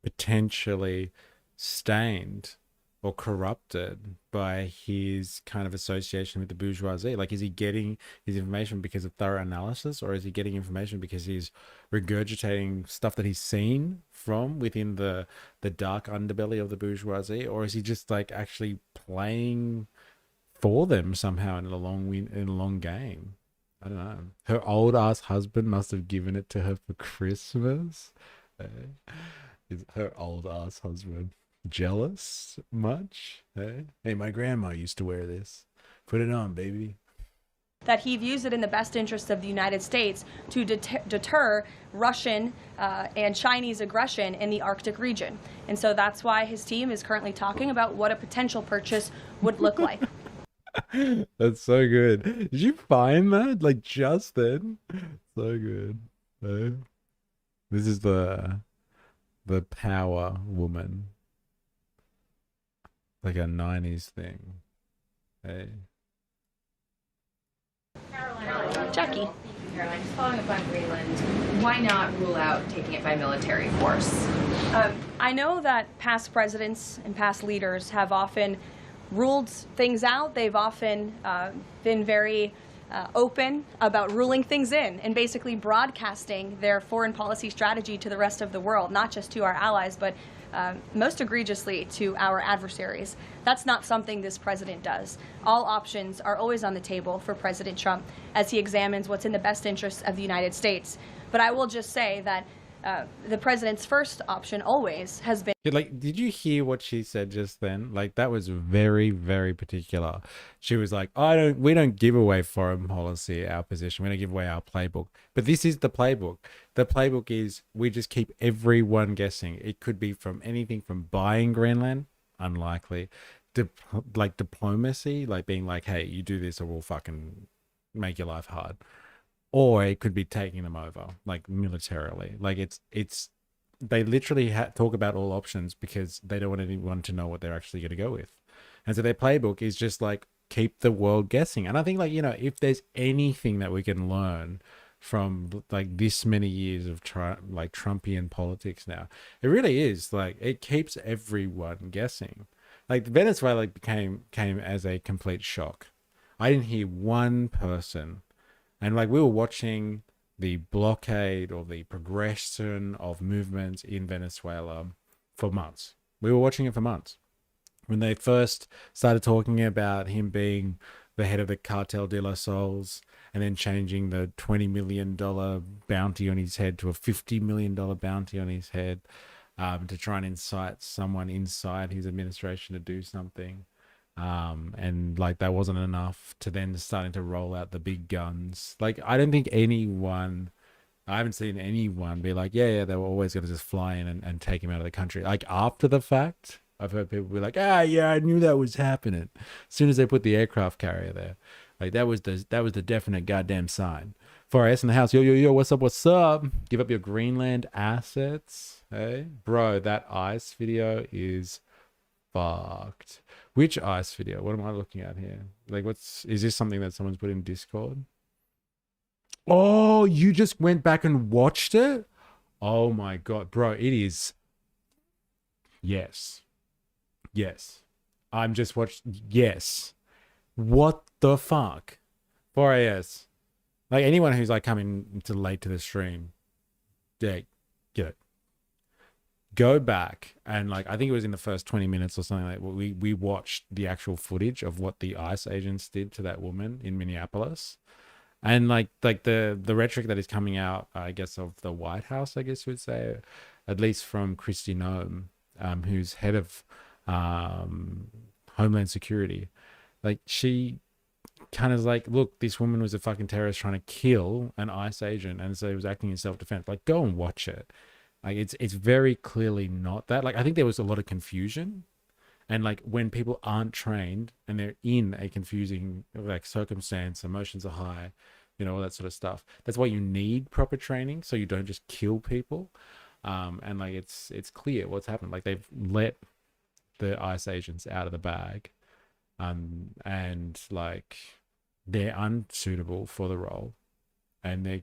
potentially stained or corrupted by his kind of association with the bourgeoisie? Like, is he getting his information because of thorough analysis, or is he getting information because he's regurgitating stuff that he's seen from within the dark underbelly of the bourgeoisie, or is he just like actually playing for them somehow in a long game? I don't know. Her old ass husband must have given it to her for Christmas. Is her old ass husband jealous much? Hey, my grandma used to wear this. Put it on, baby. That he views it in the best interest of the United States to deter Russian and Chinese aggression in the Arctic region. And so that's why his team is currently talking about what a potential purchase would look like. That's so good. Did you find that? Like just then? So good. This is the power woman. Like a 90s thing. Hey. Jackie. Caroline, just following up on Greenland, why not rule out taking it by military force? I know that past presidents and past leaders have often ruled things out. They've often been very open about ruling things in and basically broadcasting their foreign policy strategy to the rest of the world, not just to our allies, but most egregiously to our adversaries. That's not something this president does. All options are always on the table for President Trump as he examines what's in the best interests of the United States. But I will just say that the president's first option always has been. Like, did you hear what she said just then? Like, that was very, very particular. She was like, we don't give away foreign policy, our position. We don't give away our playbook. But this is the playbook. The playbook is we just keep everyone guessing. It could be from anything from buying Greenland, unlikely, like diplomacy, like being like, hey, you do this or we'll fucking make your life hard. Or it could be taking them over, like militarily. Like it's they literally talk about all options because they don't want anyone to know what they're actually going to go with. And so their playbook is just like keep the world guessing. And I think, like, you know, if there's anything that we can learn from like this many years of Trumpian politics now, it really is like it keeps everyone guessing. Like Venezuela came as a complete shock. I didn't hear one person. And like we were watching the blockade or the progression of movements in Venezuela for months. We were watching it for months. When they first started talking about him being the head of the Cartel de los Sols and then changing the $20 million bounty on his head to a $50 million bounty on his head to try and incite someone inside his administration to do something. And like that wasn't enough to then starting to roll out the big guns. Like I don't think I haven't seen anyone be like, yeah, they were always going to just fly in and take him out of the country. Like after the fact, I've heard people be like, yeah, I knew that was happening. As soon as they put the aircraft carrier there, like that was the definite goddamn sign. 4AS in the house. Yo, what's up? Give up your Greenland assets. Hey, bro, that ice video is fucked. Which ice video? What am I looking at here? Like, is this something that someone's put in Discord? Oh, you just went back and watched it? Oh my God, bro, it is. Yes. I'm just watched. Yes. What the fuck? 4AS. Like anyone who's like coming too late to the stream, yeah, get it. Go back and like I think it was in the first 20 minutes or something like we watched the actual footage of what the ICE agents did to that woman in Minneapolis, and like the rhetoric that is coming out, I guess, of the White House, I guess you would say, at least from Kristi Noem, who's head of Homeland Security. Like she kind of like, look, this woman was a fucking terrorist trying to kill an ICE agent, and so he was acting in self-defense. Like, go and watch it. Like it's very clearly not that. Like I think there was a lot of confusion, and like when people aren't trained and they're in a confusing like circumstance, emotions are high, you know, all that sort of stuff. That's why you need proper training so you don't just kill people. And like it's clear what's happened. Like they've let the ICE agents out of the bag, and like they're unsuitable for the role, and they're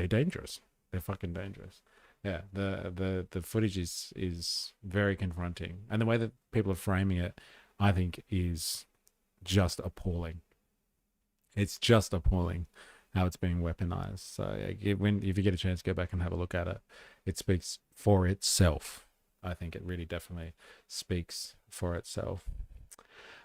dangerous. They're fucking dangerous. Yeah, the footage is very confronting, and the way that people are framing it, I think, is just appalling. It's just appalling how it's being weaponized. So if you get a chance, go back and have a look at it. It speaks for itself. I think it really definitely speaks for itself.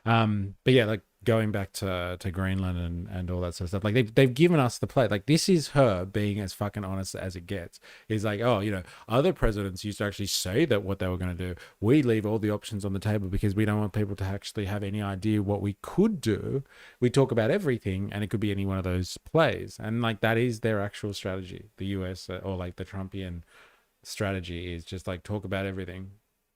But yeah, like going back to Greenland and all that sort of stuff, like they've given us the play. Like this is her being as fucking honest as it gets. It's like, oh, you know, other presidents used to actually say that what they were going to do. We leave all the options on the table because we don't want people to actually have any idea what we could do. We talk about everything, and it could be any one of those plays. And like that is their actual strategy. The US or like the Trumpian strategy is just like talk about everything.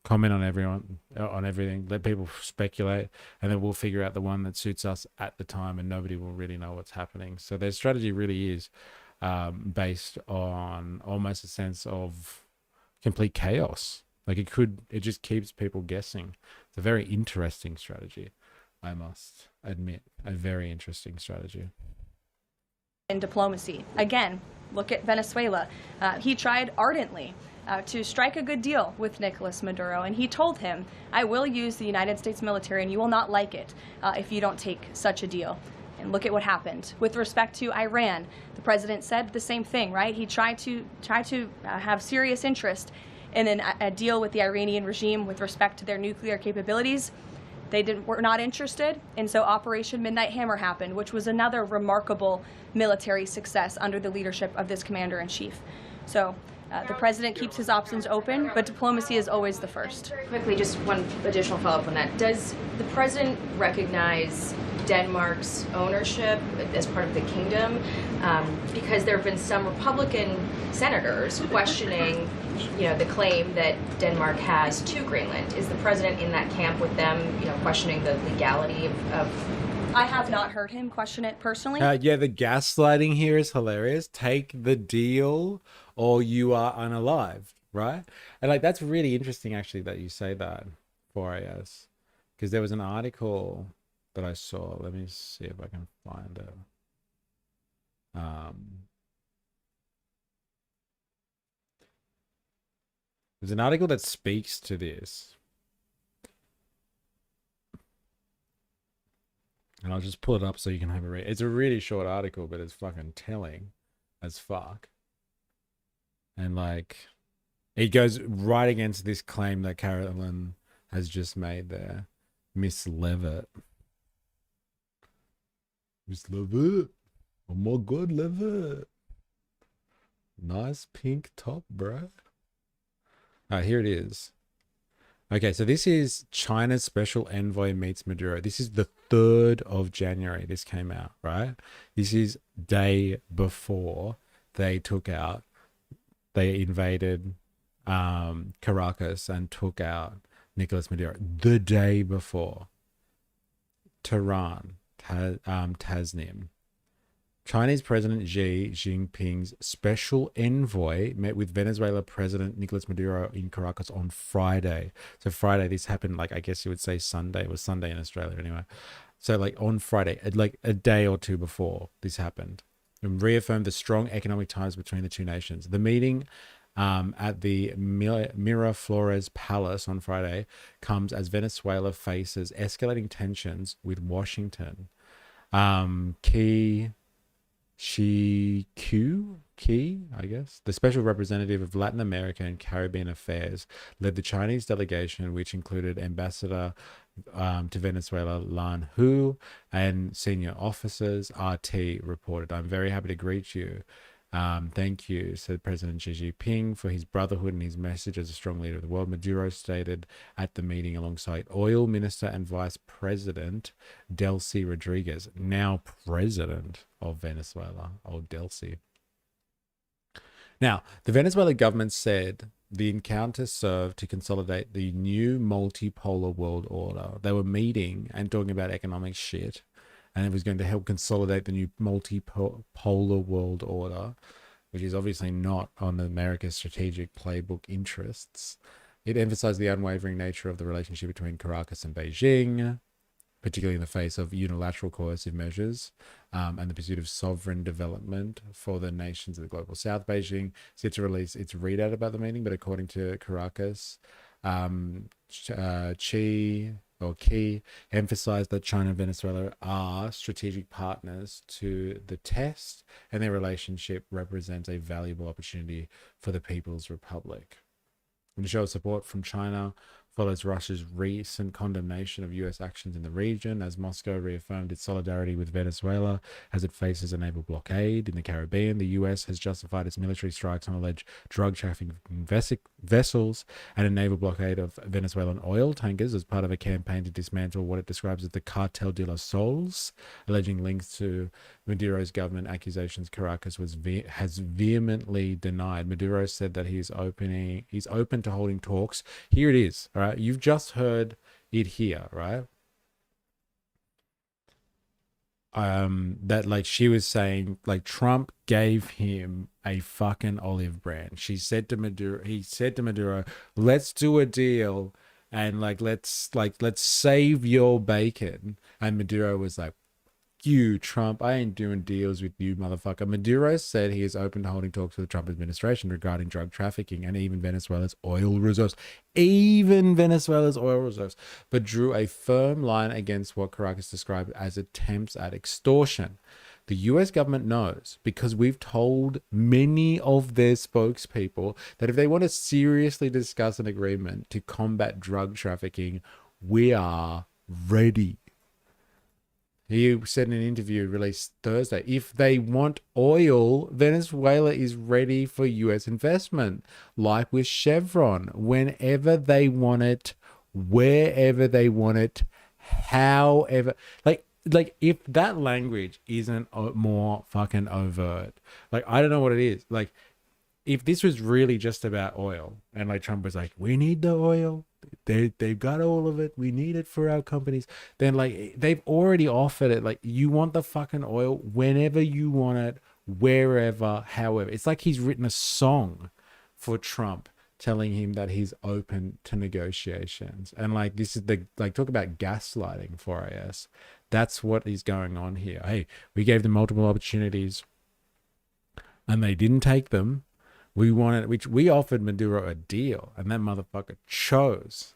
Comment on everything, let people speculate, and then we'll figure out the one that suits us at the time, and nobody will really know what's happening. So their strategy really is based on almost a sense of complete chaos. Like it just keeps people guessing. It's a very interesting strategy, I must admit, a very interesting strategy. In diplomacy, again, look at Venezuela. He tried ardently to strike a good deal with Nicolas Maduro, and he told him, I will use the United States military and you will not like it if you don't take such a deal. And look at what happened. With respect to Iran, the president said the same thing, right? He tried to have serious interest in a deal with the Iranian regime with respect to their nuclear capabilities. They were not interested, and so Operation Midnight Hammer happened, which was another remarkable military success under the leadership of this commander-in-chief. So the president keeps his options open, but diplomacy is always the first. Quickly, just one additional follow-up on that. Does the president recognize Denmark's ownership as part of the kingdom? Because there have been some Republican senators questioning, the claim that Denmark has to Greenland. Is the president in that camp with them, questioning the legality of I have not heard him question it personally. Yeah, the gaslighting here is hilarious. Take the deal or you are unalived, right? And like that's really interesting actually that you say that, 4AS, because there was an article that I saw. Let me see if I can find it. There's an article that speaks to this. And I'll just pull it up so you can have a read. It's a really short article, but it's fucking telling as fuck. And like, it goes right against this claim that Carolyn has just made there. Miss Levitt. Miss Levitt. Oh my God, Levitt. Nice pink top, bro. Here it is. Okay, so this is China's special envoy meets Maduro. This is the 3rd of January. This came out, right? This is day before they invaded Caracas and took out Nicolas Maduro. The day before. Tehran, Tasnim. Chinese President Xi Jinping's special envoy met with Venezuela President Nicolas Maduro in Caracas on Friday. So Friday, this happened, like, I guess you would say Sunday. It was Sunday in Australia anyway. So like on Friday, like a day or two before this happened, and reaffirmed the strong economic ties between the two nations. The meeting at the Miraflores Palace on Friday comes as Venezuela faces escalating tensions with Washington. Key, I guess, the special representative of Latin America and Caribbean affairs, led the Chinese delegation, which included Ambassador to Venezuela Lan Hu and senior officers. RT reported, "I'm very happy to greet you. Thank you," said President Xi Jinping, "for his brotherhood and his message as a strong leader of the world." Maduro stated at the meeting alongside Oil Minister and Vice President Delcy Rodriguez, now President of Venezuela, old Delcy. Now, the Venezuela government said the encounter served to consolidate the new multipolar world order. They were meeting and talking about economic shit, and it was going to help consolidate the new multipolar world order, which is obviously not on America's strategic playbook interests. It emphasized the unwavering nature of the relationship between Caracas and Beijing, particularly in the face of unilateral coercive measures and the pursuit of sovereign development for the nations of the global south. Beijing set to release its readout about the meeting, but according to Caracas, Key emphasized that China and Venezuela are strategic partners to the test, and their relationship represents a valuable opportunity for the People's Republic. The show of support from China follows Russia's recent condemnation of U.S. actions in the region, as Moscow reaffirmed its solidarity with Venezuela as it faces a naval blockade in the Caribbean. The U.S. has justified its military strikes on alleged drug trafficking vessels and a naval blockade of Venezuelan oil tankers as part of a campaign to dismantle what it describes as the Cartel de los Sols, alleging links to Maduro's government. Accusations Caracas has vehemently denied. Maduro said that he's open to holding talks. Here it is, all right? You've just heard it here, right? That like she was saying, like Trump gave him a fucking olive branch. He said to Maduro, let's do a deal and let's save your bacon. And Maduro was like, you, Trump, I ain't doing deals with you, motherfucker. Maduro said he is open to holding talks with the Trump administration regarding drug trafficking and even Venezuela's oil reserves. But drew a firm line against what Caracas described as attempts at extortion. The US government knows, because we've told many of their spokespeople that if they want to seriously discuss an agreement to combat drug trafficking, we are ready. He said in an interview released Thursday, if they want oil, Venezuela is ready for US investment, like with Chevron, whenever they want it, wherever they want it, however. Like if that language isn't more fucking overt, like I don't know what it is. Like if this was really just about oil and like Trump was like, we need the oil, they've got all of it, we need it for our companies, then like they've already offered it. Like you want the fucking oil whenever you want it, wherever, however. It's like he's written a song for Trump telling him that he's open to negotiations. And like this is the, like, talk about gaslighting for IS. That's what is going on here. Hey, we gave them multiple opportunities and they didn't take them. We offered Maduro a deal, and that motherfucker chose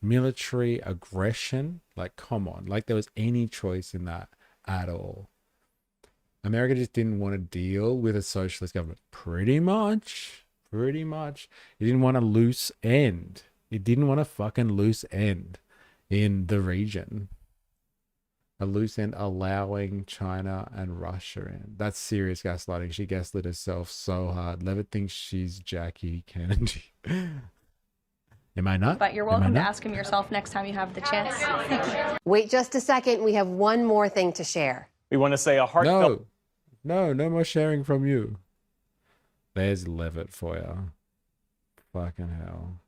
military aggression. Like, come on. Like, there was any choice in that at all. America just didn't want to deal with a socialist government. Pretty much. It didn't want a loose end. It didn't want a fucking loose end in the region. A loose end allowing China and Russia in. That's serious gaslighting. She gaslit herself so hard. Levitt thinks she's Jackie Kennedy. Am I not? But you're welcome to ask him yourself next time you have the chance. Wait just a second. We have one more thing to share. We want to say a heartfelt... No more sharing from you. There's Levitt for you. Fucking hell.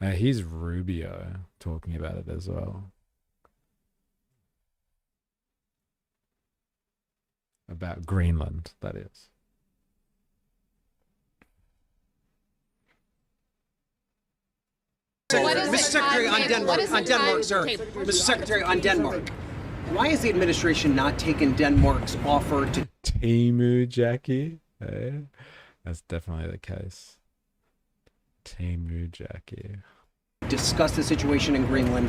Here's Rubio talking about it as well. About Greenland, that is. Mr. Secretary, on Denmark, sir. Mr. Secretary, on Denmark. Why has the administration not taken Denmark's offer to Timu Jackie? That's definitely the case. Timu Jackie. Discuss the situation in Greenland?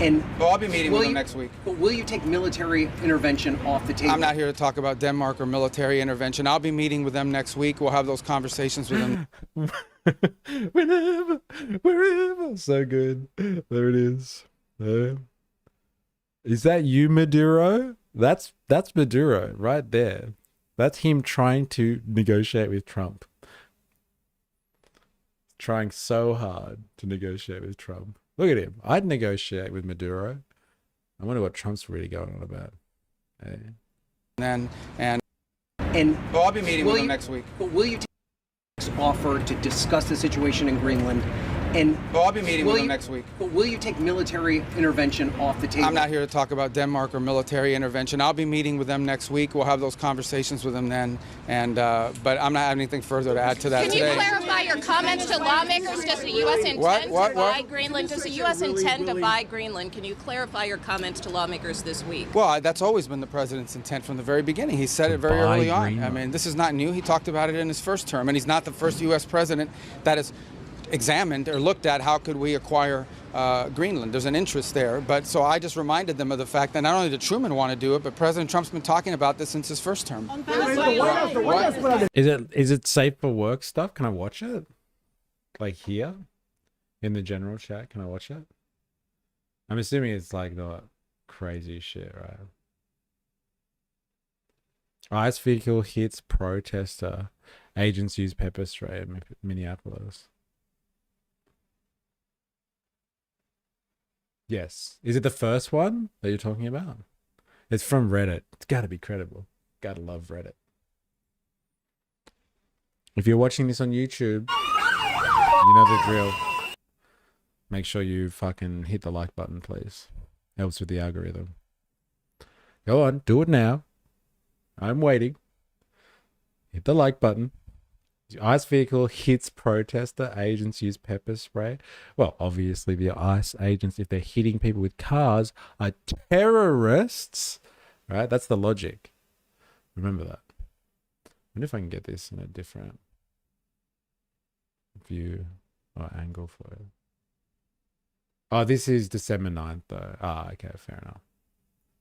And I'll be meeting with them next week. But will you take military intervention off the table? I'm not here to talk about Denmark or military intervention. I'll be meeting with them next week. We'll have those conversations with them. Wherever. So good. There it is. Is that you, Maduro? That's Maduro right there. That's him trying to negotiate with Trump. Trying so hard to negotiate with Trump. Look at him. I'd negotiate with Maduro. I wonder what Trump's really going on about. And I'll be meeting with them next week. But will you take offer to discuss the situation in Greenland? And I'll be meeting with them next week. But will you take military intervention off the table? I'm not here to talk about Denmark or military intervention. I'll be meeting with them next week. We'll have those conversations with them then. But I'm not having anything further to add to that today. Can you clarify your comments to lawmakers? Does the U.S. intend to buy Greenland? Does the U.S. intend to buy Greenland? Can you clarify your comments to lawmakers this week? Well, that's always been the president's intent from the very beginning. He said it very early on. I mean, this is not new. He talked about it in his first term, and he's not the first U.S. president that has examined or looked at how could we acquire Greenland. There's an interest there. But so I just reminded them of the fact that not only did Truman want to do it, but President Trump's been talking about this since his first term. Is it safe for work stuff? Can I watch it? Like here? In the general chat? Can I watch it? I'm assuming it's like the crazy shit, right? ICE vehicle hits protester. Agents use pepper spray in Minneapolis. Yes. Is it the first one that you're talking about? It's from Reddit. It's got to be credible. Gotta love Reddit. If you're watching this on YouTube, you know the drill. Make sure you fucking hit the like button, please. Helps with the algorithm. Go on, do it now. I'm waiting. Hit the like button. ICE vehicle hits protester. Agents use pepper spray. Well, obviously the ICE agents, if they're hitting people with cars, are terrorists. Right? That's the logic. Remember that. I wonder if I can get this in a different view or angle for it. Oh, this is December 9th though. Ah, okay, fair enough.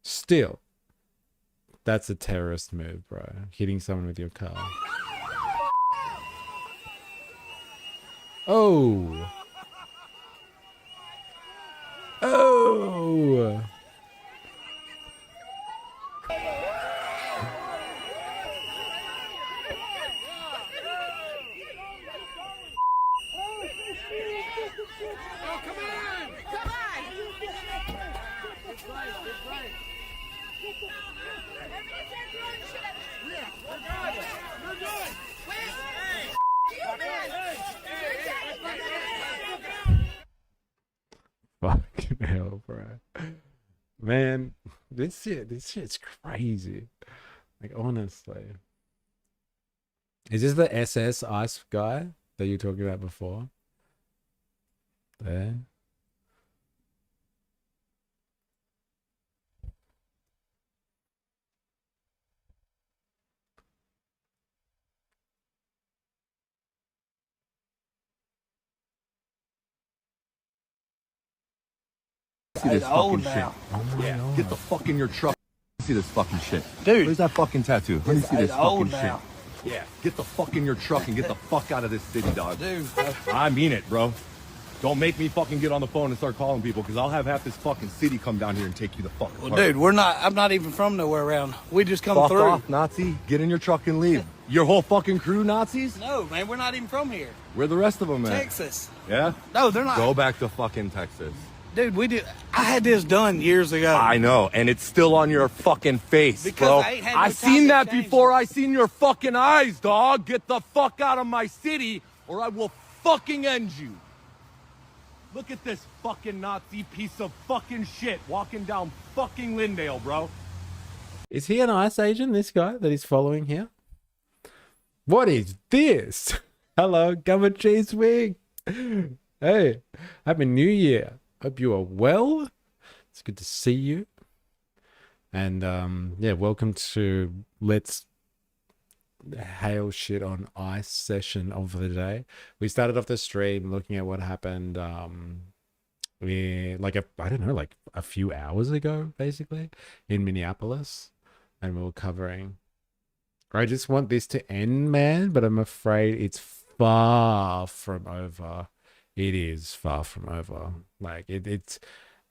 Still, that's a terrorist move, bro. Hitting someone with your car. Oh. Fucking hell, bro. Man, this shit's crazy. Like, honestly. Is this the SS ice guy that you were talking about before? There. See this fucking shit. Oh my God. Get the fuck in your truck. See this fucking shit. Dude. Where's that fucking tattoo? Let me see this fucking shit. now. Yeah. Get the fuck in your truck and get the fuck out of this city, dog. Dude. I mean it, bro. Don't make me fucking get on the phone and start calling people, because I'll have half this fucking city come down here and take you the fuck apart. Well, dude, I'm not even from nowhere around. We just come Fuck through. off, Nazi. Get in your truck and leave. Your whole fucking crew, Nazis? No, man, we're not even from here. Where the rest of them at? Texas. Yeah? No, they're not. Go back to fucking Texas. Dude, I had this done years ago. I know, and it's still on your fucking face, Because bro. I ain't had no I time seen to that change before. I seen your fucking eyes, dog. Get the fuck out of my city, or I will fucking end you. Look at this fucking Nazi piece of fucking shit walking down fucking Lindale, bro. Is he an ICE agent, this guy that he's following here? What is this? Hello, Governor Cheese Wig. Hey, Happy New Year. Hope you are well. It's good to see you. And yeah, welcome to Let's Hail Shit on Ice session of the day. We started off the stream looking at what happened I don't know, like a few hours ago, basically, in Minneapolis. And we were covering. I just want this to end, man, but I'm afraid it's far from over. It is far from over. Like it's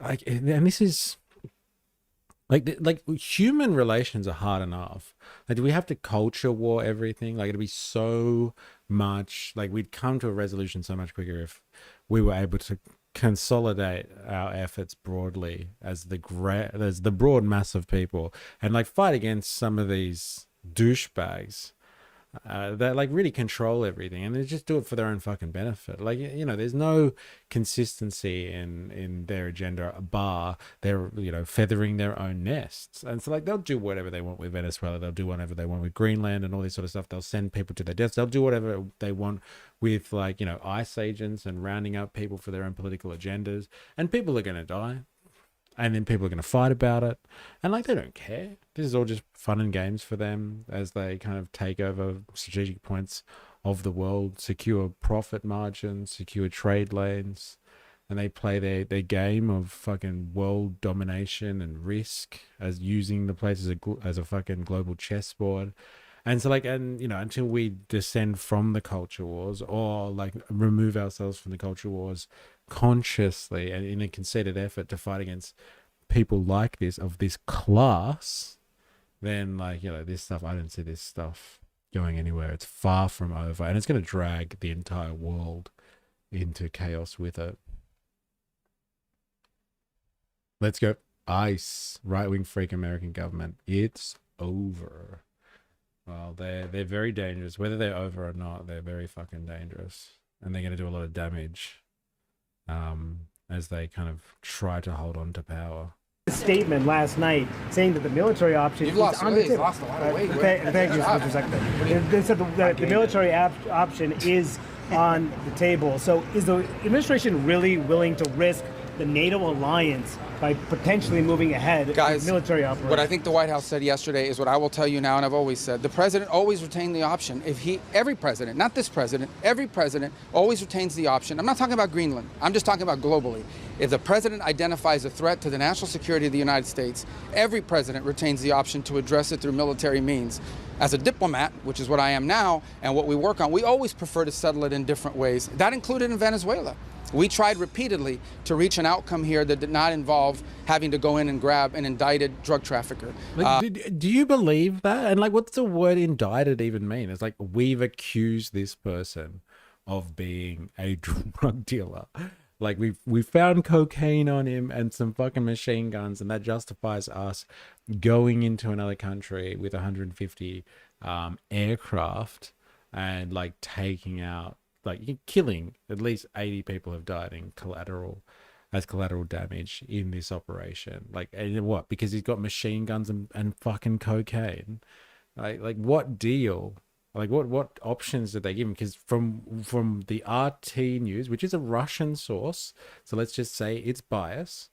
like, and this is like human relations are hard enough. Like, do we have to culture war everything? Like, it'd be so much, like, we'd come to a resolution so much quicker if we were able to consolidate our efforts broadly as the broad mass of people, and like fight against some of these douchebags that like really control everything, and they just do it for their own fucking benefit. Like, you know, there's no consistency in their agenda bar they're, you know, feathering their own nests. And so like they'll do whatever they want with Venezuela, they'll do whatever they want with Greenland and all this sort of stuff. They'll send people to their deaths, they'll do whatever they want with, like, you know, ICE agents and rounding up people for their own political agendas, and people are going to die. And then people are going to fight about it. And like, they don't care. This is all just fun and games for them as they kind of take over strategic points of the world, secure profit margins, secure trade lanes. And they play their game of fucking world domination and risk as using the place as a fucking global chessboard. And so like, and you know, until we descend from the culture wars, or like remove ourselves from the culture wars consciously and in a concerted effort to fight against people like this, of this class, then like, you know, this stuff, I don't see this stuff going anywhere. It's far from over, and it's going to drag the entire world into chaos with it. Let's go. ICE, right-wing freak American government. It's over. Well, they're very dangerous. Whether they're over or not, they're very fucking dangerous, and they're going to do a lot of damage as they kind of try to hold on to power. Statement last night saying that the military option is on the table. Lost a lot of weight. Thank you, Mr. Secretary. They said the military option is on the table. So is the administration really willing to risk the NATO alliance by potentially moving ahead with military operations? What I think the White House said yesterday is what I will tell you now, and I've always said. The president always retained the option. Every president, not this president, every president always retains the option. I'm not talking about Greenland. I'm just talking about globally. If the president identifies a threat to the national security of the United States, every president retains the option to address it through military means. As a diplomat, which is what I am now, and what we work on, we always prefer to settle it in different ways. That included in Venezuela. We tried repeatedly to reach an outcome here that did not involve having to go in and grab an indicted drug trafficker. Do you believe that? And like, what's the word indicted even mean? It's like, we've accused this person of being a drug dealer. Like, we found cocaine on him and some fucking machine guns, and that justifies us going into another country with 150 aircraft and like taking out, like, killing at least 80 people have died in collateral damage in this operation. Like, and what? Because he's got machine guns and fucking cocaine. Like what deal? Like what options did they give him? Because from the RT News, which is a Russian source, so let's just say it's bias,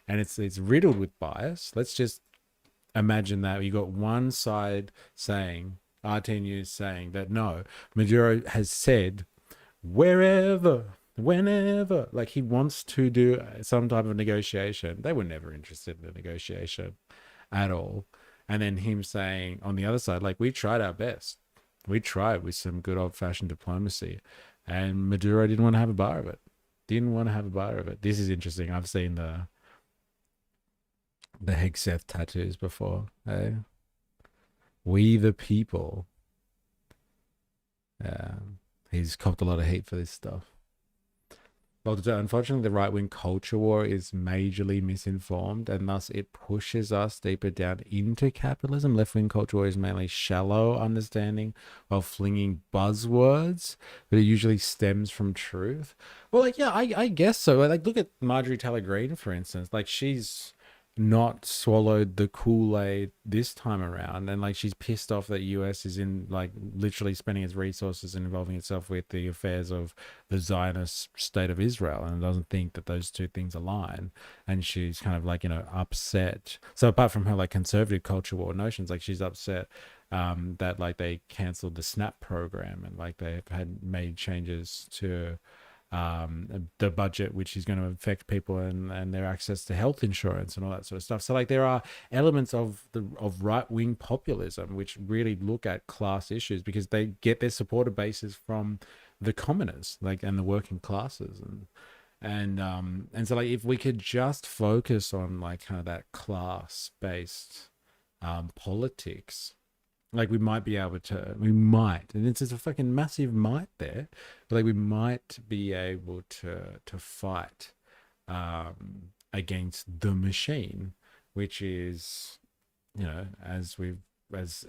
and it's riddled with bias. Let's just imagine that you got one side saying, RT News saying that no, Maduro has said wherever, whenever, like he wants to do some type of negotiation. They were never interested in a negotiation at all. And then him saying on the other side, like, we tried our best. We tried with some good old-fashioned diplomacy, and Maduro didn't want to have a bar of it. This is interesting. I've seen the Hegseth tattoos before. Hey? We the people. Yeah. He's copped a lot of heat for this stuff. Well, unfortunately, the right-wing culture war is majorly misinformed, and thus it pushes us deeper down into capitalism. Left-wing culture war is mainly shallow understanding while flinging buzzwords, but it usually stems from truth. Well, like, yeah, I guess so. Like, look at Marjorie Taylor Greene, for instance. Like, she's not swallowed the Kool-Aid this time around, and like she's pissed off that US is in like literally spending its resources and involving itself with the affairs of the Zionist state of Israel, and doesn't think that those two things align, and she's kind of like, you know, upset. So apart from her like conservative culture war notions, like she's upset that like they cancelled the SNAP program, and like they had made changes to the budget, which is going to affect people and their access to health insurance and all that sort of stuff. So like there are elements of right-wing populism which really look at class issues, because they get their supporter bases from the commoners, like, and the working classes, and so like if we could just focus on like kind of that class-based politics, like we might be able to, and it's just a fucking massive might there, but like we might be able to fight against the machine, which is, you know, as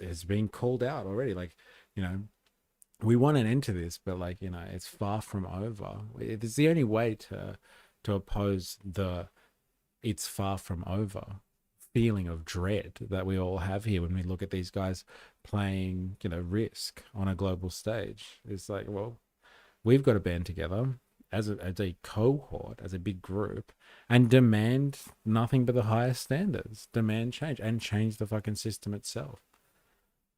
has been called out already, like, you know, we want an end to this, but like, you know, it's far from over. It's the only way to oppose the it's far from over feeling of dread that we all have here when we look at these guys playing, you know, Risk on a global stage. It's like, well, we've got to band together as a cohort, as a big group, and demand nothing but the highest standards, demand change, and change the fucking system itself.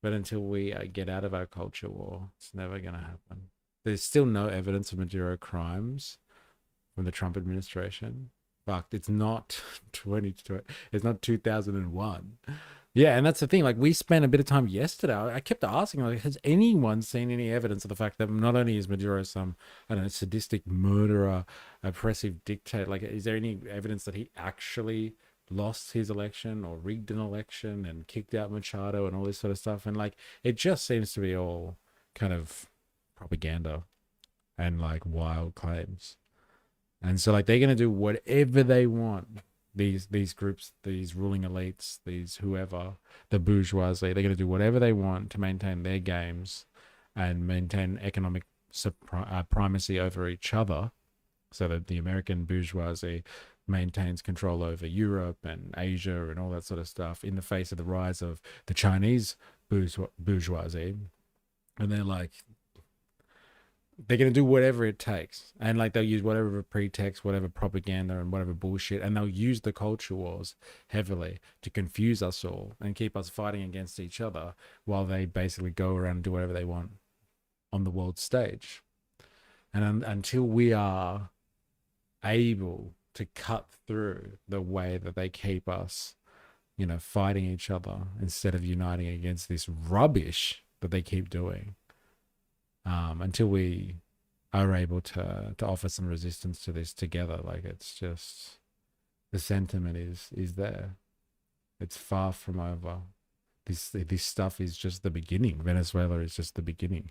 But until we get out of our culture war, it's never going to happen. There's still no evidence of Maduro crimes from the Trump administration. Fuck, it's not 2020. It's not 2001. Yeah, and that's the thing. Like, we spent a bit of time yesterday. I kept asking, like, has anyone seen any evidence of the fact that not only is Maduro some, I don't know, sadistic murderer, oppressive dictator, like, is there any evidence that he actually lost his election or rigged an election and kicked out Machado and all this sort of stuff? And like, it just seems to be all kind of propaganda and like wild claims. And so like they're going to do whatever they want, these groups, these ruling elites, these whoever, the bourgeoisie, they're going to do whatever they want to maintain their games and maintain economic primacy over each other, so that the American bourgeoisie maintains control over Europe and Asia and all that sort of stuff in the face of the rise of the Chinese bourgeoisie. And they're like, they're going to do whatever it takes. And like they'll use whatever pretext, whatever propaganda and whatever bullshit. And they'll use the culture wars heavily to confuse us all and keep us fighting against each other while they basically go around and do whatever they want on the world stage. And until we are able to cut through the way that they keep us, you know, fighting each other instead of uniting against this rubbish that they keep doing, until we are able to offer some resistance to this together. Like, it's just, the sentiment is there. It's far from over. This stuff is just the beginning. Venezuela is just the beginning.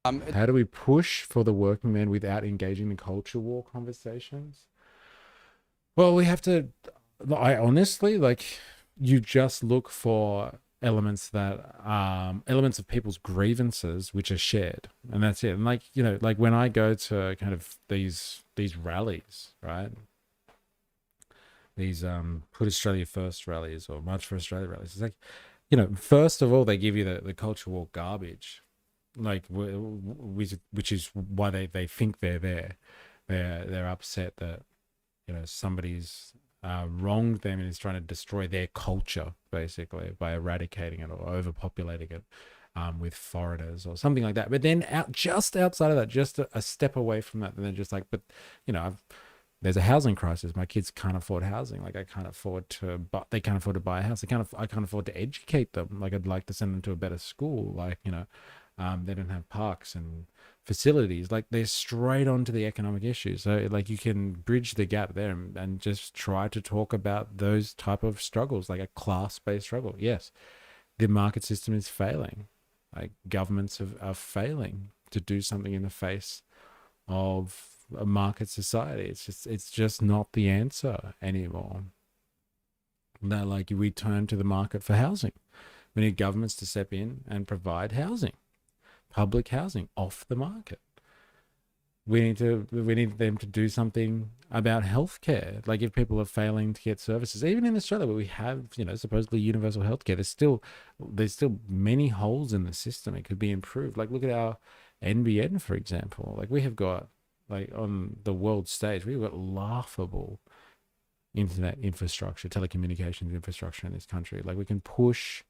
How do we push for the working man without engaging in culture war conversations? Well, we have to, I honestly, like, you just look for elements that, elements of people's grievances which are shared, and that's it. And like, you know, like when I go to kind of these rallies, right? These Put Australia First rallies or March for Australia rallies. It's like, you know, first of all, they give you the culture war garbage, like, which is why they think they're there. They're upset that, you know, somebody's wronged them and is trying to destroy their culture, basically, by eradicating it or overpopulating it with foreigners or something like that. But then just outside of that, just a step away from that, and they're just like, but, you know, there's a housing crisis. My kids can't afford housing. Like, I can't afford to buy, they can't afford to buy a house. I can't afford to educate them. Like, I'd like to send them to a better school. Like, you know, they don't have parks and facilities. Like, they're straight on to the economic issues. So, like, you can bridge the gap there and just try to talk about those type of struggles, like a class-based struggle. Yes, the market system is failing. Like, governments are failing to do something in the face of a market society. It's just not the answer anymore. That, like, we turn to the market for housing. We need governments to step in and provide housing, public housing, off the market. We need them to do something about healthcare. Like, if people are failing to get services, even in Australia where we have, you know, supposedly universal healthcare, there's still many holes in the system. It could be improved. Like, look at our NBN, for example. Like, we have got, like, on the world stage, we've got laughable internet infrastructure, telecommunications infrastructure in this country. Like, we can push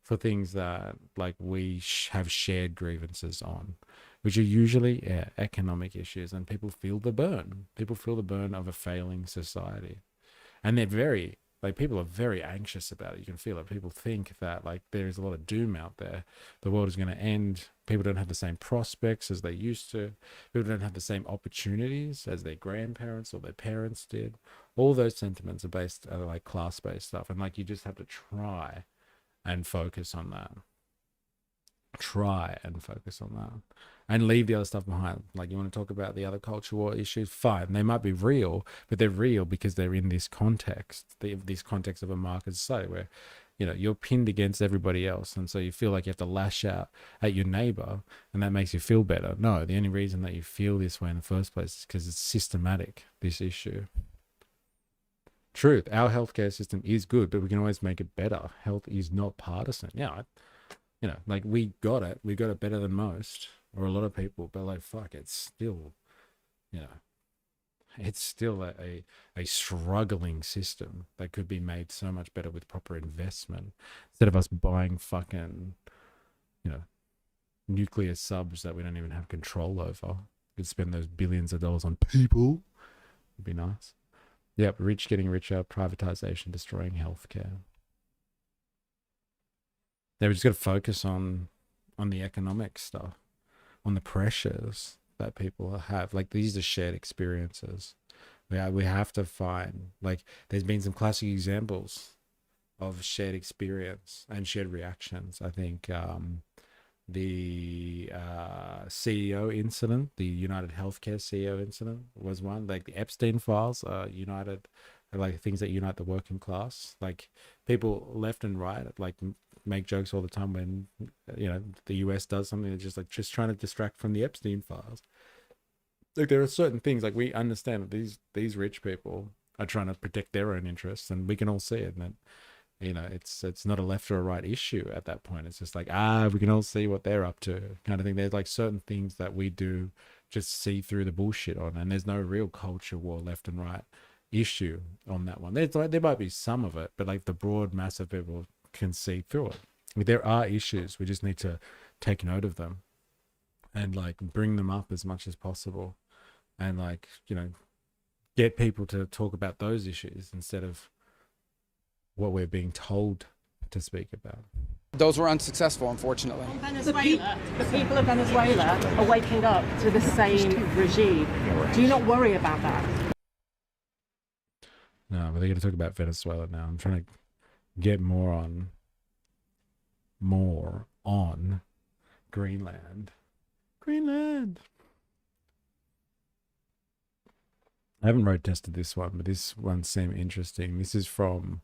for things that, like, we have shared grievances on, which are usually economic issues, and people feel the burn. People feel the burn of a failing society, and they're very, like, people are very anxious about it. You can feel it. People think that, like, there is a lot of doom out there. The world is going to end. People don't have the same prospects as they used to. People don't have the same opportunities as their grandparents or their parents did. All those sentiments are based, like, class-based stuff, and, like, you just have to try and focus on that. Try and focus on that, and leave the other stuff behind. Like, you want to talk about the other culture war issues, fine. They might be real, but they're real because they're in this context, this context of a market society where, you know, you're pinned against everybody else, and so you feel like you have to lash out at your neighbor, and that makes you feel better. No, the only reason that you feel this way in the first place is because it's systematic, this issue. Truth, our healthcare system is good, but we can always make it better. Health is not partisan. Yeah, you know, like, we got it better than most, or a lot of people, but, like, fuck, it's still, you know, it's still a struggling system that could be made so much better with proper investment, instead of us buying fucking, you know, nuclear subs that we don't even have control over. We could spend those billions of dollars on people. It'd be nice. Yep, rich getting richer, privatization destroying healthcare. They were just got to focus on the economic stuff, on the pressures that people have. Like, these are shared experiences. We have to find, like, there's been some classic examples of shared experience and shared reactions. I think the CEO incident, the United Healthcare CEO incident was one. Like, the Epstein files are united, like, things that unite the working class. Like, people left and right, like, make jokes all the time when, you know, the US does something. They're just trying to distract from the Epstein files. Like, there are certain things, like, we understand that these rich people are trying to protect their own interests, and we can all see it. And that, you know, it's not a left or a right issue at that point. It's just like, we can all see what they're up to, kind of thing. There's, like, certain things that we do just see through the bullshit on, and there's no real culture war, left and right issue on that one. There might be some of it, but, like, the broad mass of people can see through it. Like, there are issues. We just need to take note of them and, like, bring them up as much as possible, and, like, you know, get people to talk about those issues instead of what we're being told to speak about. Those were unsuccessful, unfortunately. The people of Venezuela are waking up to the same regime. Do you not worry about that? No, but they're going to talk about Venezuela now. I'm trying to get more on Greenland. Greenland. I haven't road tested this one, but this one seemed interesting. This is from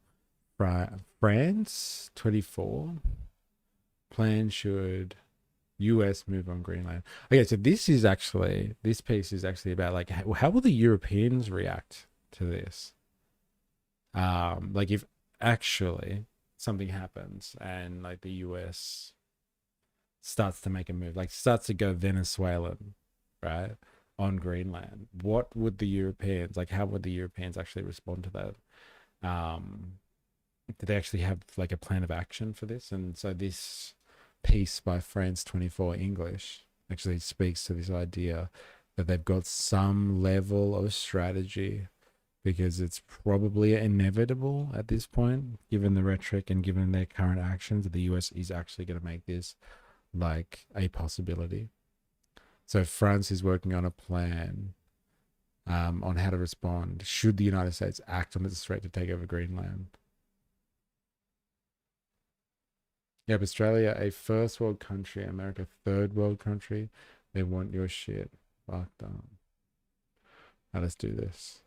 France 24. Plan should US move on Greenland. Okay, so this piece is actually about like how will the Europeans react to this? Like if actually something happens and like the US starts to make a move, like starts to go Venezuelan, right, on Greenland, what would the Europeans, like how would the Europeans actually respond to that? Do they actually have like a plan of action for this? And so this piece by France 24 English actually speaks to this idea that they've got some level of strategy, because it's probably inevitable at this point, given the rhetoric and given their current actions, that the US is actually going to make this like a possibility. So France is working on a plan on how to respond should the United States act on its threat to take over Greenland. Yep, Australia, a first world country, America, third world country. They want your shit fucked up. Now let's do this.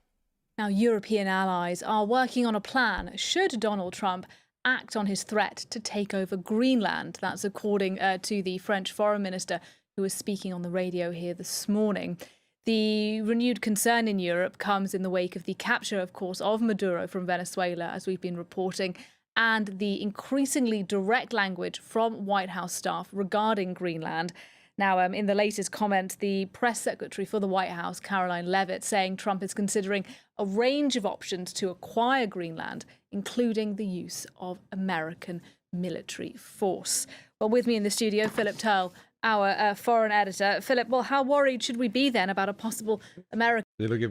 Now, European allies are working on a plan should Donald Trump act on his threat to take over Greenland. That's according to the French foreign minister, who was speaking on the radio here this morning. The renewed concern in Europe comes in the wake of the capture, of course, of Maduro from Venezuela, as we've been reporting, and the increasingly direct language from White House staff regarding Greenland. Now, in the latest comment, the press secretary for the White House, Caroline Leavitt, saying Trump is considering a range of options to acquire Greenland, including the use of American military force. Well, with me in the studio, Philip Turle, our foreign editor. Philip, well, how worried should we be then about a possible American... You look a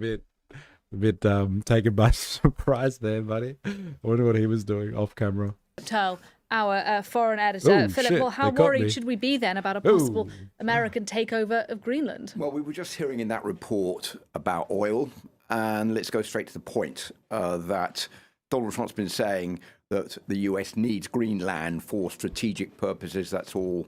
bit taken by surprise there, buddy. I wonder what he was doing off camera. Turle, our foreign editor. Philip, shit, well, how worried should we be then about a possible American takeover of Greenland? Well, we were just hearing in that report about oil, and let's go straight to the point that Donald Trump's been saying that the US needs Greenland for strategic purposes. That's all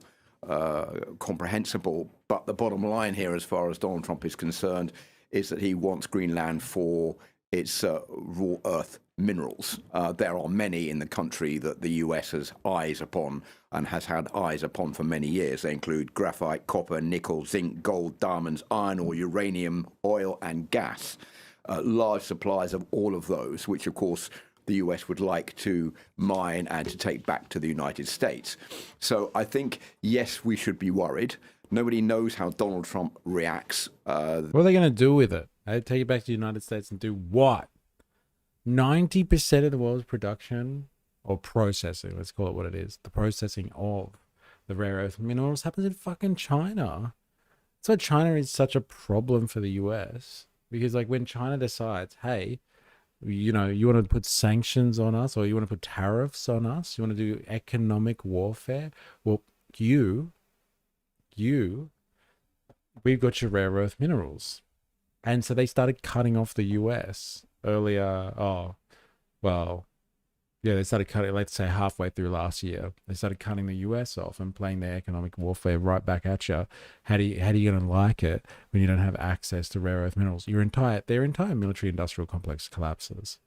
comprehensible. But the bottom line here, as far as Donald Trump is concerned, is that he wants Greenland for its raw earth minerals. There are many in the country that the US has eyes upon and has had eyes upon for many years. They include graphite, copper, nickel, zinc, gold, diamonds, iron ore, uranium, oil and gas. Large supplies of all of those, which of course the US would like to mine and to take back to the United States. So I think, yes, we should be worried. Nobody knows how Donald Trump reacts. What are they going to do with it? They take it back to the United States and do what? 90% of the world's production or processing, let's call it what it is, the processing of the rare earth minerals happens in fucking China. That's why China is such a problem for the US. Because like when China decides, hey, you know, you want to put sanctions on us or you want to put tariffs on us, you want to do economic warfare, well, we've got your rare earth minerals. And so they started cutting off the US earlier. They started cutting, let's say halfway through last year, they started cutting the US off and playing their economic warfare right back at you. How are you going to like it when you don't have access to rare earth minerals? Their entire military industrial complex collapses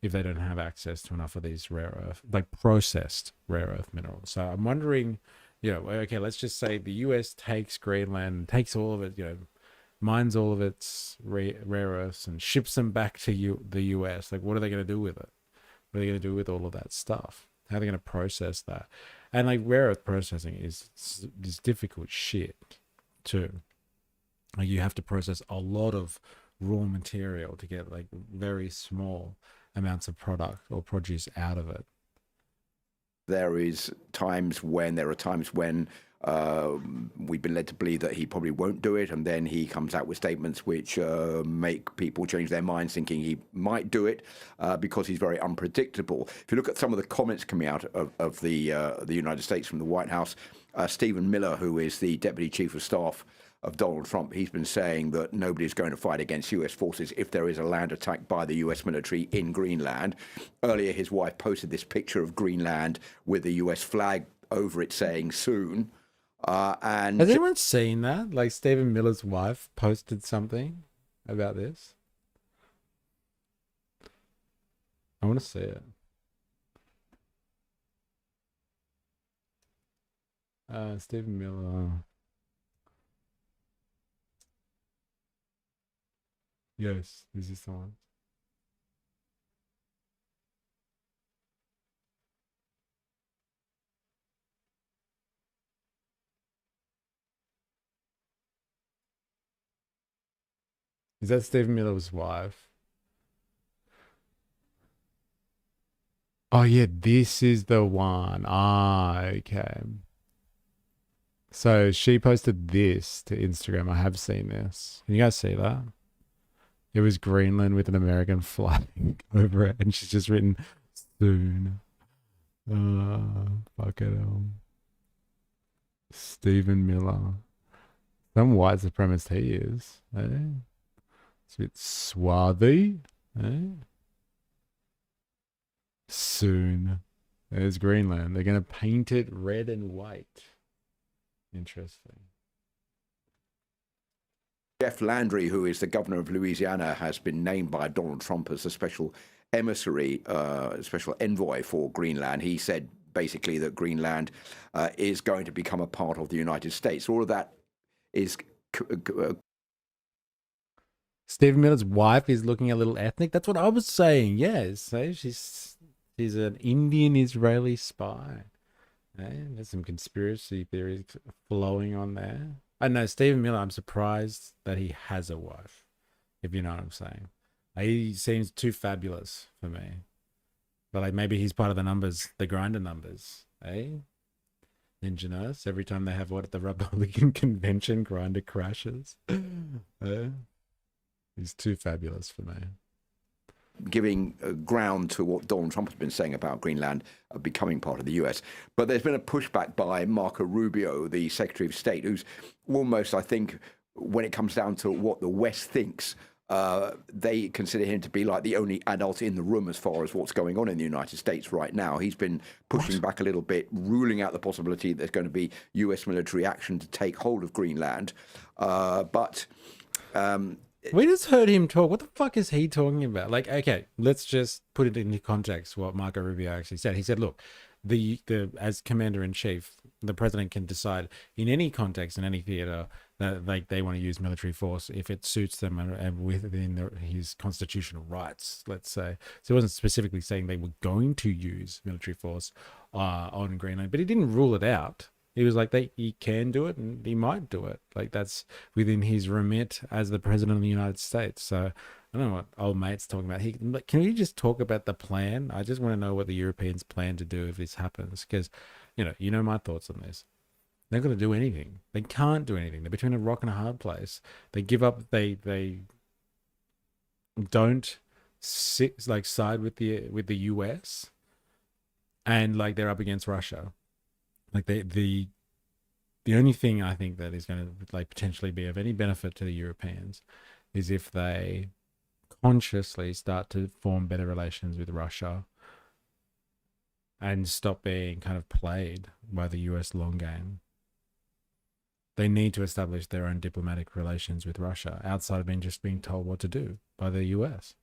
if they don't have access to enough of these rare earth, like processed rare earth minerals. So I'm wondering, you know, okay, let's just say the US takes Greenland, takes all of it, you know, mines all of its rare earths and ships them back to the US. Like, what are they going to do with it? What are they going to do with all of that stuff? How are they going to process that? And like rare earth processing is difficult shit too. Like you have to process a lot of raw material to get like very small amounts of product or produce out of it. There are times when We've been led to believe that he probably won't do it, and then he comes out with statements which make people change their minds, thinking he might do it because he's very unpredictable. If you look at some of the comments coming out of the United States from the White House, Stephen Miller, who is the Deputy Chief of Staff of Donald Trump, he's been saying that nobody's going to fight against US forces if there is a land attack by the US military in Greenland. Earlier, his wife posted this picture of Greenland with the US flag over it saying soon. And has anyone seen that? Like Stephen Miller's wife posted something about this. I want to see it. Stephen Miller. Yes, this is the one. Is that Stephen Miller's wife? Oh yeah, this is the one. Ah, okay. So she posted this to Instagram. I have seen this. Can you guys see that? It was Greenland with an American flag over it, and she's just written soon. Fuck it. Stephen Miller. Some white supremacist he is. Eh? It's a bit swarthy. Eh? Soon. There's Greenland. They're going to paint it red and white. Interesting. Jeff Landry, who is the governor of Louisiana, has been named by Donald Trump as a special emissary, special envoy for Greenland. He said basically that Greenland is going to become a part of the United States. All of that is... Stephen Miller's wife is looking a little ethnic. That's what I was saying. Yes, so she's an Indian-Israeli spy. There's some conspiracy theories flowing on there. I know Stephen Miller, I'm surprised that he has a wife, if you know what I'm saying. He seems too fabulous for me. But like maybe he's part of the numbers, the grinder numbers, eh? Ninja Nurse, every time they have what at the Republican convention, grinder crashes. He's too fabulous for me. Giving ground to what Donald Trump has been saying about Greenland becoming part of the US. But there's been a pushback by Marco Rubio, the Secretary of State, who's almost, I think, when it comes down to what the West thinks, they consider him to be like the only adult in the room as far as what's going on in the United States right now. He's been pushing back a little bit, ruling out the possibility that there's going to be US military action to take hold of Greenland. We just heard him talk. What the fuck is he talking about? Like, okay, let's just put it into context. What Marco Rubio actually said. He said, "Look, as commander in chief, the president can decide in any context, in any theater, that like they want to use military force if it suits them and within his constitutional rights. Let's say." So he wasn't specifically saying they were going to use military force on Greenland, but he didn't rule it out. He was like, he can do it and he might do it. Like that's within his remit as the president of the United States. So I don't know what old mate's talking about. Can we just talk about the plan? I just want to know what the Europeans plan to do if this happens. Because, you know my thoughts on this. They're not going to do anything. They can't do anything. They're between a rock and a hard place. They give up. They don't side with the US, and like they're up against Russia. Like the only thing I think that is going to like potentially be of any benefit to the Europeans is if they consciously start to form better relations with Russia and stop being kind of played by the US long game. They need to establish their own diplomatic relations with Russia outside of just being told what to do by the US.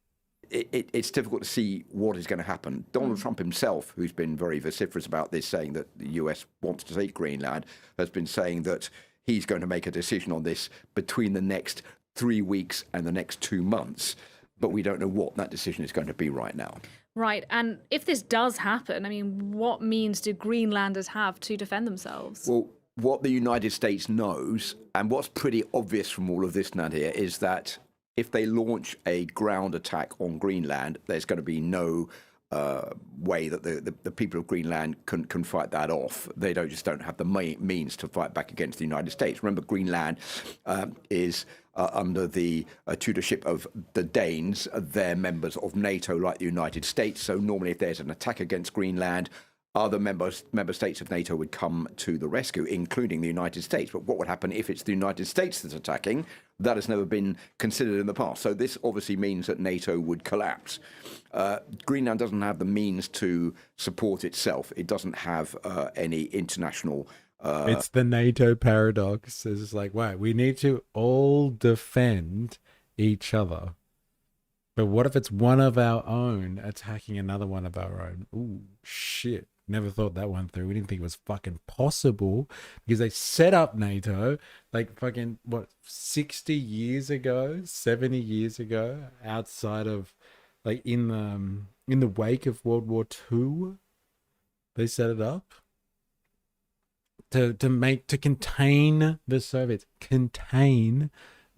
It's difficult to see what is going to happen. Donald Trump himself, who's been very vociferous about this, saying that the US wants to take Greenland, has been saying that he's going to make a decision on this between the next 3 weeks and the next 2 months. But we don't know what that decision is going to be right now. Right. And if this does happen, I mean, what means do Greenlanders have to defend themselves? Well, what the United States knows, and what's pretty obvious from all of this, Nadia, is that if they launch a ground attack on Greenland, there's going to be no way that the people of Greenland can fight that off. They don't have the means to fight back against the United States. Remember, Greenland is under the tutorship of the Danes. They're members of NATO like the United States. So normally if there's an attack against Greenland, other member states of NATO would come to the rescue, including the United States. But what would happen if it's the United States that's attacking? That has never been considered in the past. So this obviously means that NATO would collapse. Greenland doesn't have the means to support itself. It doesn't have any international... It's the NATO paradox. It's like, wow, we need to all defend each other. But what if it's one of our own attacking another one of our own? Ooh, shit. Never thought that one through. We didn't think it was fucking possible because they set up NATO like fucking, what, 60 years ago, 70 years ago, outside of, like, in the wake of World War II. They set it up to contain the Soviets. Contain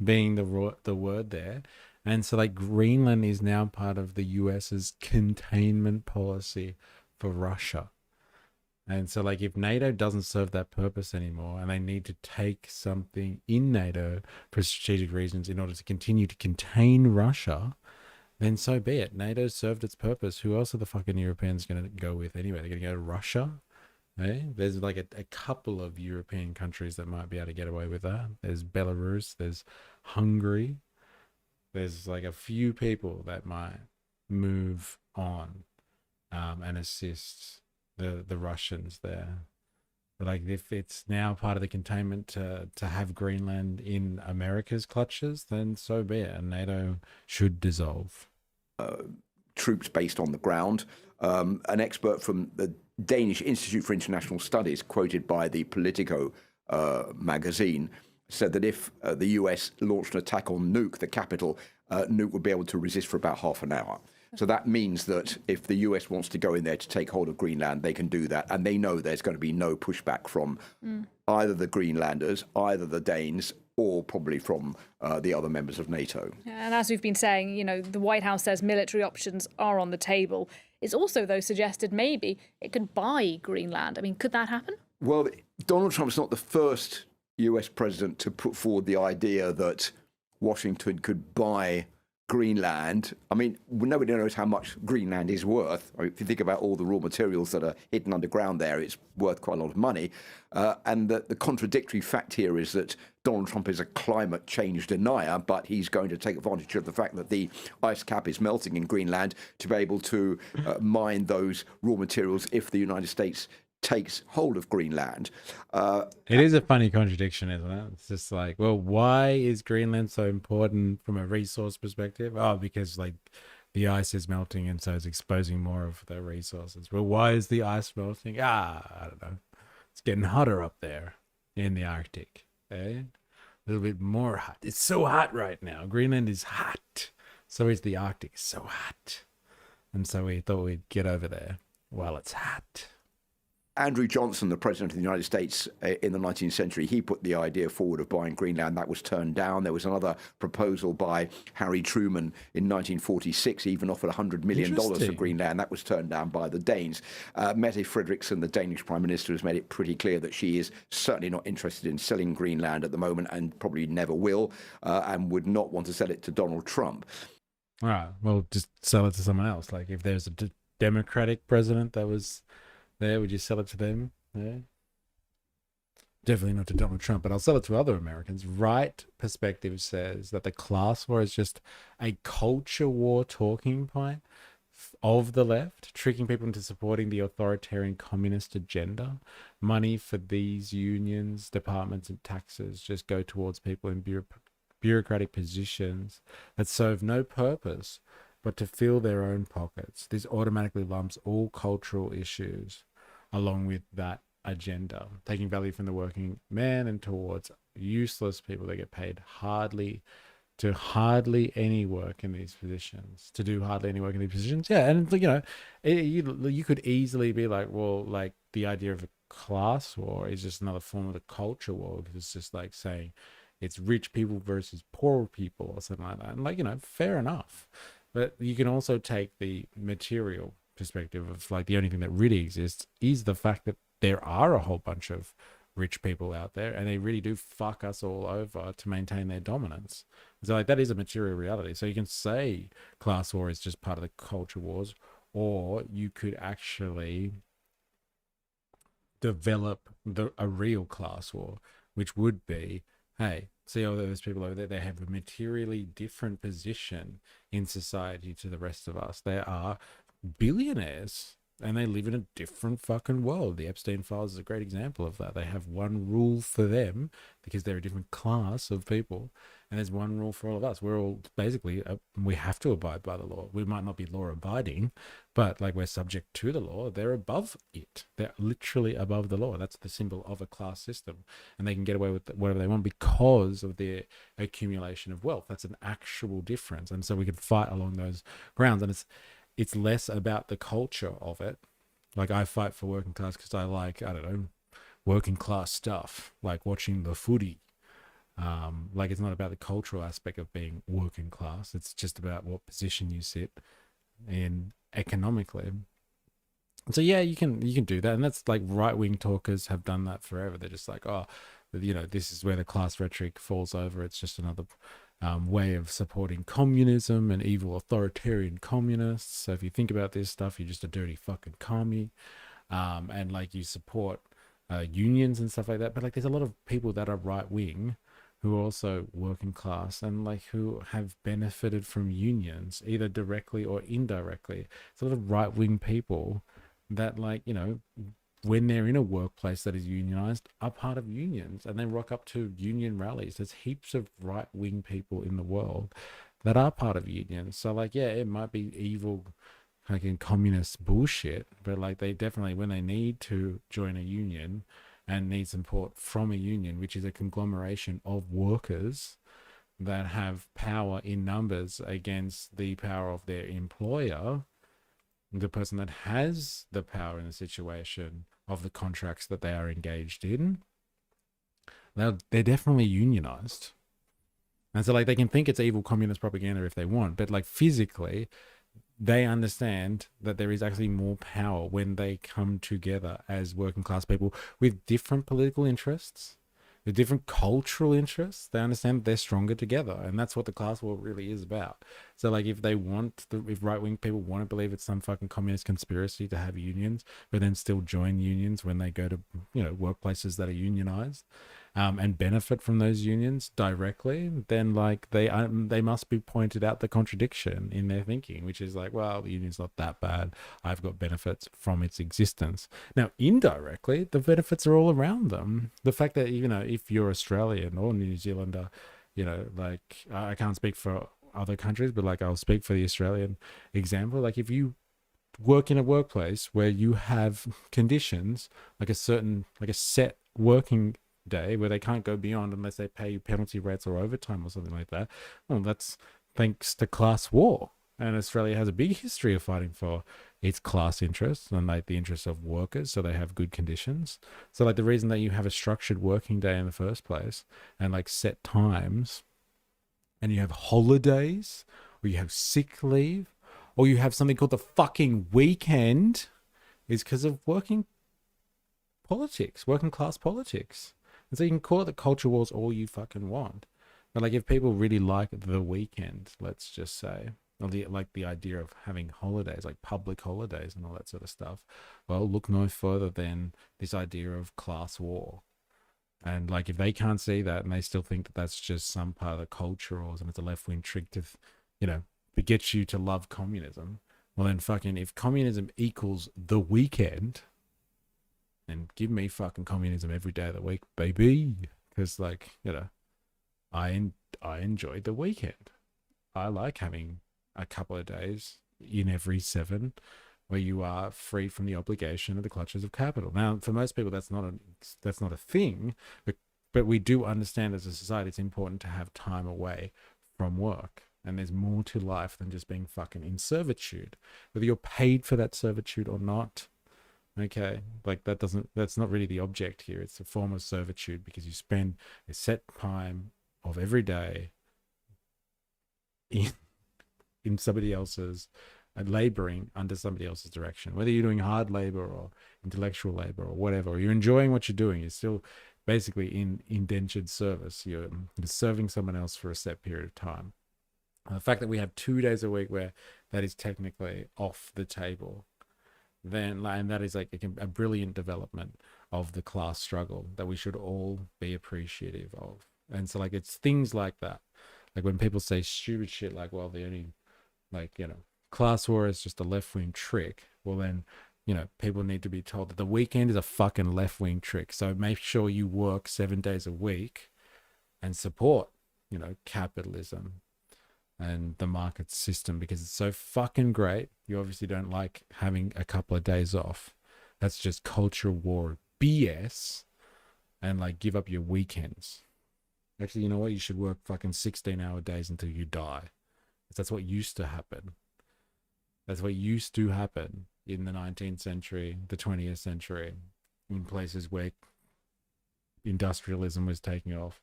being the word there. And so, like, Greenland is now part of the US's containment policy for Russia. And so, like, if NATO doesn't serve that purpose anymore and they need to take something in NATO for strategic reasons in order to continue to contain Russia, then so be it. NATO served its purpose. Who else are the fucking Europeans going to go with anyway? They're going to go to Russia? Eh? There's like a couple of European countries that might be able to get away with that. There's Belarus, there's Hungary. There's like a few people that might move on and assist the Russians there. But like, if it's now part of the containment to have Greenland in America's clutches, then so be it. And NATO should dissolve. Troops based on the ground. An expert from the Danish Institute for International Studies, quoted by the Politico magazine, said that if the US launched an attack on Nuuk, the capital, Nuuk would be able to resist for about half an hour. So that means that if the US wants to go in there to take hold of Greenland, they can do that. And they know there's going to be no pushback from either the Greenlanders, either the Danes, or probably from the other members of NATO. And as we've been saying, you know, the White House says military options are on the table. It's also, though, suggested maybe it could buy Greenland. I mean, could that happen? Well, Donald Trump's not the first US president to put forward the idea that Washington could buy Greenland. I mean, nobody knows how much Greenland is worth. I mean, if you think about all the raw materials that are hidden underground there, it's worth quite a lot of money. And the contradictory fact here is that Donald Trump is a climate change denier, but he's going to take advantage of the fact that the ice cap is melting in Greenland to be able to mine those raw materials if the United States takes hold of Greenland. It is a funny contradiction, isn't it? It's just like, well, why is Greenland so important from a resource perspective? Oh, because like the ice is melting and so it's exposing more of the resources. Well, why is the ice melting? I don't know. It's getting hotter up there in the Arctic. Eh? A little bit more hot. It's so hot right now. Greenland is hot. So is the Arctic. It's so hot. And so we thought we'd get over there while it's hot. Andrew Johnson, the president of the United States in the 19th century, he put the idea forward of buying Greenland. That was turned down. There was another proposal by Harry Truman in 1946. He even offered $100 million for Greenland. That was turned down by the Danes. Mette Frederiksen, the Danish prime minister, has made it pretty clear that she is certainly not interested in selling Greenland at the moment and probably never will, and would not want to sell it to Donald Trump. All right. Well, just sell it to someone else. Like if there's a Democratic president that was there, would you sell it to them? Yeah. Definitely not to Donald Trump, but I'll sell it to other Americans. Right perspective says that the class war is just a culture war talking point of the left, tricking people into supporting the authoritarian communist agenda. Money for these unions, departments, and taxes just go towards people in bureaucratic positions that serve no purpose but to fill their own pockets. This automatically lumps all cultural issues along with that agenda, taking value from the working man and towards useless people that get paid hardly any work in these positions, to do hardly any work in these positions. Yeah, and you know, you could easily be like, well, like the idea of a class war is just another form of the culture war, because it's just like saying it's rich people versus poor people or something like that. And like, you know, fair enough. But you can also take the material perspective of like the only thing that really exists is the fact that there are a whole bunch of rich people out there, and they really do fuck us all over to maintain their dominance. So like that is a material reality. So you can say class war is just part of the culture wars, or you could actually develop a real class war, which would be, hey, see all those people over there, they have a materially different position in society to the rest of us. They are billionaires and they live in a different fucking world. The Epstein files is a great example of that. They have one rule for them because they're a different class of people, and there's one rule for all of us. We're all basically we have to abide by the law. We might not be law abiding, but like we're subject to the law. They're above it. They're literally above the law. That's the symbol of a class system, and they can get away with whatever they want because of their accumulation of wealth. That's an actual difference, and so we can fight along those grounds. And it's less about the culture of it. Like I fight for working class because I like, I don't know, working class stuff, like watching the footy. Like it's not about the cultural aspect of being working class. It's just about what position you sit in economically. So yeah, you can do that. And that's like right-wing talkers have done that forever. They're just like, oh, you know, this is where the class rhetoric falls over. It's just another way of supporting communism and evil authoritarian communists. So if you think about this stuff, you're just a dirty fucking commie. And like you support unions and stuff like that. But like there's a lot of people that are right wing who are also working class and like who have benefited from unions either directly or indirectly. It's a lot of right wing people that, like, you know, when they're in a workplace that is unionized, are part of unions and they rock up to union rallies. There's heaps of right wing people in the world that are part of unions. So like, yeah, it might be evil fucking communist bullshit, but like they definitely, when they need to join a union and need support from a union, which is a conglomeration of workers that have power in numbers against the power of their employer, the person that has the power in the situation of the contracts that they are engaged in, they're definitely unionized. And so like they can think it's evil communist propaganda if they want, but like physically they understand that there is actually more power when they come together as working class people with different political interests, with different cultural interests. They understand that they're stronger together, and that's what the class war really is about. So like if if right-wing people want to believe it's some fucking communist conspiracy to have unions but then still join unions when they go to, you know, workplaces that are unionized, and benefit from those unions directly, then like they must be pointed out the contradiction in their thinking, which is like, well, the union's not that bad. I've got benefits from its existence. Now, indirectly, the benefits are all around them. The fact that, you know, if you're Australian or New Zealander, you know, like I can't speak for other countries, but like I'll speak for the Australian example. Like if you work in a workplace where you have conditions like a set working day where they can't go beyond unless they pay you penalty rates or overtime or something like that, well, that's thanks to class war. And Australia has a big history of fighting for its class interests and like the interests of workers, so they have good conditions. So like the reason that you have a structured working day in the first place and like set times, and you have holidays, or you have sick leave, or you have something called the fucking weekend, is because of working class politics. And so you can call it the culture wars all you fucking want. But like if people really like the weekend, let's just say, or the idea of having holidays, like public holidays and all that sort of stuff, well, look no further than this idea of class war. And like if they can't see that and they still think that that's just some part of the culture wars and it's a left-wing trick to, you know, get you to love communism, well then fucking if communism equals the weekend, and give me fucking communism every day of the week, baby. Because, like, you know, I enjoy the weekend. I like having a couple of days in every 7 where you are free from the obligation of the clutches of capital. Now, for most people, that's not a thing, but we do understand as a society it's important to have time away from work. And there's more to life than just being fucking in servitude. Whether you're paid for that servitude or not, okay, like that's not really the object here. It's a form of servitude because you spend a set time of every day in somebody else's laboring under somebody else's direction, whether you're doing hard labor or intellectual labor or whatever, or you're enjoying what you're doing, you're still basically in indentured service. You're serving someone else for a set period of time. The fact that we have 2 days a week where that is technically off the table, then, and that is like a brilliant development of the class struggle that we should all be appreciative of. And so, like, it's things like that. Like when people say stupid shit like, well, the only, like, you know, class war is just a left-wing trick. Well, then, you know, people need to be told that the weekend is a fucking left-wing trick. So make sure you work 7 days a week and support, you know, capitalism and the market system, because it's so fucking great. You obviously don't like having a couple of days off. That's just culture war BS. And like, give up your weekends. Actually, you know what? You should work fucking 16-hour days until you die. That's what used to happen. That's what used to happen in the 19th century, the 20th century, in places where industrialism was taking off.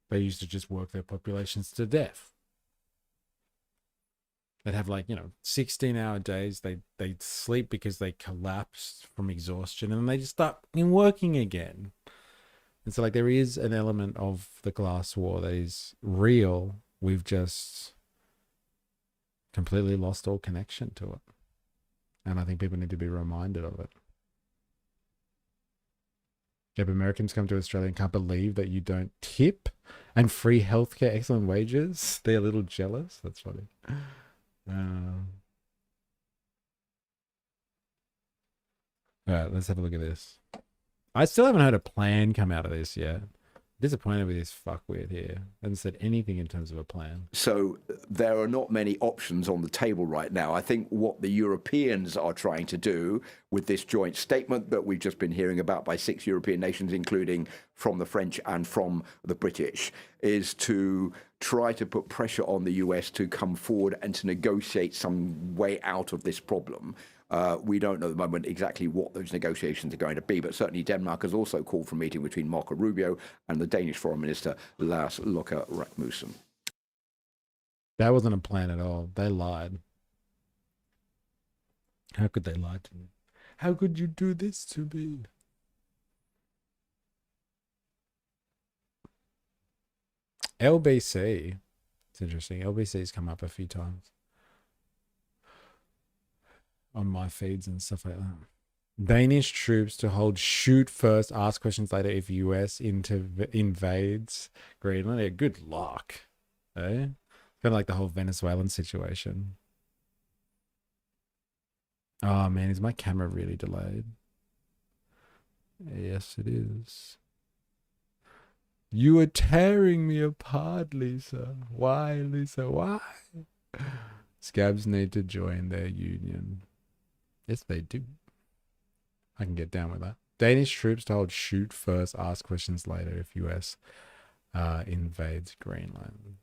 They used to just work their populations to death. They'd have, like, you know, 16-hour days. They'd sleep because they collapsed from exhaustion, and then they just start working again. And so, like, there is an element of the class war that is real. We've just completely lost all connection to it. And I think people need to be reminded of it. If Americans come to Australia and can't believe that you don't tip and free healthcare, excellent wages, they're a little jealous. That's funny. All right, let's have a look at this. I still haven't heard a plan come out of this yet. Disappointed with this fuckwit here. Hasn't said anything in terms of a plan. So there are not many options on the table right now. I think what the Europeans are trying to do with this joint statement that we've just been hearing about by 6 European nations, including from the French and from the British, is to try to put pressure on the US to come forward and to negotiate some way out of this problem. We don't know at the moment exactly what those negotiations are going to be, but certainly Denmark has also called for a meeting between Marco Rubio and the Danish Foreign Minister, Lars Løkke Rasmussen. That wasn't a plan at all. They lied. How could they lie to me? How could you do this to me? LBC. It's interesting. LBC's come up a few times on my feeds and stuff like that. Danish troops to hold shoot first, ask questions later if US invades Greenland. Yeah, good luck. Eh? Kind of like the whole Venezuelan situation. Oh man, is my camera really delayed? Yes, it is. You are tearing me apart, Lisa. Why, Lisa? Why? Scabs need to join their union. Yes, they do. I can get down with that. Danish troops to hold shoot first, ask questions later if US invades Greenland.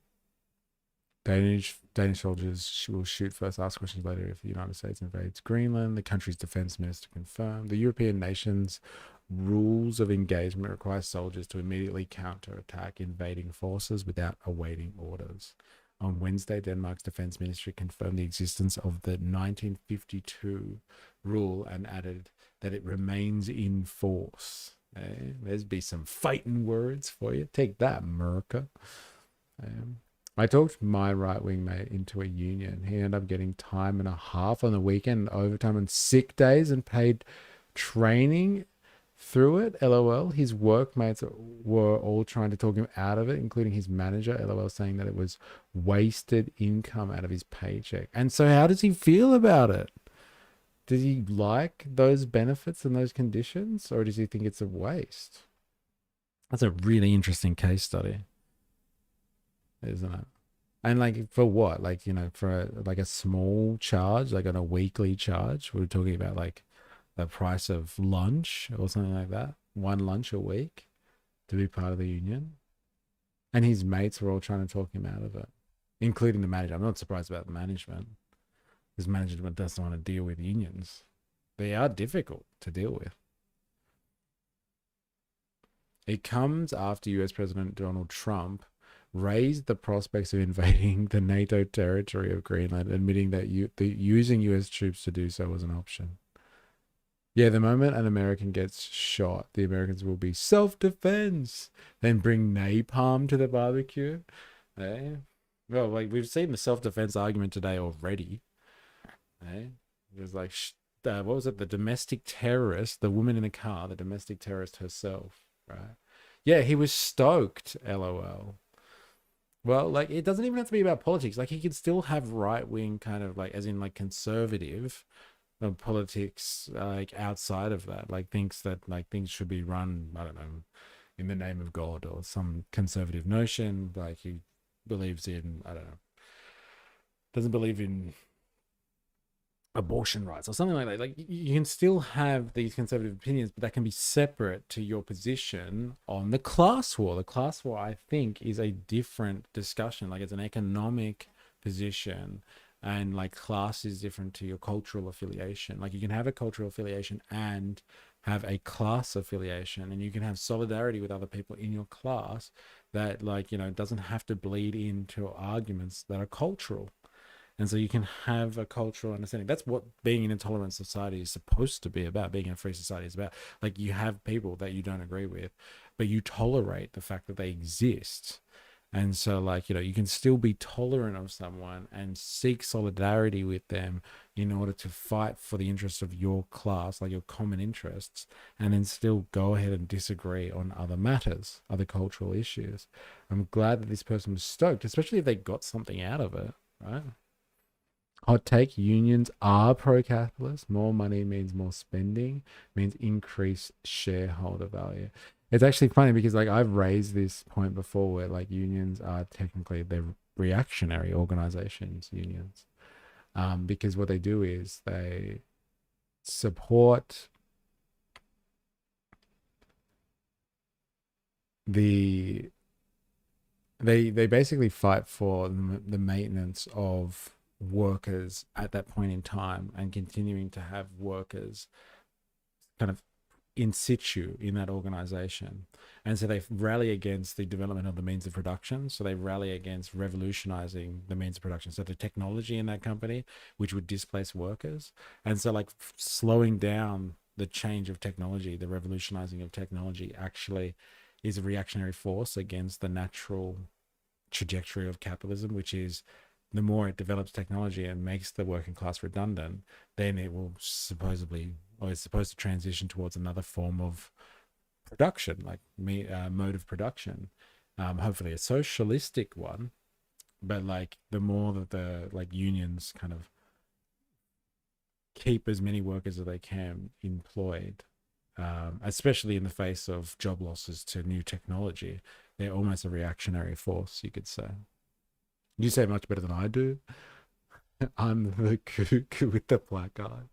Danish soldiers will shoot first, ask questions later if the United States invades Greenland. The country's defense minister confirmed. The European nations' rules of engagement require soldiers to immediately counterattack invading forces without awaiting orders. On Wednesday, Denmark's defense ministry confirmed the existence of the 1952 rule and added that it remains in force. There's be some fighting words for you. Take that, America. I talked my right-wing mate into a union. He ended up getting time and a half on the weekend, overtime on sick days, and paid training through it. LOL. His workmates were all trying to talk him out of it, including his manager. LOL, saying that it was wasted income out of his paycheck. And so how does he feel about it? Does he like those benefits and those conditions, or does he think it's a waste? That's a really interesting case study, isn't it? And like, for what? Like, you know, for like a small charge, like on a weekly charge, we're talking about like the price of lunch or something like that. 1 lunch a week to be part of the union. And his mates were all trying to talk him out of it, including the manager. I'm not surprised about the management. His management doesn't want to deal with unions. They are difficult to deal with. It comes after US President Donald Trump raised the prospects of invading the NATO territory of Greenland, admitting that using US troops to do so was an option. Yeah, the moment an American gets shot, the Americans will be self-defense, then bring napalm to the barbecue. Eh? Well, like we've seen the self-defense argument today already. Eh? There's like, what was it? The domestic terrorist, the woman in the car, the domestic terrorist herself, right? Yeah, he was stoked, LOL. Well, like it doesn't even have to be about politics. Like he could still have right-wing kind of like, as in like conservative politics, like outside of that, like thinks that like things should be run, I don't know, in the name of God or some conservative notion. Like he believes in, I don't know, doesn't believe in abortion rights or something like that. Like you can still have these conservative opinions, but that can be separate to your position on the class war. The class war, I think, is a different discussion. Like it's an economic position, and like class is different to your cultural affiliation. Like you can have a cultural affiliation and have a class affiliation, and you can have solidarity with other people in your class that, like, you know, doesn't have to bleed into arguments that are cultural. And so you can have a cultural understanding. That's what being an intolerant society is supposed to be about. Being a free society is about. Like you have people that you don't agree with, but you tolerate the fact that they exist. And so, like, you know, you can still be tolerant of someone and seek solidarity with them in order to fight for the interests of your class, like your common interests, and then still go ahead and disagree on other matters, other cultural issues. I'm glad that this person was stoked, especially if they got something out of it, right? Hot take, unions are pro-capitalist. More money means more spending, means increased shareholder value. It's actually funny because like I've raised this point before where like unions are technically, they're reactionary organizations, unions. Because what they do is they support they basically fight for the maintenance of workers at that point in time and continuing to have workers kind of in situ in that organization. And so they rally against the development of the means of production. So they rally against revolutionizing the means of production. So the technology in that company, which would displace workers. And so like slowing down the change of technology, the revolutionizing of technology actually is a reactionary force against the natural trajectory of capitalism, which is the more it develops technology and makes the working class redundant, then it will supposedly, or is supposed to transition towards another form of production, like mode of production, hopefully a socialistic one. But like the more that the like unions kind of keep as many workers as they can employed, especially in the face of job losses to new technology, they're almost a reactionary force, you could say. You say much better than I do. I'm the kook with the black eye.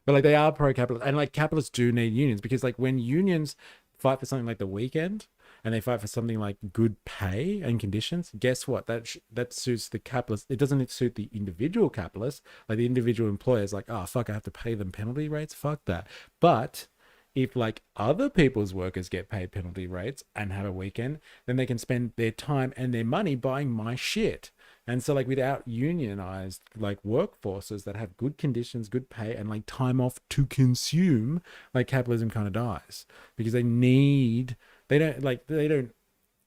But like they are pro-capitalist, and like capitalists do need unions, because like when unions fight for something like the weekend and they fight for something like good pay and conditions, guess what? That suits the capitalist. It doesn't suit the individual capitalist. Like the individual employer is like, oh fuck, I have to pay them penalty rates. Fuck that. But if like other people's workers get paid penalty rates and have a weekend, then they can spend their time and their money buying my shit. And so like without unionized like workforces that have good conditions, good pay, and like time off to consume, like capitalism kind of dies, because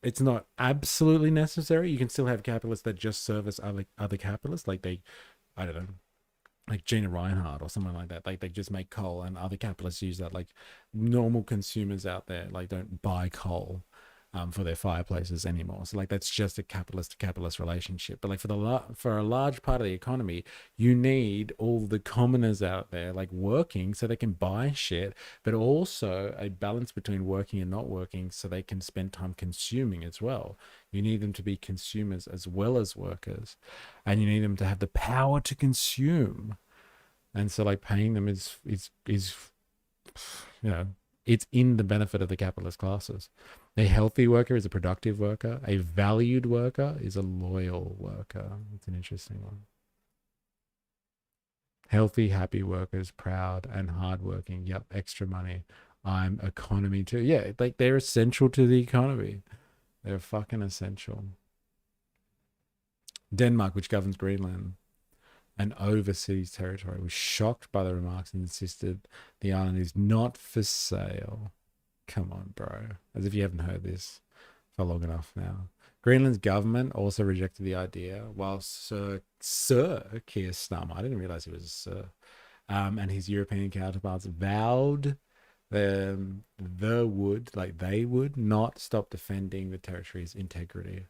it's not absolutely necessary. You can still have capitalists that just service other capitalists. Like I don't know, like Gina Reinhardt or someone like that. Like they just make coal, and other capitalists use that. Like normal consumers out there, like don't buy coal for their fireplaces anymore. So like that's just a capitalist to capitalist relationship. But like for a large part of the economy, you need all the commoners out there like working so they can buy shit, but also a balance between working and not working so they can spend time consuming as well. You need them to be consumers as well as workers, and you need them to have the power to consume. And so like paying them is you know, it's in the benefit of the capitalist classes. A healthy worker is a productive worker. A valued worker is a loyal worker. It's an interesting one. Healthy, happy workers, proud and hardworking. Yep, extra money. I'm economy too. Yeah, like they're essential to the economy. They're fucking essential. Denmark, which governs Greenland and overseas territory, was shocked by the remarks and insisted the island is not for sale. Come on, bro. As if you haven't heard this for long enough now. Greenland's government also rejected the idea, while Sir Keir Starmer, I didn't realize he was a sir, and his European counterparts vowed they would not stop defending the territory's integrity.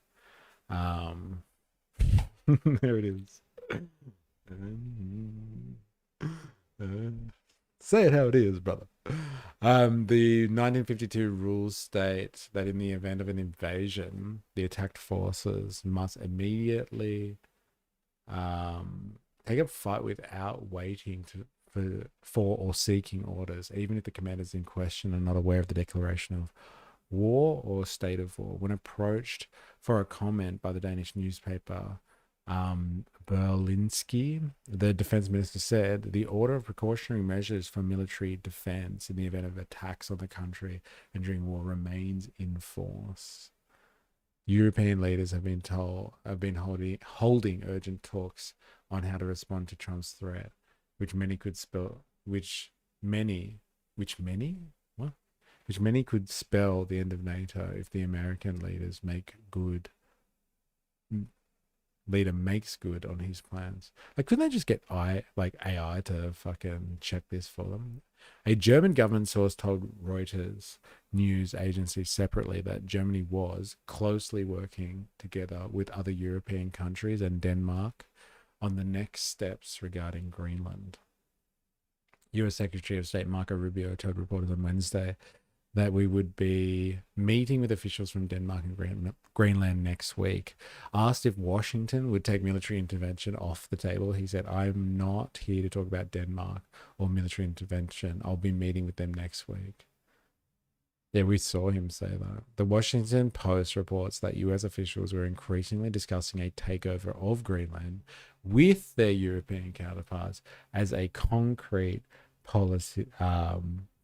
There it is. Say it how it is, brother. The 1952 rules state that in the event of an invasion, the attacked forces must immediately take up fight without waiting for or seeking orders, even if the commanders in question are not aware of the declaration of war or state of war. When approached for a comment by the Danish newspaper Berlinske, the defense minister said the order of precautionary measures for military defense in the event of attacks on the country and during war remains in force. European leaders have been holding urgent talks on how to respond to Trump's threat, which many could spell the end of NATO if the American leader makes good on his plans. Like, couldn't they just get AI to fucking check this for them? A German government source told Reuters news agency separately that Germany was closely working together with other European countries and Denmark on the next steps regarding Greenland. U.S. Secretary of State Marco Rubio told reporters on Wednesday that we would be meeting with officials from Denmark and Greenland next week. Asked if Washington would take military intervention off the table, he said, "I'm not here to talk about Denmark or military intervention. I'll be meeting with them next week." Yeah, we saw him say that. The Washington Post reports that US officials were increasingly discussing a takeover of Greenland with their European counterparts as a concrete policy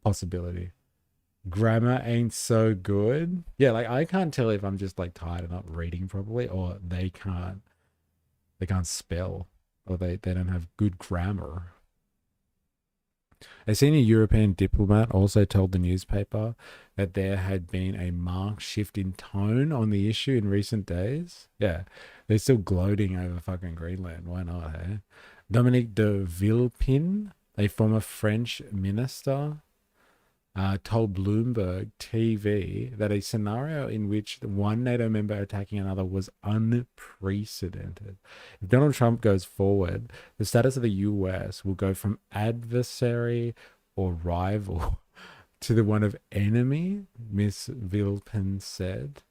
possibility. Grammar ain't so good. Yeah, like I can't tell if I'm just like tired and not reading properly, or they can't spell, or they don't have good grammar. A senior European diplomat also told the newspaper that there had been a marked shift in tone on the issue in recent days. Yeah, they're still gloating over fucking Greenland. Why not, eh? Dominique de Villepin, a former French minister, told Bloomberg TV that a scenario in which one NATO member attacking another was unprecedented. If Donald Trump goes forward, the status of the US will go from adversary or rival to the one of enemy, Miss Villepin said.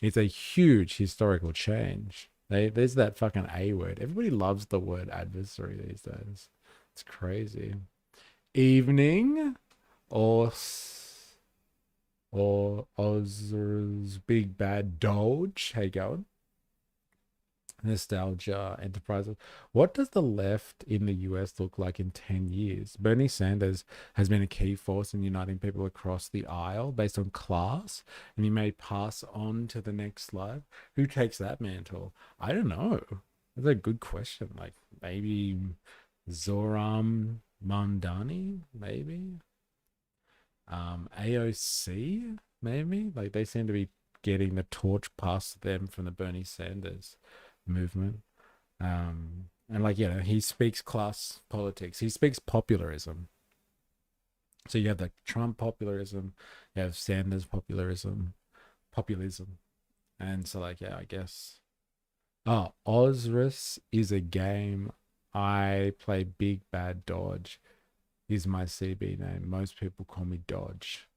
It's a huge historical change. There's that fucking A word. Everybody loves the word adversary these days. It's crazy. Evening. Oz's Big Bad Doge. How you going? Nostalgia Enterprises. What does the left in the US look like in 10 years? Bernie Sanders has been a key force in uniting people across the aisle based on class, and he may pass on to the next slide. Who takes that mantle? I don't know. That's a good question. Like maybe Zoram Mamdani, maybe. AOC, maybe? Like they seem to be getting the torch passed to them from the Bernie Sanders movement. And like, you know, he speaks class politics. He speaks popularism. So you have the Trump popularism, you have Sanders populism. And so like, yeah, I guess. Oh, Ozris is a game. I play Big Bad Dodge. Is my CB name. Most people call me Dodge.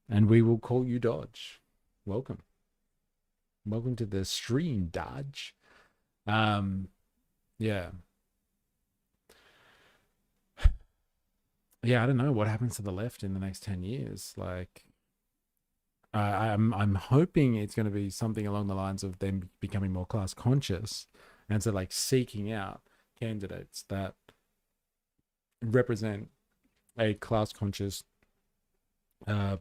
And we will call you Dodge. Welcome. Welcome to the stream, Dodge. Yeah. Yeah, I don't know what happens to the left in the next 10 years. Like, I'm hoping it's going to be something along the lines of them becoming more class conscious. And so like seeking out candidates that represent a class conscious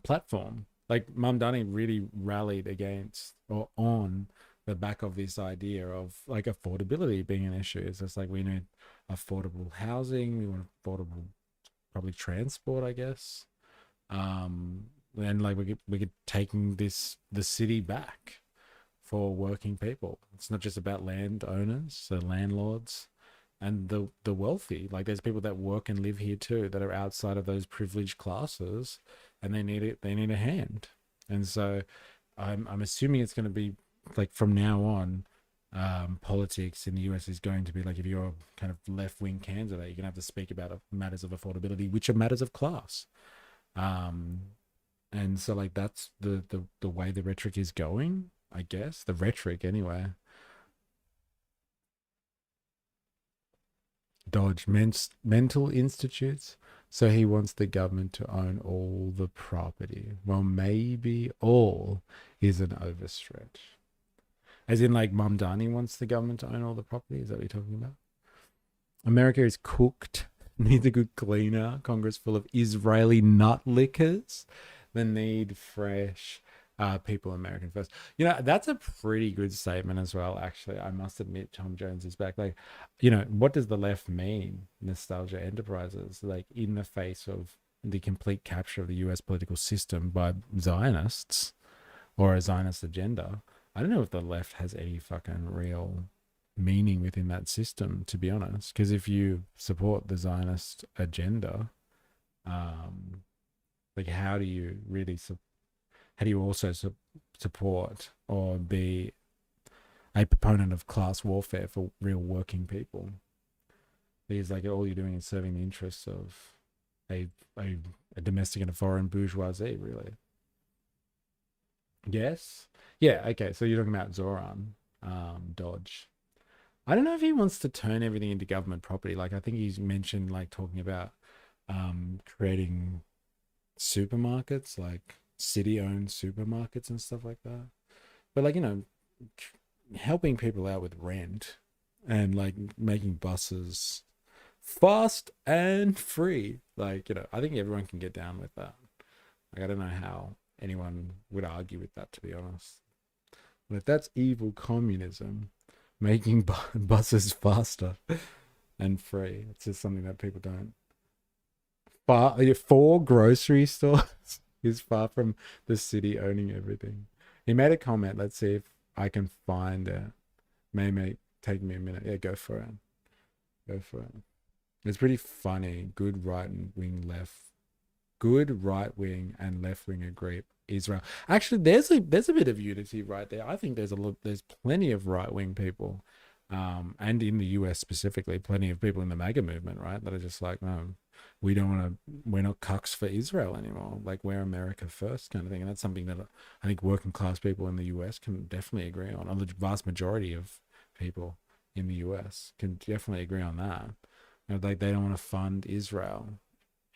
platform. Like Mamdani really rallied against or on the back of this idea of like affordability being an issue. It's just like we need affordable housing, we want affordable public transport, I guess. And like we could taking the city back for working people. It's not just about landowners, so landlords and the wealthy. Like there's people that work and live here too that are outside of those privileged classes, and they need a hand. And so I'm assuming it's going to be like from now on, politics in the US is going to be like, if you're a kind of left-wing candidate, you're going to have to speak about matters of affordability, which are matters of class. And so like that's the way the rhetoric is going, I guess. The rhetoric anyway. Dodge mental institutes. So he wants the government to own all the property. Well, maybe all is an overstretch. As in, like, Mamdani wants the government to own all the property? Is that what you're talking about? America is cooked. Needs a good cleaner. Congress full of Israeli nut lickers. The need fresh people American first. You know, that's a pretty good statement as well, actually. I must admit, Tom Jones is back. Like, you know, what does the left mean? Nostalgia enterprises, like in the face of the complete capture of the US political system by Zionists or a Zionist agenda. I don't know if the left has any fucking real meaning within that system, to be honest. Because if you support the Zionist agenda, like how do you really how do you also support or be a proponent of class warfare for real working people? Because like all you're doing is serving the interests of a domestic and a foreign bourgeoisie, really. Yes? Yeah, okay, so you're talking about Zoran Dodge. I don't know if he wants to turn everything into government property. Like I think he's mentioned like talking about creating supermarkets, like city-owned supermarkets and stuff like that. But like, you know, helping people out with rent and like making buses fast and free. Like, you know, I think everyone can get down with that. Like, I don't know how anyone would argue with that, to be honest. But if that's evil communism, making buses faster and free, it's just something that people don't. Four grocery stores is far from the city owning everything. He made a comment. Let's see if I can find it. May take me a minute. Yeah, go for it. Go for it. It's pretty funny. Good right wing and left wing agree. Israel. Actually, there's a bit of unity right there. I think there's plenty of right wing people, and in the US specifically, plenty of people in the MAGA movement, right, that are just like, no, we're not cucks for Israel anymore. Like, we're America first kind of thing. And that's something that I think working class people in the US can definitely agree on. The vast majority of people in the US can definitely agree on that. You know, like, they don't want to fund Israel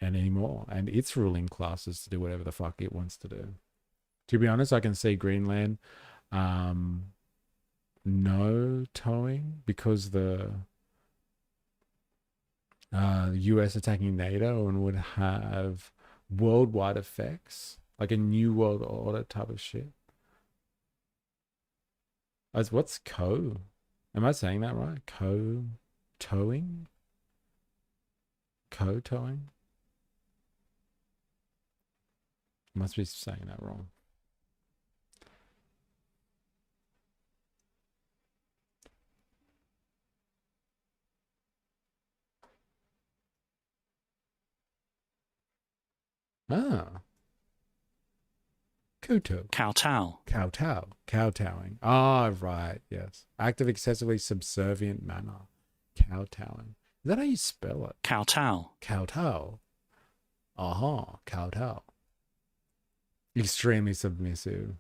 anymore and its ruling classes to do whatever the fuck it wants to do. To be honest, I can see Greenland no towing because the US attacking NATO and would have worldwide effects, like a new world order type of shit. What's co? Am I saying that right? Co-towing? Co-towing? Must be saying that wrong. Ah. Kuto. Kowtow. Kowtow. Kowtowing. Ah, right. Yes. Act of excessively subservient manner. Kowtowing. Is that how you spell it? Kowtow. Kowtow. Aha. Kowtow. Extremely submissive.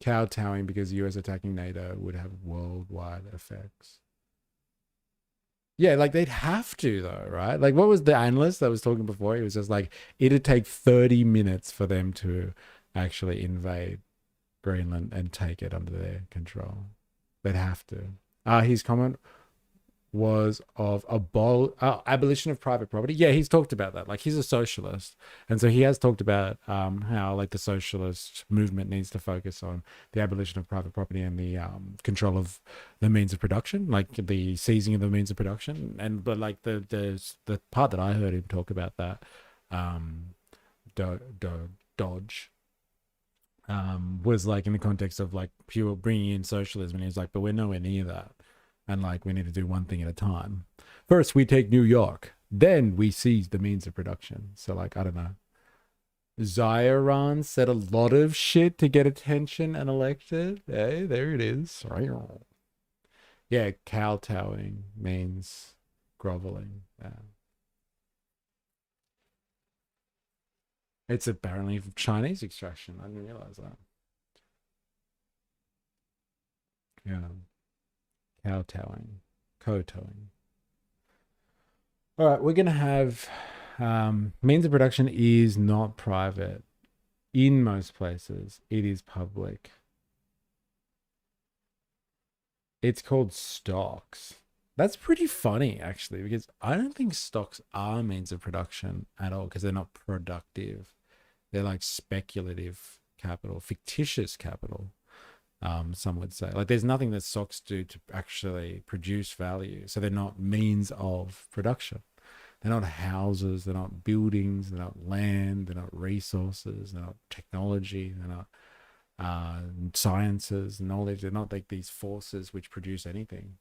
Kowtowing because US attacking NATO would have worldwide effects. Yeah, like they'd have to though, right? Like what was the analyst that was talking before? He was just like, it'd take 30 minutes for them to actually invade Greenland and take it under their control. They'd have to. His comment, was of abolition of private property. Yeah, he's talked about that. Like, he's a socialist, and so he has talked about how like the socialist movement needs to focus on the abolition of private property and the control of the means of production, like the seizing of the means of production. And but like the part that I heard him talk about that Dodge was like in the context of like pure bringing in socialism, and he's like, but we're nowhere near that. And like, we need to do one thing at a time. First, we take New York. Then we seize the means of production. So like, I don't know. Zion said a lot of shit to get attention and elected. Hey, there it is. Yeah, kowtowing means groveling. Yeah. It's apparently Chinese extraction. I didn't realize that. Yeah. Kowtowing, kowtowing. All right, we're going to have means of production is not private. In most places, it is public. It's called stocks. That's pretty funny, actually, because I don't think stocks are means of production at all, because they're not productive. They're like speculative capital, fictitious capital. Some would say, like, there's nothing that stocks do to actually produce value. So they're not means of production. They're not houses, they're not buildings, they're not land, they're not resources, they're not technology, they're not sciences, knowledge. They're not like these forces which produce anything.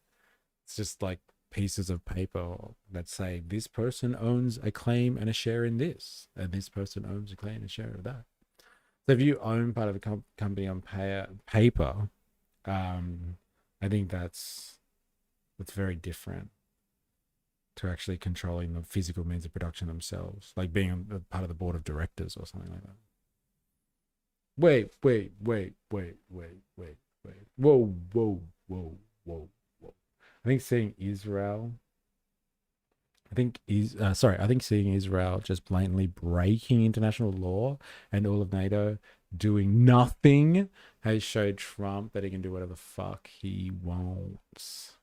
It's just like pieces of paper that say this person owns a claim and a share in this, and this person owns a claim and a share of that. So if you own part of a company on paper, I think that's very different to actually controlling the physical means of production themselves, like being a part of the board of directors or something like that. Wait. Whoa. I think seeing Israel just blatantly breaking international law and all of NATO doing nothing has showed Trump that he can do whatever the fuck he wants.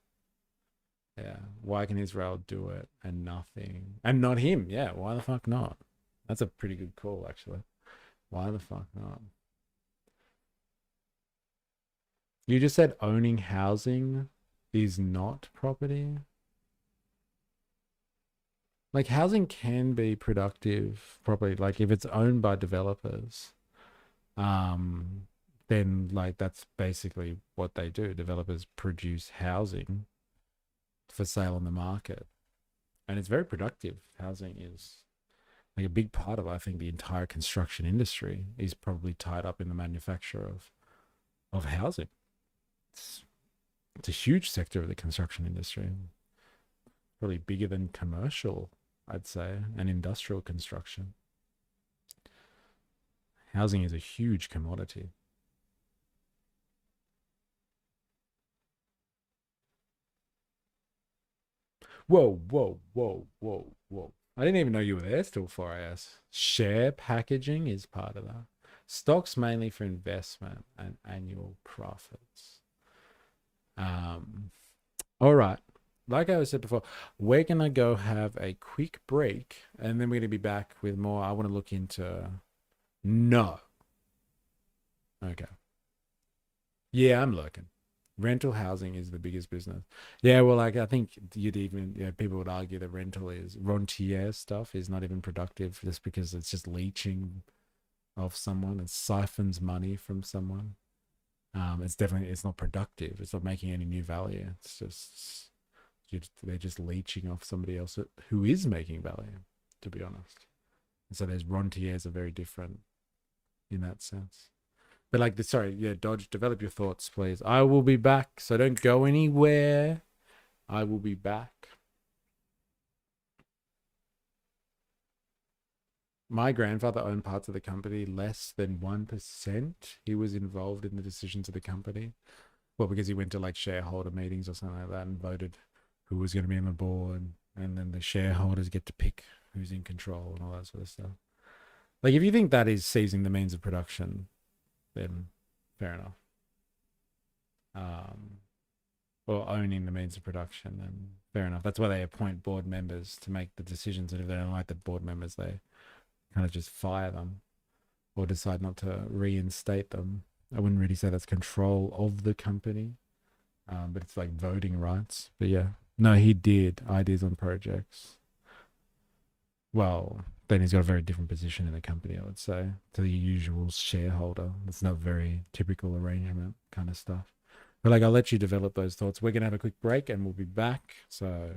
Yeah. Why can Israel do it and nothing? And not him. Yeah. Why the fuck not? That's a pretty good call, actually. Why the fuck not? You just said owning housing is not property. Like, housing can be productive property. Like, if it's owned by developers, then like that's basically what they do. Developers produce housing for sale on the market, and it's very productive. Housing is like a big part of, I think, the entire construction industry is probably tied up in the manufacture of housing. It's a huge sector of the construction industry, probably bigger than commercial, I'd say, and industrial construction. Housing is a huge commodity. Whoa. I didn't even know you were there still, 4AS. Share packaging is part of that. Stocks mainly for investment and annual profits. All right. Like I said before, we're going to go have a quick break, and then we're going to be back with more. I want to look into... No. Okay. Yeah, I'm looking. Rental housing is the biggest business. Yeah, well, like, I think people would argue that rentier stuff is not even productive just because it's just leeching off someone. It siphons money from someone. It's not productive. It's not making any new value. It's just, they're just leeching off somebody else who is making value, to be honest. And so rentiers are very different in that sense. But like, Dodge, develop your thoughts, please. I will be back, so don't go anywhere. I will be back. My grandfather owned parts of the company, less than 1%. He was involved in the decisions of the company. Well, because he went to like shareholder meetings or something like that and voted who was going to be on the board. And then the shareholders get to pick who's in control and all that sort of stuff. Like, if you think that is seizing the means of production, then fair enough. Or owning the means of production, then Fair enough. That's why they appoint board members to make the decisions, and if they don't like the board members, they kind of just fire them or decide not to reinstate them. I wouldn't really say that's control of the company, but it's like voting rights. But yeah, no, he did ideas on projects. Well, then he's got a very different position in the company, I would say, to the usual shareholder. It's not very typical arrangement kind of stuff. But like, I'll let you develop those thoughts. We're going to have a quick break and we'll be back. So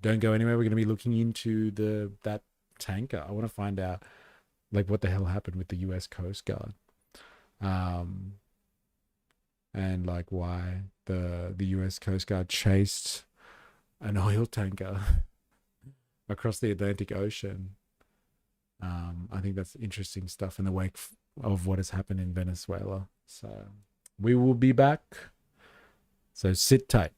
don't go anywhere. We're going to be looking into that tanker. I want to find out like what the hell happened with the US Coast Guard. And like why the US Coast Guard chased an oil tanker across the Atlantic Ocean. I think that's interesting stuff in the wake of what has happened in Venezuela. So we will be back. So sit tight.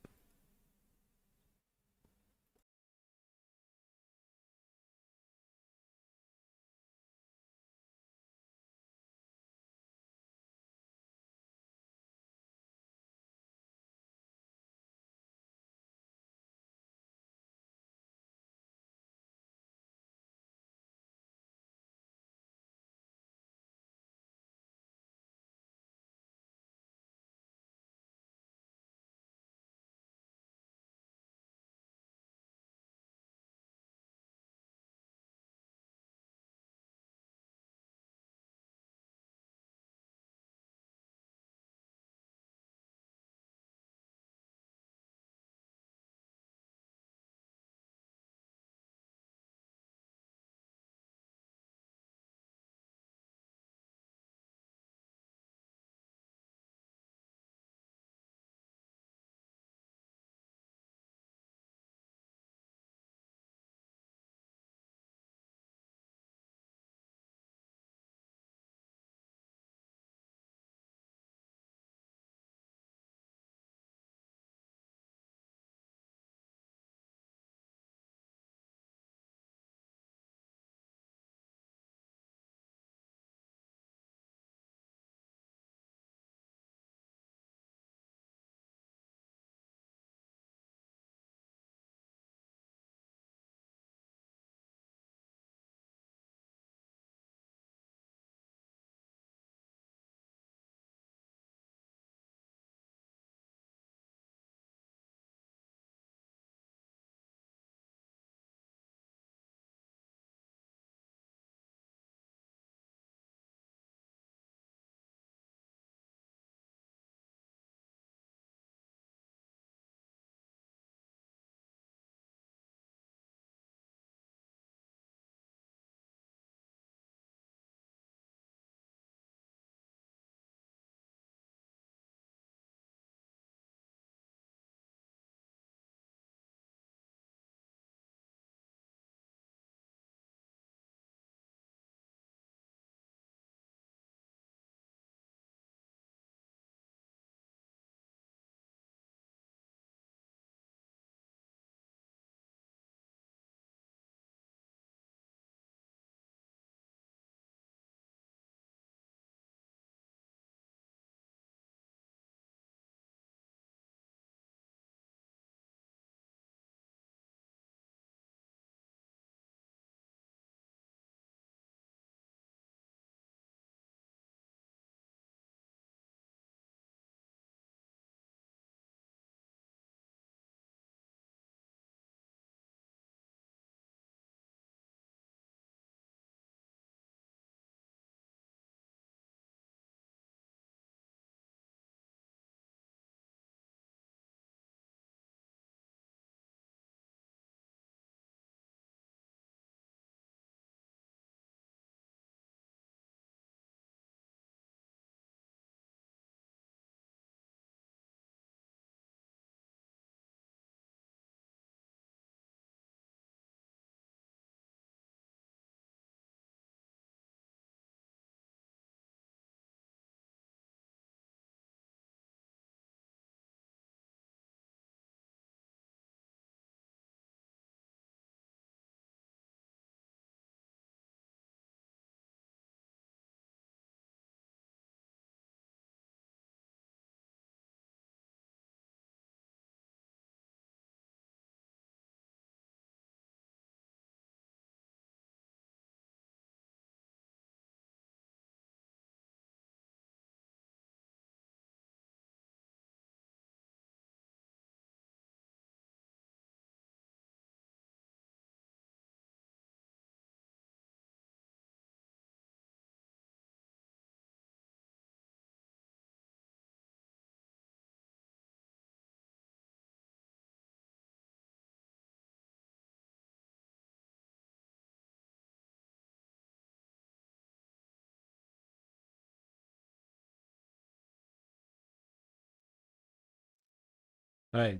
Hey.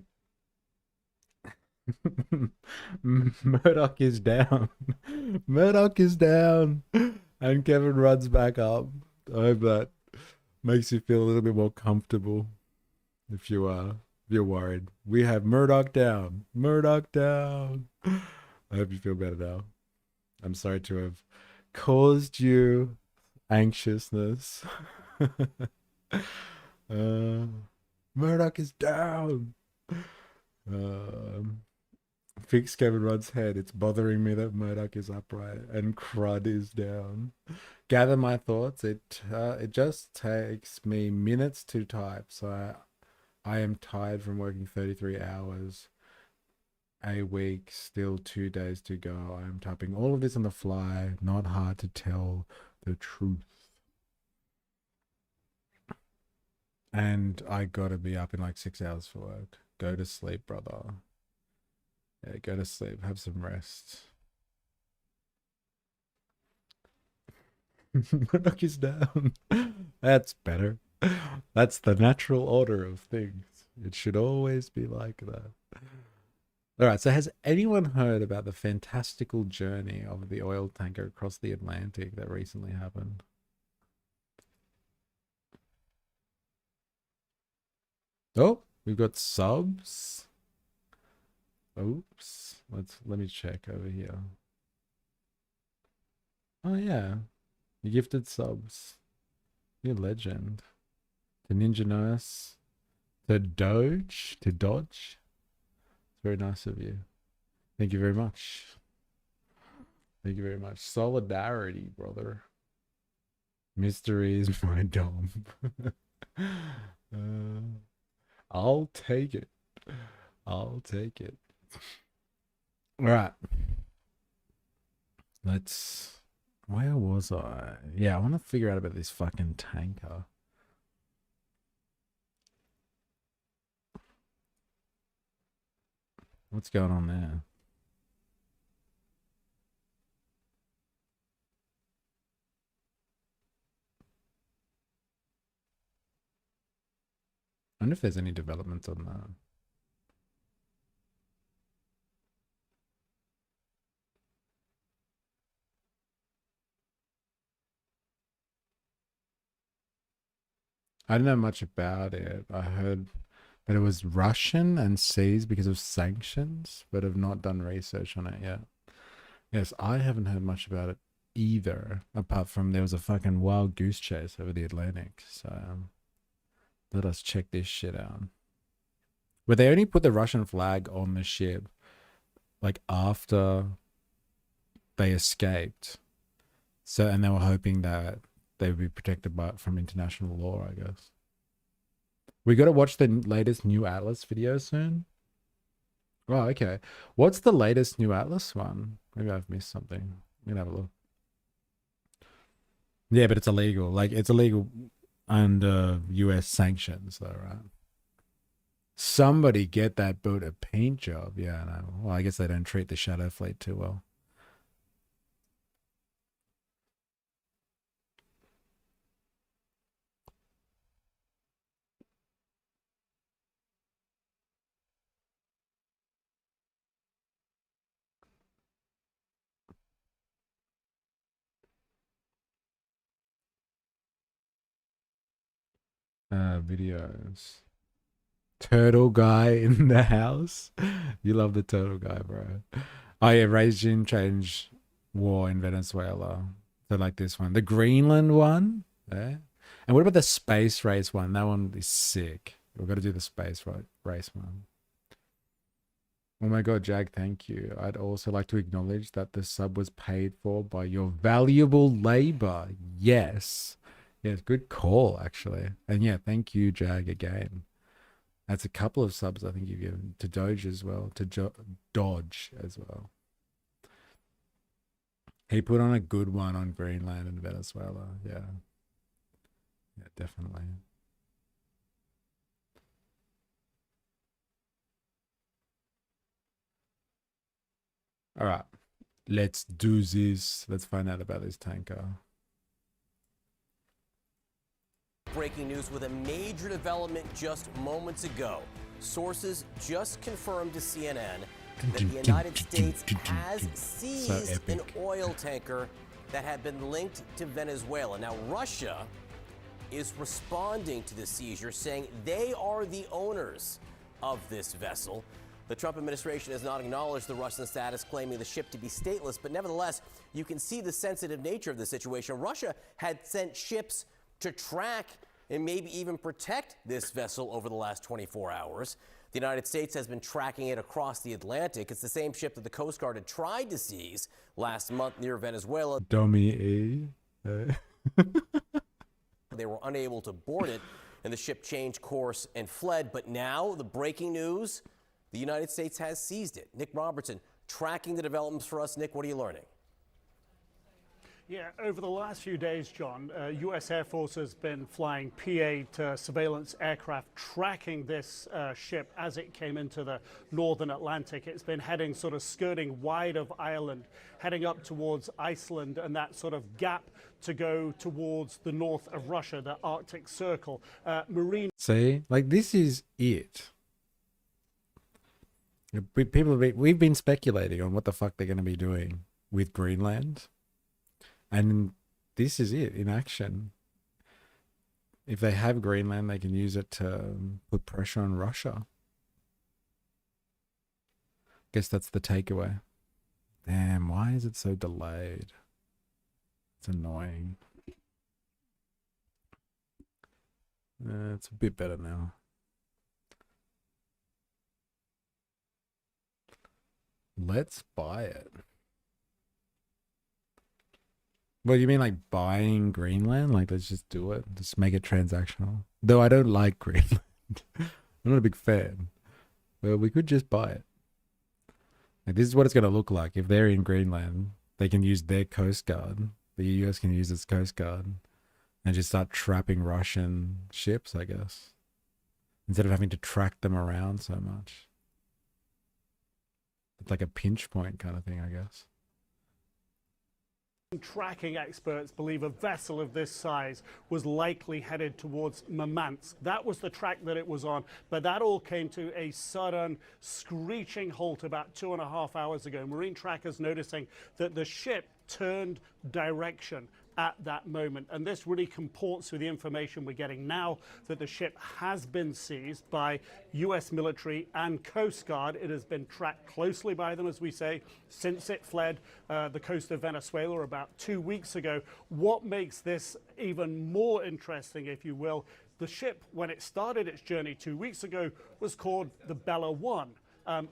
Murdoch is down. Murdoch is down. And Kevin runs back up. I hope that makes you feel a little bit more comfortable if you're worried. We have Murdoch down. Murdoch down. I hope you feel better now. I'm sorry to have caused you anxiousness. Murdoch is down. Fix Kevin Rudd's head. It's bothering me that Murdoch is upright and Crud is down. Gather my thoughts. It just takes me minutes to type. So I am tired from working 33 hours a week. Still 2 days to go. I am typing all of this on the fly. Not hard to tell the truth. And I gotta be up in like 6 hours for work. Go to sleep, brother. Yeah, go to sleep. Have some rest. Murdoch is down. That's better. That's the natural order of things. It should always be like that. Alright, so has anyone heard about the fantastical journey of the oil tanker across the Atlantic that recently happened? Oh, we've got subs. Oops. Let me check over here. Oh yeah. You gifted subs. You're a legend. To Ninja Nurse. To Dodge. To Dodge. It's very nice of you. Thank you very much. Thank you very much. Solidarity, brother. Mystery is my dom. I'll take it. I'll take it. All right. Where was I? Yeah, I want to figure out about this fucking tanker. What's going on there? I wonder if there's any developments on that. I don't know much about it. I heard that it was Russian and seized because of sanctions, but have not done research on it yet. Yes, I haven't heard much about it either, apart from there was a fucking wild goose chase over the Atlantic. So let us check this shit out. Where they only put the Russian flag on the ship like after they escaped. So, and they were hoping that they would be protected from international law, I guess. We got to watch the latest new Atlas video soon. Oh, okay. What's the latest new Atlas one? Maybe I've missed something. I'm gonna have a look. Yeah, but it's illegal. Like, it's illegal under US sanctions, though, right? Somebody get that boat a paint job. Yeah, I know. Well, I guess they don't treat the Shadow Fleet too well. Videos. Turtle guy in the house. You love the turtle guy, bro. Oh yeah, regime change war in Venezuela. So like this one. The Greenland one. Yeah. And what about the space race one? That one is sick. We've got to do the space race one. Oh my god, Jag, thank you. I'd also like to acknowledge that the sub was paid for by your valuable labor. Yes. Yes, good call, actually. And yeah, thank you, Jag, again. That's a couple of subs I think you've given. To Doge as well. To Dodge as well. He put on a good one on Greenland and Venezuela. Yeah. Yeah, definitely. All right. Let's do this. Let's find out about this tanker. Breaking news with a major development just moments ago. sources just confirmed to CNN that the United States has seized an oil tanker that had been linked to Venezuela. Now, Russia is responding to the seizure, saying they are the owners of this vessel. The Trump administration has not acknowledged the Russian status, claiming the ship to be stateless, but nevertheless, you can see the sensitive nature of the situation. Russia had sent ships to track and maybe even protect this vessel over the last 24 hours. The United States has been tracking it across the Atlantic. It's the same ship that the Coast Guard had tried to seize last month near Venezuela. Dummy E. They were unable to board it, and the ship changed course and fled. But now, the breaking news, the United States has seized it. Nick Robertson tracking the developments for us. Nick, what are you learning? Yeah, over the last few days, John, U.S. Air Force has been flying P-8 surveillance aircraft tracking this ship as it came into the northern Atlantic. It's been heading sort of skirting wide of Ireland, heading up towards Iceland and that sort of gap to go towards the north of Russia, the Arctic Circle. Marine. See, like this is it. We've been speculating on what the fuck they're going to be doing with Greenland. And this is it in action. If they have Greenland, they can use it to put pressure on Russia. Guess that's the takeaway. Damn, why is it so delayed? It's annoying. It's a bit better now. Let's buy it. What do you mean, like buying Greenland? Like, let's just do it. Just make it transactional. Though I don't like Greenland. I'm not a big fan. Well, we could just buy it. Like, this is what it's going to look like. If they're in Greenland, they can use their Coast Guard. The US can use its Coast Guard. And just start trapping Russian ships, I guess. Instead of having to track them around so much. It's like a pinch point kind of thing, I guess. Tracking experts believe a vessel of this size was likely headed towards Murmansk. That was the track that it was on, but that all came to a sudden screeching halt about 2.5 hours ago. Marine trackers noticing that the ship turned direction at that moment, and this really comports with the information we're getting now that the ship has been seized by US military and Coast Guard. It has been tracked closely by them, as we say, since it fled the coast of Venezuela about 2 weeks ago. What makes this even more interesting, if you will, the ship, when it started its journey 2 weeks ago, was called the Bella 1.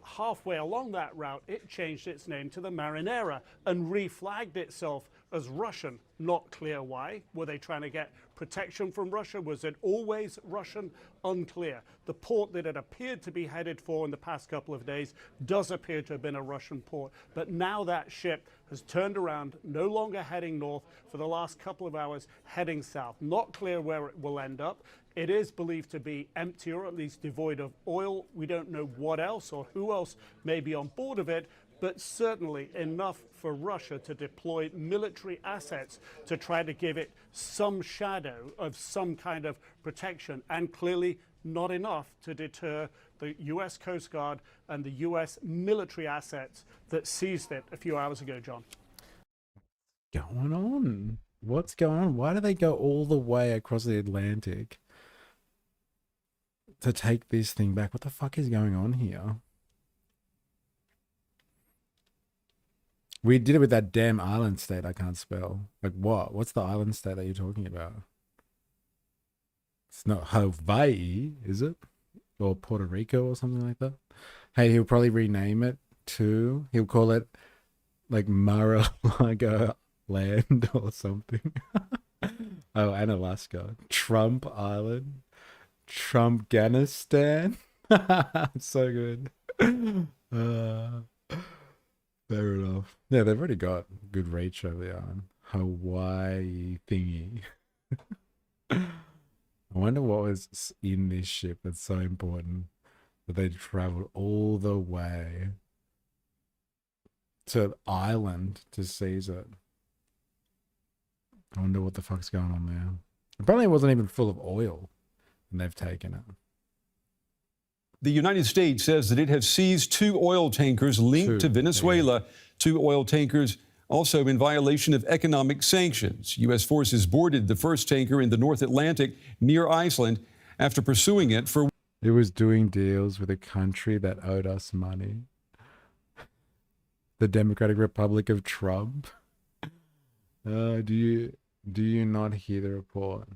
Halfway along that route, it changed its name to the Marinera and reflagged itself as Russian. Not clear why. Were they trying to get protection from Russia? Was it always Russian? Unclear. The port that it appeared to be headed for in the past couple of days does appear to have been a Russian port. But now that ship has turned around, no longer heading north, for the last couple of hours heading south. Not clear where it will end up. It is believed to be empty, or at least devoid of oil. We don't know what else or who else may be on board of it, but certainly enough for Russia to deploy military assets to try to give it some shadow of some kind of protection, and clearly not enough to deter the US Coast Guard and the US military assets that seized it a few hours ago, John. Going on? What's going on? Why do they go all the way across the Atlantic to take this thing back? What the fuck is going on here? We did it with that damn island state I can't spell. Like what? What's the island state that you're talking about? It's not Hawaii, is it? Or Puerto Rico or something like that? Hey, he'll probably rename it to, he'll call it like Mar-a-Lago land or something. Oh, and Alaska. Trump Island. Trumpganistan. So good. Fair enough. Yeah, they've already got good reach over the island. Hawaii thingy. I wonder what was in this ship that's so important that they traveled all the way to an island to seize it. I wonder what the fuck's going on there. Apparently it wasn't even full of oil and they've taken it. The United States says that it has seized 2 oil tankers linked to Venezuela. 2 oil tankers also in violation of economic sanctions. U.S. forces boarded the first tanker in the North Atlantic near Iceland after pursuing it for... It was doing deals with a country that owed us money. The Democratic Republic of Trump. Do you not hear the report?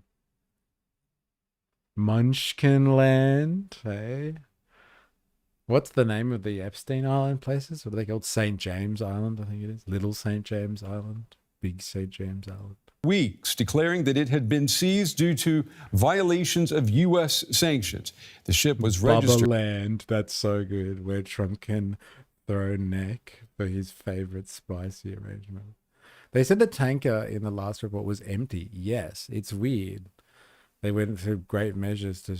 Munchkinland, eh? What's the name of the Epstein Island places? What are they called? St. James Island, I think it is. Little St. James Island. Big St. James Island. Weeks, declaring that it had been seized due to violations of U.S. sanctions. The ship was registered... Land, that's so good, where Trump can throw neck for his favorite spicy arrangement. They said the tanker in the last report was empty. Yes, it's weird. They went through great measures to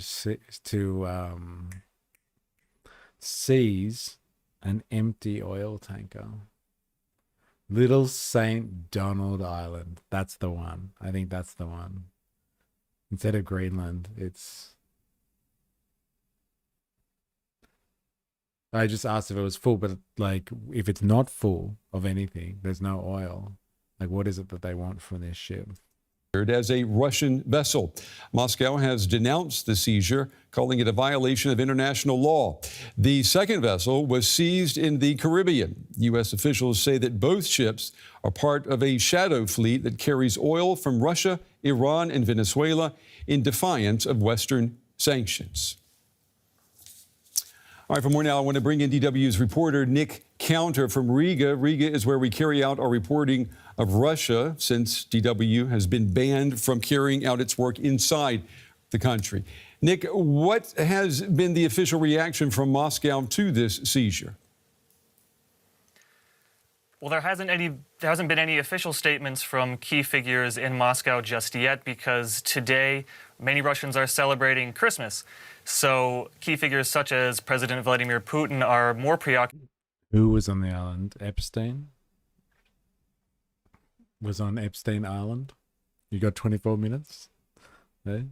seize an empty oil tanker. Little St. Donald Island. That's the one. I think that's the one. Instead of Greenland, it's... I just asked if it was full, but like, if it's not full of anything, there's no oil. Like, what is it that they want from this ship? As a Russian vessel. Moscow has denounced the seizure, calling it a violation of international law. The second vessel was seized in the Caribbean. U.S. officials say that both ships are part of a shadow fleet that carries oil from Russia, Iran, and Venezuela in defiance of Western sanctions. All right, for more now, I want to bring in DW's reporter Nick Counter from Riga. Riga is where we carry out our reporting of Russia, since DW has been banned from carrying out its work inside the country. Nick, what has been the official reaction from Moscow to this seizure? Well, there hasn't been any official statements from key figures in Moscow just yet, because today many Russians are celebrating Christmas. So key figures such as President Vladimir Putin are more preoccupied. Who was on the island? Epstein? Was on Epstein Island? You got 24 minutes? Eh?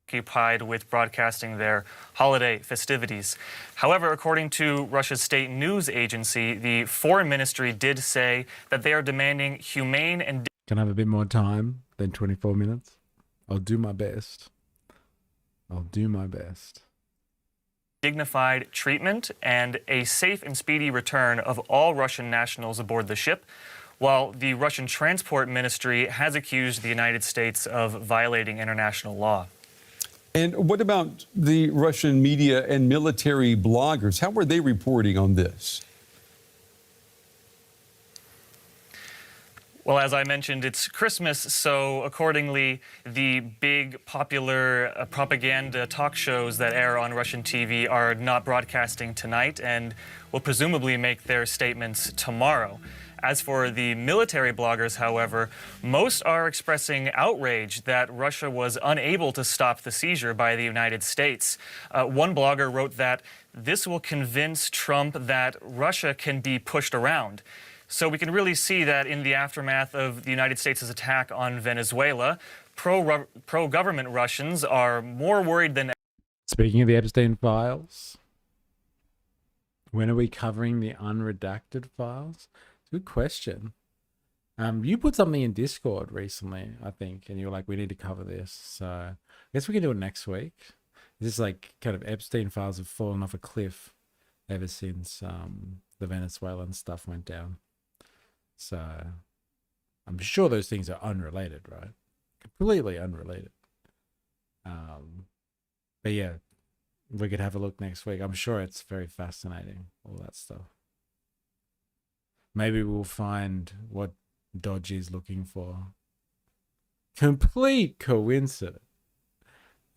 Occupied with broadcasting their holiday festivities. However, according to Russia's state news agency, the foreign ministry did say that they are demanding humane and... Can I have a bit more time than 24 minutes? I'll do my best. I'll do my best. Dignified treatment and a safe and speedy return of all Russian nationals aboard the ship, while the Russian Transport Ministry has accused the United States of violating international law. And what about the Russian media and military bloggers? How are they reporting on this? Well, as I mentioned, it's Christmas, so accordingly, the big popular propaganda talk shows that air on Russian TV are not broadcasting tonight and will presumably make their statements tomorrow. As for the military bloggers, however, most are expressing outrage that Russia was unable to stop the seizure by the United States. One blogger wrote that this will convince Trump that Russia can be pushed around. So we can really see that in the aftermath of the United States' attack on Venezuela, pro-government Russians are more worried than... Speaking of the Epstein files, when are we covering the unredacted files? Good question. You put something in Discord recently, I think, and you were like, we need to cover this. So I guess we can do it next week. This is like kind of Epstein files have fallen off a cliff ever since the Venezuelan stuff went down. So I'm sure those things are unrelated, right? Completely unrelated. But yeah, we could have a look next week. I'm sure it's very fascinating, all that stuff. Maybe we'll find what Dodgy's looking for. Complete coincidence.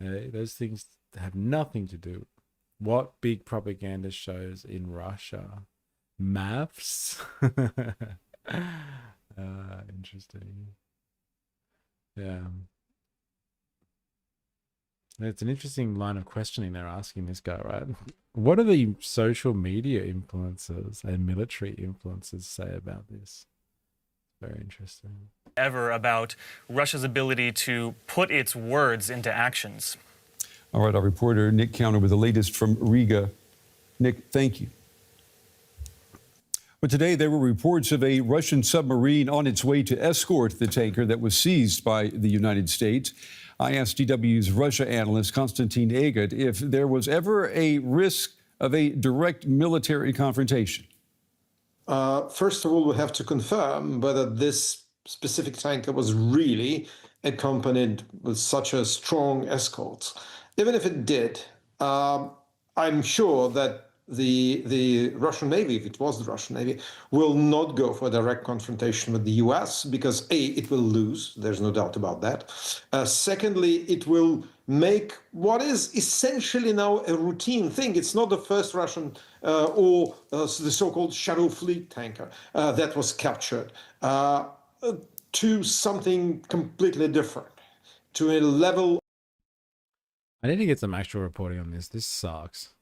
Those things have nothing to do. What big propaganda shows in Russia? Maths? Interesting. Yeah. It's an interesting line of questioning they're asking this guy, right? What do the social media influencers and military influencers say about this? Very interesting. Ever about Russia's ability to put its words into actions. All right, our reporter Nick Counter with the latest from Riga. Nick, thank you. But today there were reports of a Russian submarine on its way to escort the tanker that was seized by the United States. I asked DW's Russia analyst Konstantin Egat if there was ever a risk of a direct military confrontation. First of all, we have to confirm whether this specific tanker was really accompanied with such a strong escort. Even if it did, I'm sure that the Russian Navy, if it was the Russian Navy, will not go for a direct confrontation with the US because A, it will lose, there's no doubt about that. Secondly, it will make what is essentially now a routine thing. It's not the first Russian or the so-called Shadow Fleet tanker that was captured to something completely different, to a level. I need to get some actual reporting on this. This sucks.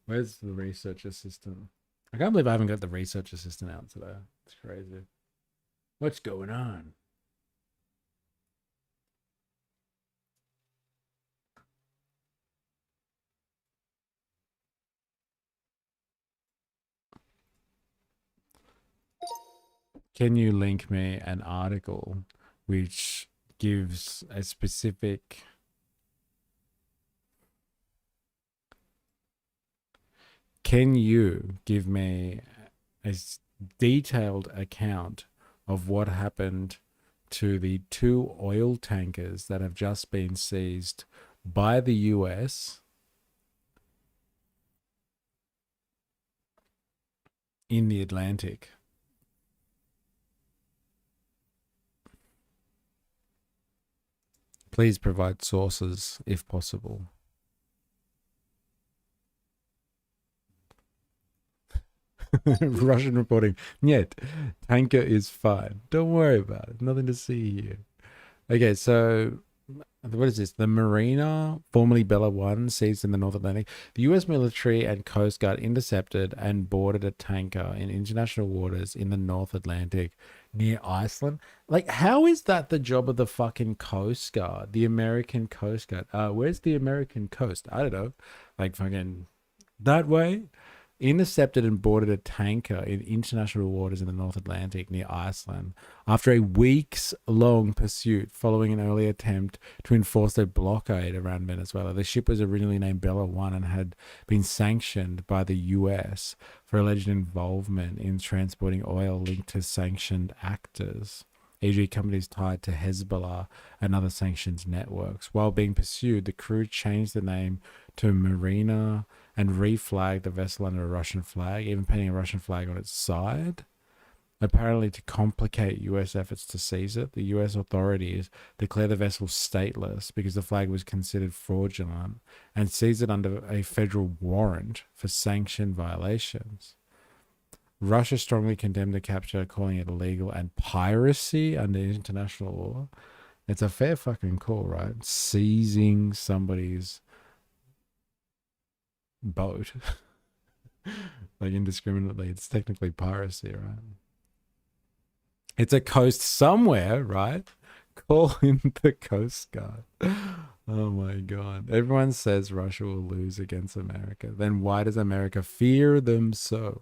Where's the research assistant? I can't believe I haven't got the research assistant out today. It's crazy. What's going on? Can you link me an article which gives a specific... Can you give me a detailed account of what happened to the 2 oil tankers that have just been seized by the US in the Atlantic? Please provide sources if possible. Russian reporting. Нет, tanker is fine. Don't worry about it. Nothing to see here. Okay, so what is this? The Marina, formerly Bella 1, seized in the North Atlantic. The US military and Coast Guard intercepted and boarded a tanker in international waters in the North Atlantic near Iceland. Like, how is that the job of the fucking Coast Guard? The American Coast Guard. Where's the American coast? I don't know. Like, fucking that way? Intercepted and boarded a tanker in international waters in the North Atlantic near Iceland after a weeks-long pursuit following an early attempt to enforce a blockade around Venezuela. The ship was originally named Bella 1 and had been sanctioned by the US for alleged involvement in transporting oil linked to sanctioned actors, e.g. companies tied to Hezbollah and other sanctions networks. While being pursued, the crew changed the name to Marina and reflagged the vessel under a Russian flag, even painting a Russian flag on its side. Apparently to complicate US efforts to seize it, the US authorities declared the vessel stateless because the flag was considered fraudulent and seized it under a federal warrant for sanction violations. Russia strongly condemned the capture, calling it illegal and piracy under international law. It's a fair fucking call, right? Seizing somebody's boat like indiscriminately, it's technically piracy, right? It's a coast somewhere, right? Call in the Coast Guard. Oh my god, everyone says Russia will lose against America, then why does America fear them so?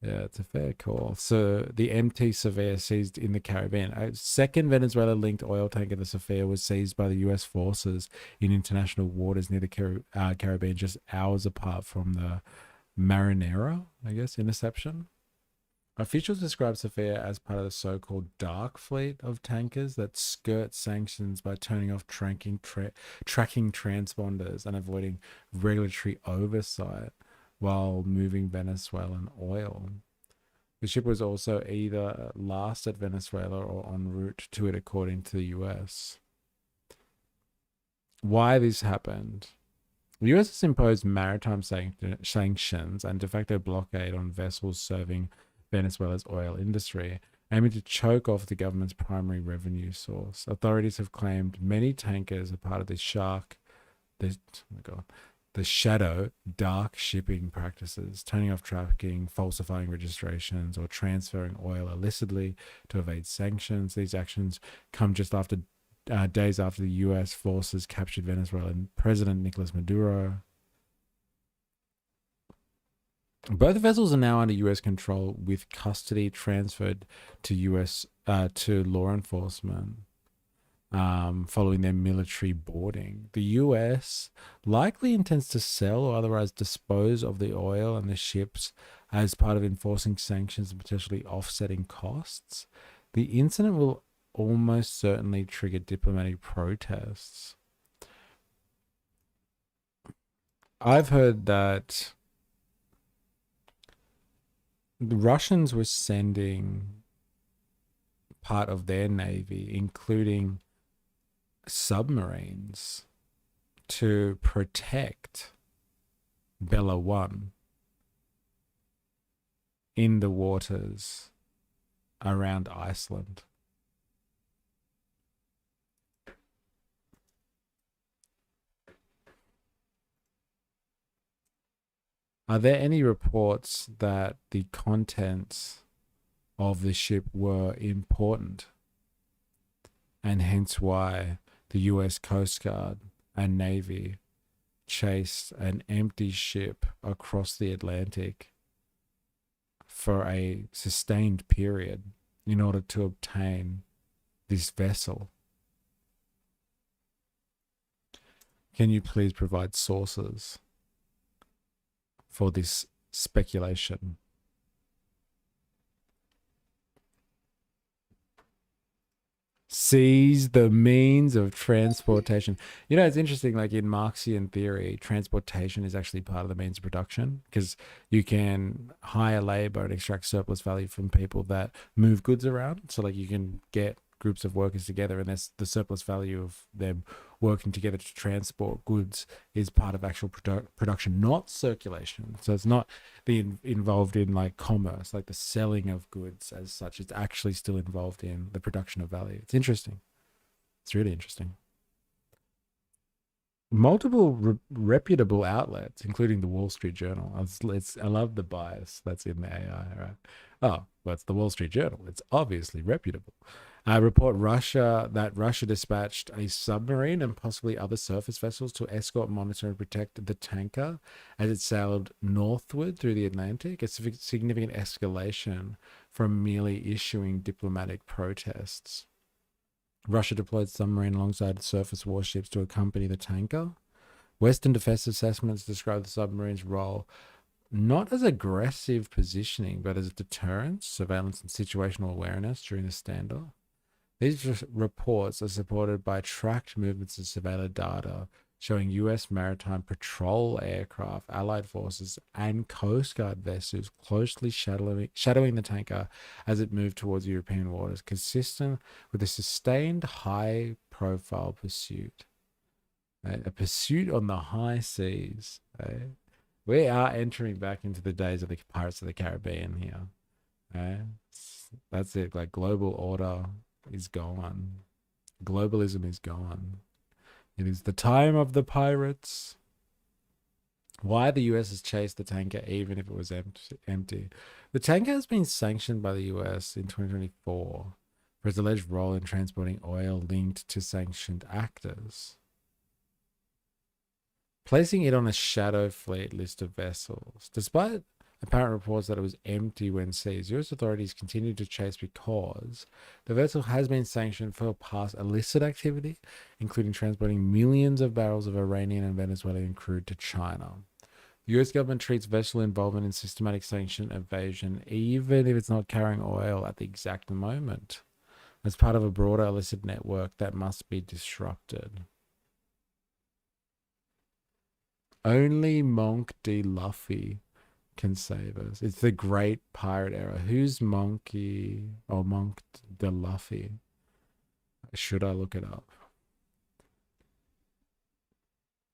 Yeah, it's a fair call. So the MT Severe seized in the Caribbean. A second Venezuela-linked oil tanker, the Sophia, was seized by the U.S. forces in international waters near the Caribbean, just hours apart from the Marinera, I guess, interception. Officials describe Sophia as part of the so-called dark fleet of tankers that skirt sanctions by turning off tracking transponders and avoiding regulatory oversight while moving Venezuelan oil. The ship was also either last at Venezuela or en route to it, according to the US. Why this happened? The US has imposed maritime sanctions and de facto blockade on vessels serving Venezuela's oil industry, aiming to choke off the government's primary revenue source. Authorities have claimed many tankers are part of this the shadow dark shipping practices, turning off trafficking, falsifying registrations, or transferring oil illicitly to evade sanctions. These actions come just after days after the U.S. forces captured Venezuelan President Nicolas Maduro. Both vessels are now under U.S. control, with custody transferred to to law enforcement following their military boarding. The U.S. likely intends to sell or otherwise dispose of the oil and the ships as part of enforcing sanctions and potentially offsetting costs. The incident will almost certainly trigger diplomatic protests. I've heard that the Russians were sending part of their navy, including submarines, to protect Bella 1 in the waters around Iceland. Are there any reports that the contents of the ship were important, and hence why the US Coast Guard and Navy chased an empty ship across the Atlantic for a sustained period in order to obtain this vessel? Can you please provide sources for this speculation? Seize the means of transportation. You know, it's interesting, like in Marxian theory, transportation is actually part of the means of production, because you can hire labor and extract surplus value from people that move goods around. So like you can get groups of workers together, and there's the surplus value of them working together to transport goods is part of actual production, not circulation. So it's not involved in like commerce, like the selling of goods as such. It's actually still involved in the production of value. It's interesting. It's really interesting. Multiple reputable outlets, including the Wall Street Journal. I love the bias that's in the AI, right? Oh, well, it's the Wall Street Journal. It's obviously reputable. Report that Russia dispatched a submarine and possibly other surface vessels to escort, monitor, and protect the tanker as it sailed northward through the Atlantic. A significant escalation from merely issuing diplomatic protests. Russia deployed submarine alongside surface warships to accompany the tanker. Western defense assessments describe the submarine's role not as aggressive positioning, but as deterrence, surveillance, and situational awareness during the standoff. These reports are supported by tracked movements and surveillance data showing U.S. maritime patrol aircraft, allied forces, and Coast Guard vessels closely shadowing the tanker as it moved towards European waters, consistent with a sustained high-profile pursuit. A pursuit on the high seas. We are entering back into the days of the Pirates of the Caribbean here. That's it. Like, global order is gone. Globalism is gone. It is the time of the pirates. Why the US has chased the tanker even if it was empty. The tanker has been sanctioned by the US in 2024 for its alleged role in transporting oil linked to sanctioned actors, placing it on a shadow fleet list of vessels. Despite apparent reports that it was empty when seized, US authorities continue to chase because the vessel has been sanctioned for past illicit activity, including transporting millions of barrels of Iranian and Venezuelan crude to China. The US government treats vessel involvement in systematic sanction evasion, even if it's not carrying oil at the exact moment, as part of a broader illicit network that must be disrupted. Only Monk D. Luffy can save us. It's the great pirate era. Who's Monkey or Monk D. Luffy? Should I look it up?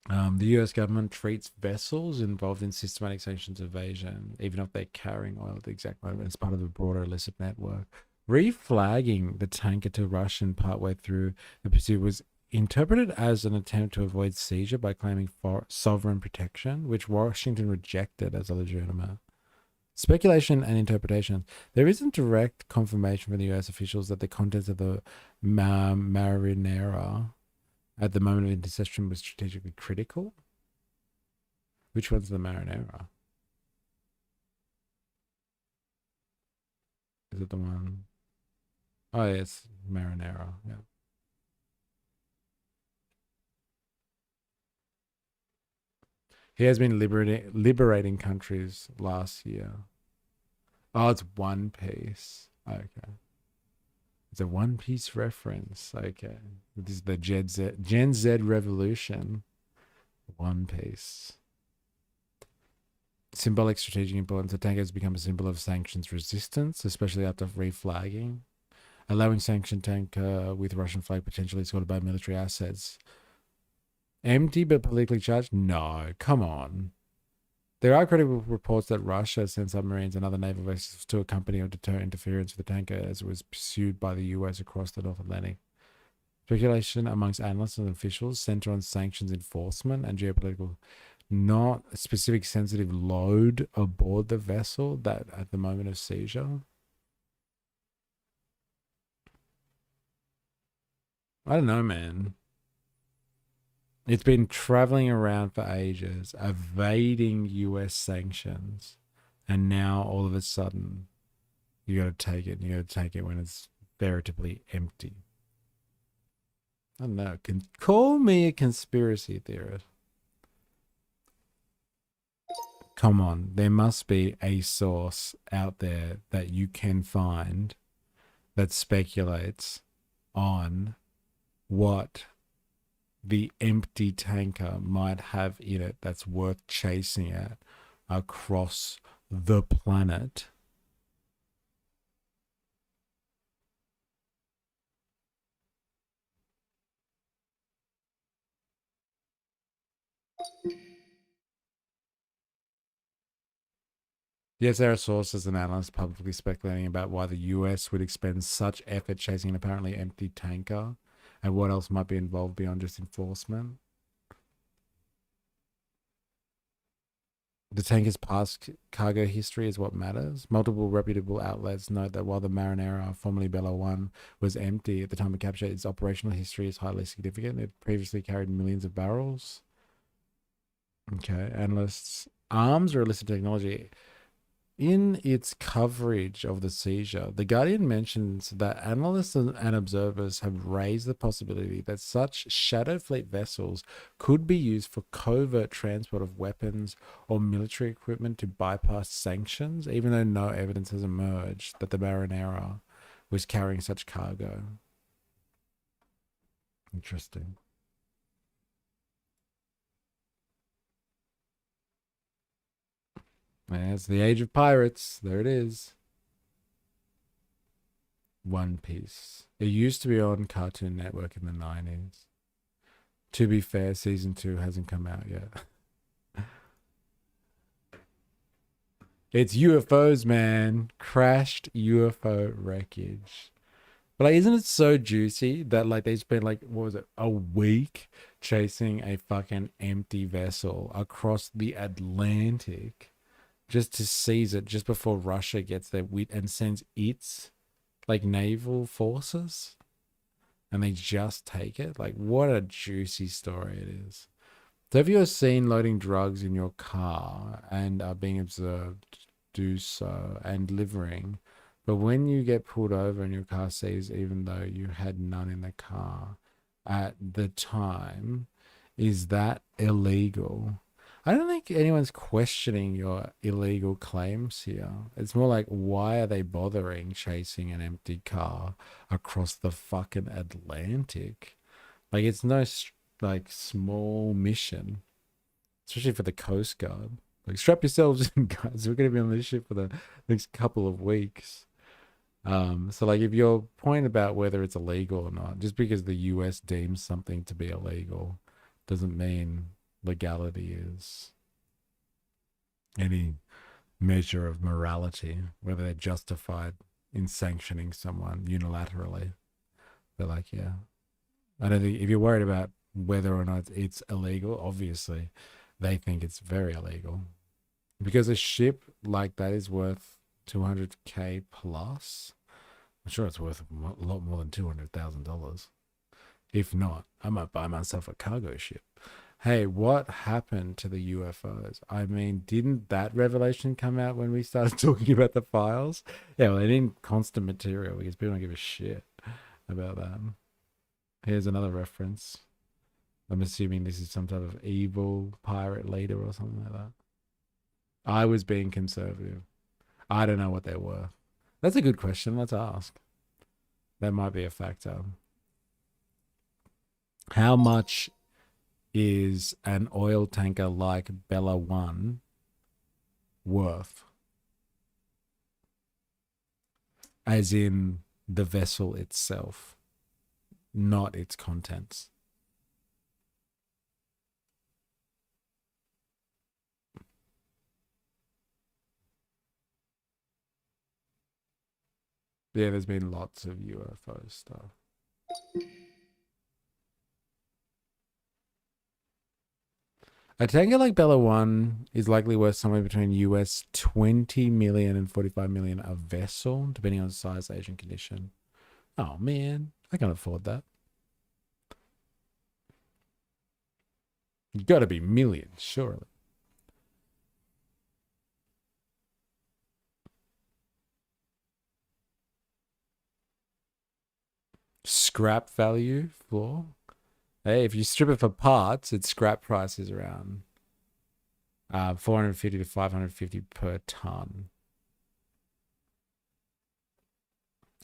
The US government treats vessels involved in systematic sanctions evasion, even if they're carrying oil at the exact moment, as part of a broader illicit network. Reflagging the tanker to Russian partway through the pursuit was interpreted as an attempt to avoid seizure by claiming sovereign protection, which Washington rejected as illegitimate. Speculation and interpretation. There isn't direct confirmation from the US officials that the contents of the Marinera at the moment of interception was strategically critical. Which one's the Marinera? Is it the one? Oh, yeah, it's Marinera. Yeah. He has been liberating countries last year. Oh, it's One Piece. Okay. It's a One Piece reference. Okay. This is the Gen Z revolution. One Piece. Symbolic strategic importance. The tanker has become a symbol of sanctions resistance, especially after reflagging. Allowing sanctioned tanker with Russian flag potentially escorted by military assets. Empty but politically charged? No, come on. There are credible reports that Russia sent submarines and other naval vessels to accompany or deter interference with the tanker as it was pursued by the US across the North Atlantic. Speculation amongst analysts and officials center on sanctions enforcement and geopolitical, not a specific sensitive load aboard the vessel that at the moment of seizure. I don't know, man. It's been traveling around for ages, evading US sanctions, and now all of a sudden, you got to take it. You got to take it when it's veritably empty. I don't know. Call me a conspiracy theorist. Come on, there must be a source out there that you can find that speculates on what the empty tanker might have in it that's worth chasing it across the planet. Yes, there are sources and analysts publicly speculating about why the US would expend such effort chasing an apparently empty tanker and what else might be involved beyond just enforcement. The tanker's past cargo history is what matters. Multiple reputable outlets note that while the Marinera, formerly Bella 1, was empty at the time of capture, its operational history is highly significant. It previously carried millions of barrels. Okay, analysts. Arms or illicit technology. In its coverage of the seizure, The Guardian mentions that analysts and observers have raised the possibility that such shadow fleet vessels could be used for covert transport of weapons or military equipment to bypass sanctions, even though no evidence has emerged that the Marinera was carrying such cargo. Interesting. It's the age of pirates. There it is. One Piece. It used to be on Cartoon Network in the 90s. To be fair, season 2 hasn't come out yet. It's UFOs, man. Crashed UFO wreckage. But like, isn't it so juicy that like they spent like, what was it, a week chasing a fucking empty vessel across the Atlantic just to seize it just before Russia gets there and sends its like naval forces, and they just take it? Like, what a juicy story it is. So if you're seen loading drugs in your car and are being observed, do so and delivering, but when you get pulled over and your car seized, even though you had none in the car at the time, is that illegal? I don't think anyone's questioning your illegal claims here. It's more like, why are they bothering chasing an empty car across the fucking Atlantic? Like, it's no like small mission, especially for the Coast Guard. Like, strap yourselves in, guys. We're going to be on this ship for the next couple of weeks. So like, if your point about whether it's illegal or not, just because the US deems something to be illegal doesn't mean legality is any measure of morality, whether they're justified in sanctioning someone unilaterally. They're like, yeah, I don't think, if you're worried about whether or not it's illegal, obviously they think it's very illegal. Because a ship like that is worth 200K plus. I'm sure it's worth a lot more than $200,000. If not, I might buy myself a cargo ship. Hey, what happened to the UFOs? I mean, didn't that revelation come out when we started talking about the files? Yeah, well, they didn't constant material because people don't give a shit about that. Here's another reference. I'm assuming this is some type of evil pirate leader or something like that. I was being conservative. I don't know what they were. That's a good question. Let's ask. That might be a factor. How much is an oil tanker like Bella 1 worth? As in the vessel itself, not its contents. Yeah, there's been lots of UFO stuff. A tanker like Bella 1 is likely worth somewhere between US 20 million and 45 million a vessel, depending on size, age, and condition. Oh man, I can't afford that. You gotta be millions, surely. Scrap value for? Hey, if you strip it for parts, its scrap price is around 450 to 550 per ton.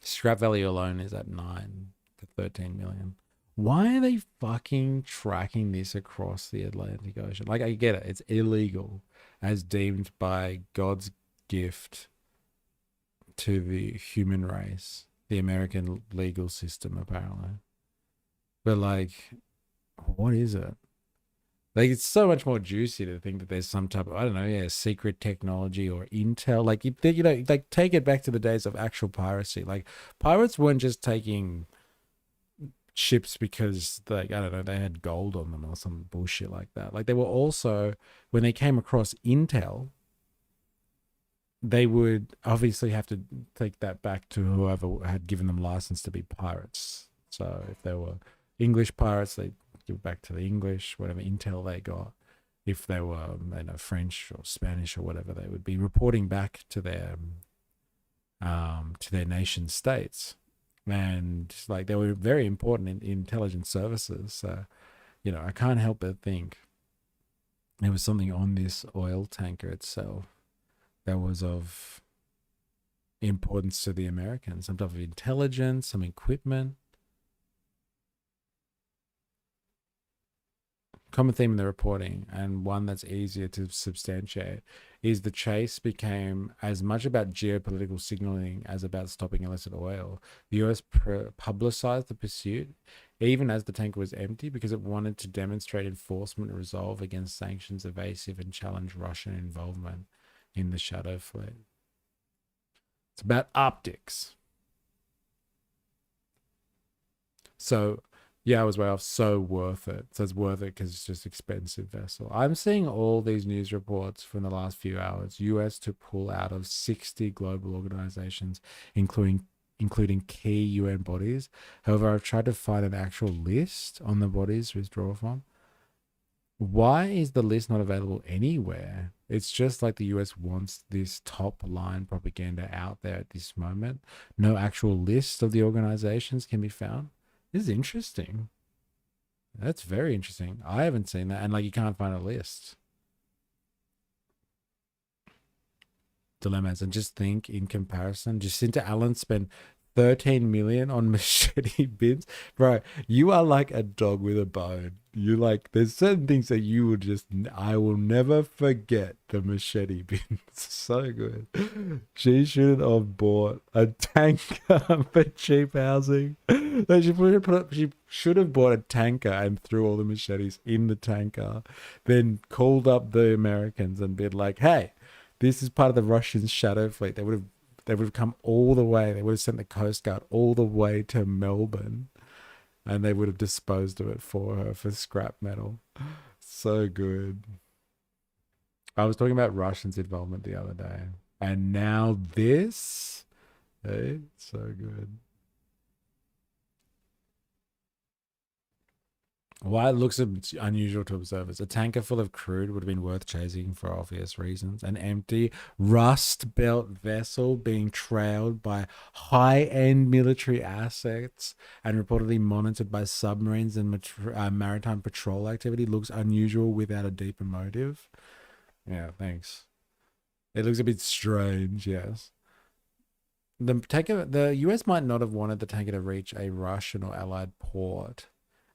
Scrap value alone is at 9 to 13 million. Why are they fucking tracking this across the Atlantic Ocean? Like, I get it. It's illegal as deemed by God's gift to the human race, the American legal system, apparently. But, like, what is it? Like, it's so much more juicy to think that there's some type of, I don't know, yeah, secret technology or intel. Like, you know, like, take it back to the days of actual piracy. Like, pirates weren't just taking ships because, like, I don't know, they had gold on them or some bullshit like that. Like, they were also, when they came across intel, they would obviously have to take that back to whoever had given them license to be pirates. So if they were English pirates, they give it back to the English, whatever intel they got. If they were, you know, French or Spanish or whatever, they would be reporting back to their nation states. And like, they were very important in intelligence services. So, you know, I can't help but think there was something on this oil tanker itself that was of importance to the Americans, some type of intelligence, some equipment. Common theme in the reporting, and one that's easier to substantiate, is the chase became as much about geopolitical signaling as about stopping illicit oil. The US publicized the pursuit, even as the tanker was empty, because it wanted to demonstrate enforcement and resolve against sanctions, evasive, and challenge Russian involvement in the shadow fleet. It's about optics. So, yeah, I was way off. So worth it. So it's worth it because it's just expensive vessel. I'm seeing all these news reports from the last few hours. US to pull out of 60 global organizations, including key UN bodies. However, I've tried to find an actual list on the bodies to withdraw from. Why is the list not available anywhere? It's just like the US wants this top line propaganda out there at this moment. No actual list of the organizations can be found. This is interesting. That's very interesting. I haven't seen that. And like, you can't find a list. Dilemmas. And just think, in comparison, Jacinta Allen spent 13 million on machete bins. Bro, you are like a dog with a bone. You like, there's certain things that you will just, I will never forget the machete bins. So good. She should have bought a tanker for cheap housing. She should have bought a tanker and threw all the machetes in the tanker, then called up the Americans and been like, hey, this is part of the Russian shadow fleet. They would have come all the way. They would have sent the Coast Guard all the way to Melbourne, and they would have disposed of it for her for scrap metal. So good. I was talking about Russians' involvement the other day, and now this. Hey, so good. Why it looks unusual to observers. A tanker full of crude would have been worth chasing for obvious reasons. An empty, rust-belt vessel being trailed by high-end military assets and reportedly monitored by submarines and maritime patrol activity looks unusual without a deeper motive. Yeah, thanks. It looks a bit strange, yes. The US might not have wanted the tanker to reach a Russian or Allied port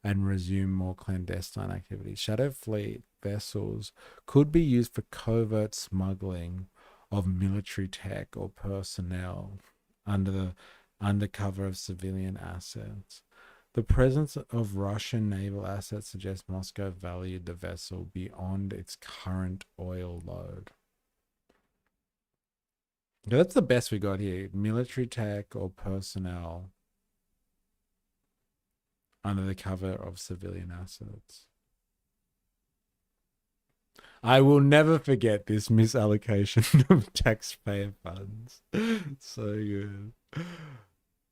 and resume more clandestine activities. Shadow fleet vessels could be used for covert smuggling of military tech or personnel under cover of civilian assets. The presence of Russian naval assets suggests Moscow valued the vessel beyond its current oil load. Yeah, that's the best we got here. Military tech or personnel under the cover of civilian assets. I will never forget this misallocation of taxpayer funds. So good.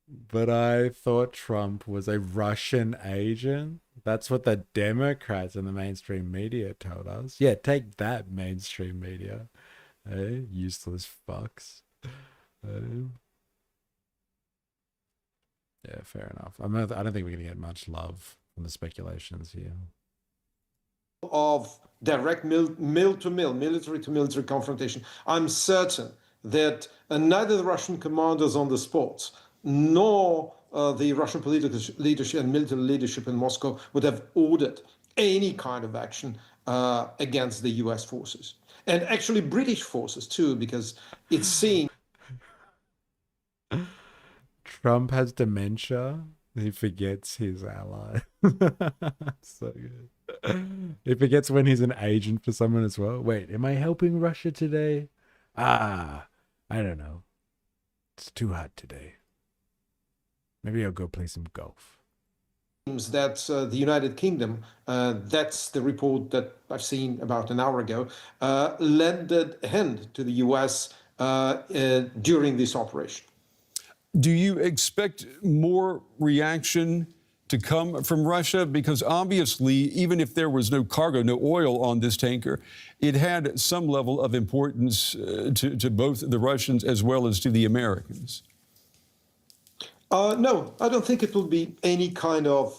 But I thought Trump was a Russian agent. That's what the Democrats and the mainstream media told us. Yeah, take that, mainstream media. Hey, useless fucks. Yeah, fair enough. I don't think we're going to get much love from the speculations here. Of direct military to military confrontation. I'm certain that neither the Russian commanders on the spot nor the Russian political leadership and military leadership in Moscow would have ordered any kind of action against the US forces. And actually British forces too, because it seems Trump has dementia. He forgets his ally. So good. He forgets when he's an agent for someone as well. Wait, am I helping Russia today? I don't know. It's too hot today. Maybe I'll go play some golf. that the United Kingdom, that's the report that I've seen about an hour ago, lended a hand to the US during this operation. Do you expect more reaction to come from Russia? Because obviously, even if there was no cargo, no oil on this tanker, it had some level of importance to both the Russians as well as to the Americans. No, I don't think it will be any kind of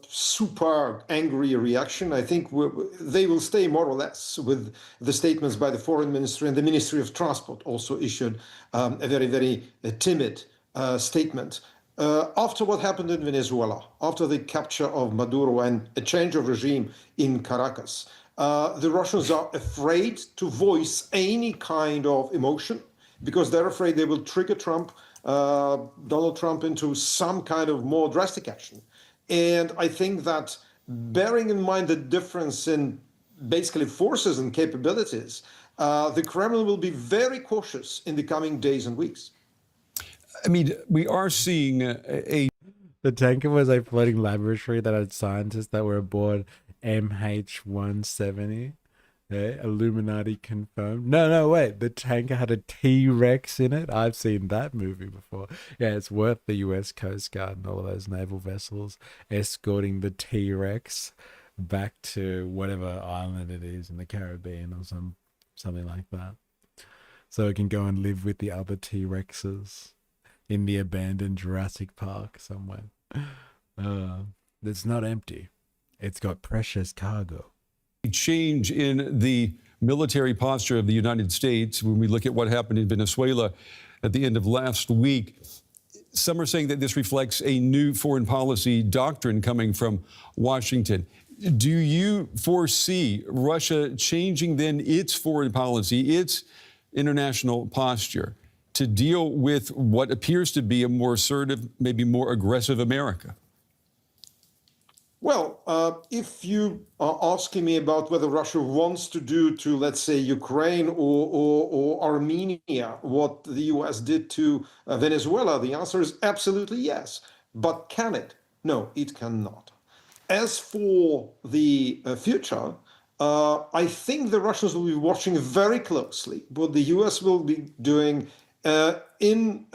super angry reaction. I think they will stay more or less with the statements by the foreign ministry, and the Ministry of Transport also issued a very, very timid statement. After what happened in Venezuela, after the capture of Maduro and a change of regime in Caracas, the Russians are afraid to voice any kind of emotion because they're afraid they will trigger Donald Trump into some kind of more drastic action. And I think that bearing in mind the difference in basically forces and capabilities, the Kremlin will be very cautious in the coming days and weeks. I mean, we are seeing The tanker was a floating laboratory that had scientists that were aboard MH170. Yeah, Illuminati confirmed. No, wait. The tanker had a T-Rex in it. I've seen that movie before. Yeah, it's worth the US Coast Guard and all of those naval vessels escorting the T-Rex back to whatever island it is in the Caribbean or something like that. So it can go and live with the other T-Rexes in the abandoned Jurassic Park somewhere. It's not empty. It's got precious cargo. Change in the military posture of the United States when we look at what happened in Venezuela at the end of last week. Some are saying that this reflects a new foreign policy doctrine coming from Washington. Do you foresee Russia changing then its foreign policy, its international posture to deal with what appears to be a more assertive, maybe more aggressive America? Well, if you are asking me about whether Russia wants to do to, let's say, Ukraine or Armenia what the US did to Venezuela, the answer is absolutely yes. But can it? No, it cannot. As for the future, I think the Russians will be watching very closely what the US will be doing in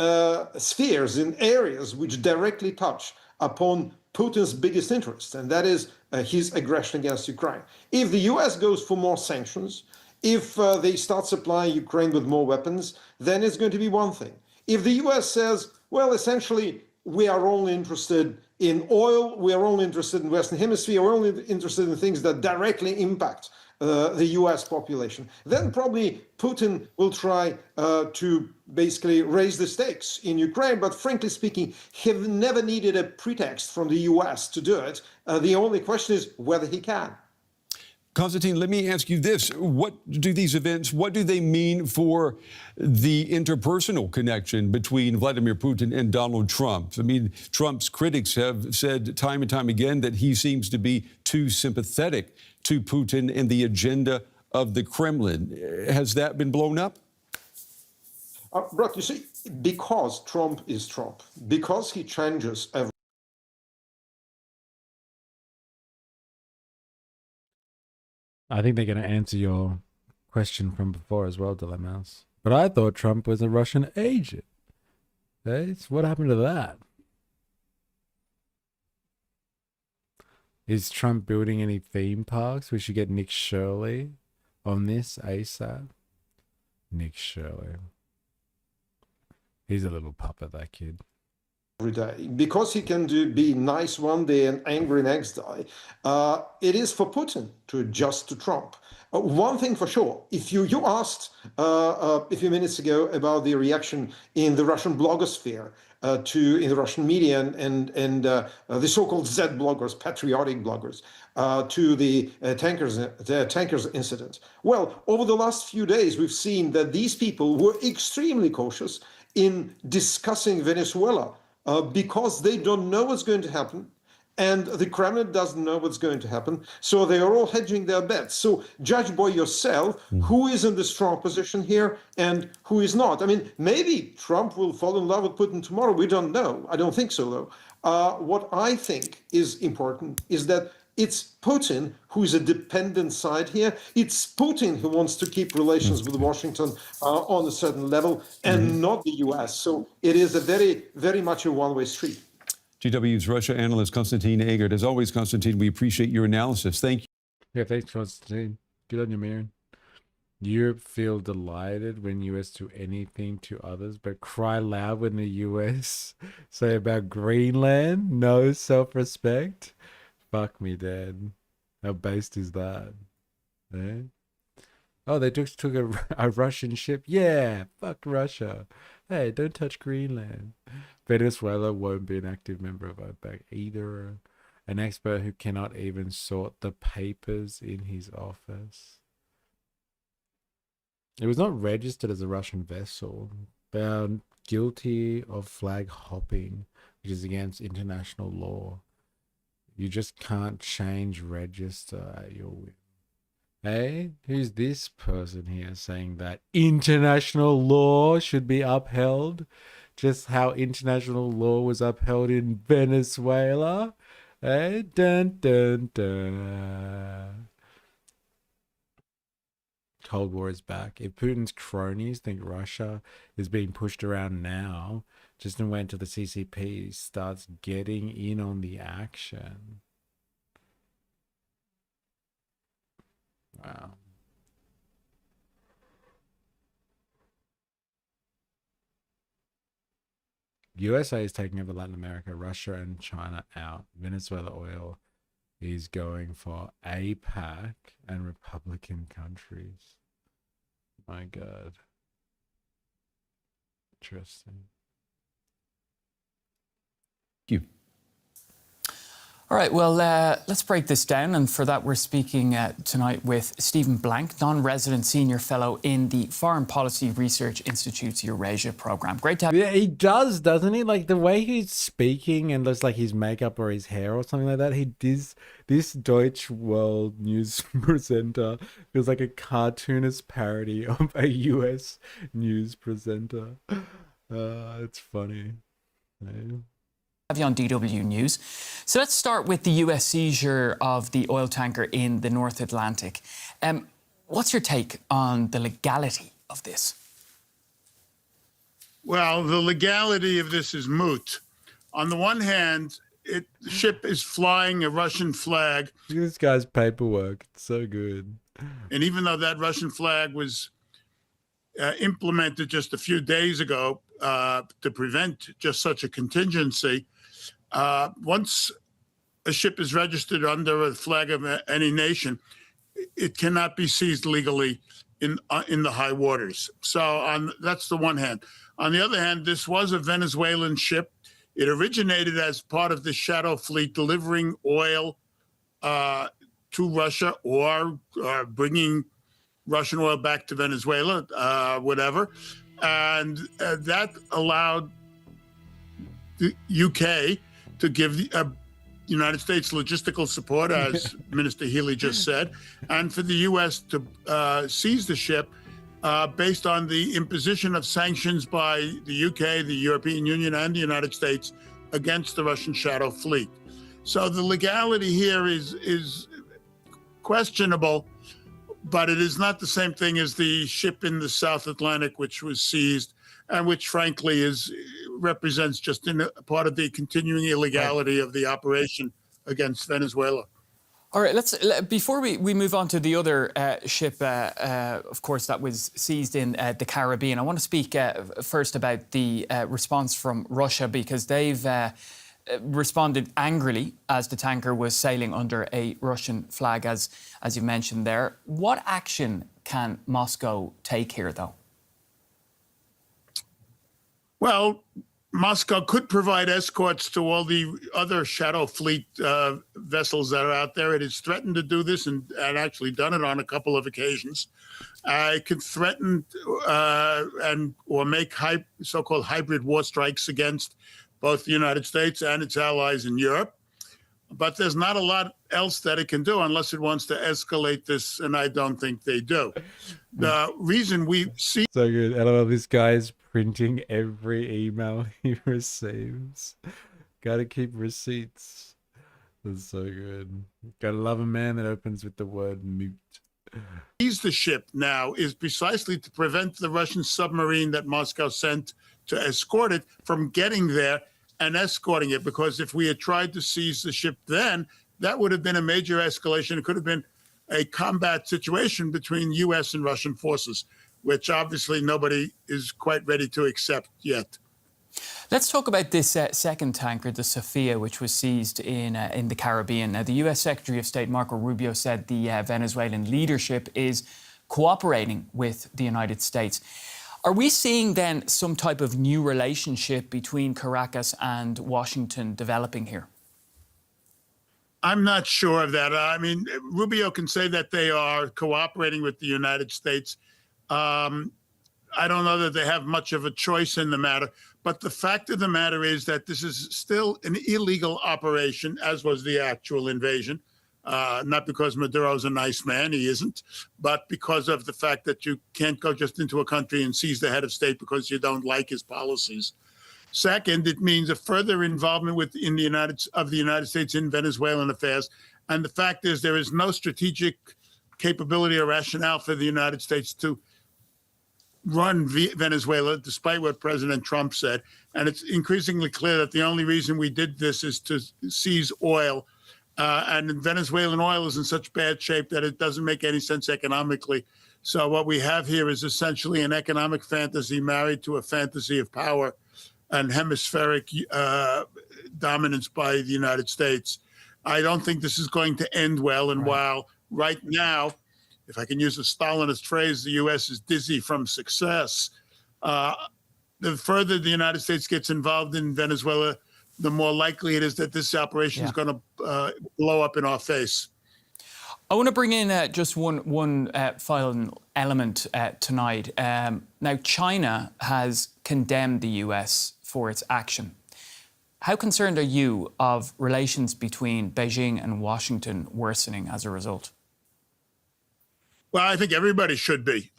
spheres, in areas which directly touch upon Putin's biggest interest, and that is his aggression against Ukraine. If the US goes for more sanctions, if they start supplying Ukraine with more weapons, then it's going to be one thing. If the US says, well, essentially, we are only interested in oil, we are only interested in Western Hemisphere, we're only interested in things that directly impact the US population, then probably Putin will try to basically raise the stakes in Ukraine. But frankly speaking, he never needed a pretext from the US to do it. The only question is whether he can. Konstantin, let me ask you this. What do these events, what do they mean for the interpersonal connection between Vladimir Putin and Donald Trump? I mean, Trump's critics have said time and time again that he seems to be too sympathetic to Putin and the agenda of the Kremlin. Has that been blown up? Brock, you see, because Trump is Trump, because he changes every I think they're going to answer your question from before as well, Dilemmas. But I thought Trump was a Russian agent. What happened to that? Is Trump building any theme parks? We should get Nick Shirley on this ASAP. Nick Shirley. He's a little puppet, that kid. day. Because he can be nice one day and angry next day, it is for Putin to adjust to Trump. One thing for sure, if you asked a few minutes ago about the reaction in the Russian blogosphere in the Russian media and the so-called Z bloggers, patriotic bloggers, to the tankers incident. Well, over the last few days, we've seen that these people were extremely cautious in discussing Venezuela because they don't know what's going to happen. And the Kremlin doesn't know what's going to happen. So they are all hedging their bets. So judge by yourself who is in the strong position here and who is not. I mean, maybe Trump will fall in love with Putin tomorrow. We don't know. I don't think so, though. What I think is important is that it's Putin who is a dependent side here. It's Putin who wants to keep relations with Washington on a certain level and not the US. So it is a very, very much a one-way street. GW's Russia analyst Konstantin Egert. As always, Konstantin, we appreciate your analysis. Thank you. Yeah, thanks, Konstantin. Good on you, man. Europe feel delighted when US do anything to others, but cry loud when the US say about Greenland, no self-respect. Fuck me, Dad. How based is that? Eh? Oh, they took a Russian ship? Yeah, fuck Russia. Hey, don't touch Greenland. Venezuela won't be an active member of OPEC either. An expert who cannot even sort the papers in his office. It was not registered as a Russian vessel. Found guilty of flag hopping, which is against international law. You just can't change register at your will. Hey, who's this person here saying that international law should be upheld? Just how international law was upheld in Venezuela? Hey, dun dun dun. Cold War is back. If Putin's cronies think Russia is being pushed around now, just wait until the CCP starts getting in on the action. Wow. USA is taking over Latin America, Russia and China out. Venezuela oil is going for APAC and Republican countries. My God. Interesting. Thank you. All right, well, let's break this down. And for that, we're speaking tonight with Stephen Blank, non-resident senior fellow in the Foreign Policy Research Institute's Eurasia program. Great to have you. Yeah, he does, doesn't he? Like the way he's speaking and looks like his makeup or his hair or something like that. He does this Deutsche World news presenter feels like a cartoonist parody of a US news presenter. It's funny. Yeah. Have you on DW News. So let's start with the US seizure of the oil tanker in the North Atlantic. What's your take on the legality of this? Well, the legality of this is moot. On the one hand, the ship is flying a Russian flag. Look at this guy's paperwork. It's so good. And even though that Russian flag was implemented just a few days ago to prevent just such a contingency, once a ship is registered under a flag of any nation, it cannot be seized legally in the high waters. So that's the one hand. On the other hand, this was a Venezuelan ship. It originated as part of the shadow fleet delivering oil to Russia or bringing Russian oil back to Venezuela, whatever. And that allowed the UK to give the United States logistical support, as Minister Healy just said, and for the U.S. to seize the ship based on the imposition of sanctions by the UK, the European Union, and the United States against the Russian shadow fleet. So the legality here is questionable, but it is not the same thing as the ship in the South Atlantic, which was seized, and which, frankly, represents just a part of the continuing illegality of the operation against Venezuela. All right, before we move on to the other ship, of course, that was seized in the Caribbean, I want to speak first about the response from Russia, because they've responded angrily as the tanker was sailing under a Russian flag, as you mentioned there. What action can Moscow take here, though? Well, Moscow could provide escorts to all the other shadow fleet vessels that are out there. It has threatened to do this and actually done it on a couple of occasions. It could threaten or make so-called hybrid war strikes against both the United States and its allies in Europe. But there's not a lot else that it can do unless it wants to escalate this, and I don't think they do. The reason we see... So good. I love this guy's printing every email he receives. Gotta keep receipts. That's so good. Gotta love a man that opens with the word moot. Seize the ship now is precisely to prevent the Russian submarine that Moscow sent to escort it from getting there and escorting it, because if we had tried to seize the ship then, that would have been a major escalation. It could have been a combat situation between U.S. and Russian forces, which obviously nobody is quite ready to accept yet. Let's talk about this second tanker, the Sophia, which was seized in the Caribbean. Now, the U.S. Secretary of State Marco Rubio said the Venezuelan leadership is cooperating with the United States. Are we seeing then some type of new relationship between Caracas and Washington developing here? I'm not sure of that. I mean, Rubio can say that they are cooperating with the United States. I don't know that they have much of a choice in the matter. But the fact of the matter is that this is still an illegal operation, as was the actual invasion. Not because Maduro's a nice man, he isn't, but because of the fact that you can't go just into a country and seize the head of state because you don't like his policies. Second, it means a further involvement of the United States in Venezuelan affairs. And the fact is there is no strategic capability or rationale for the United States to run Venezuela, despite what President Trump said. And it's increasingly clear that the only reason we did this is to seize oil. And Venezuelan oil is in such bad shape that it doesn't make any sense economically. So what we have here is essentially an economic fantasy married to a fantasy of power and hemispheric dominance by the United States. I don't think this is going to end well. And while right now, if I can use a Stalinist phrase, the U.S. is dizzy from success, the further the United States gets involved in Venezuela, the more likely it is that this operation is going to blow up in our face. I want to bring in just one final element tonight. Now, China has condemned the US for its action. How concerned are you of relations between Beijing and Washington worsening as a result? Well, I think everybody should be.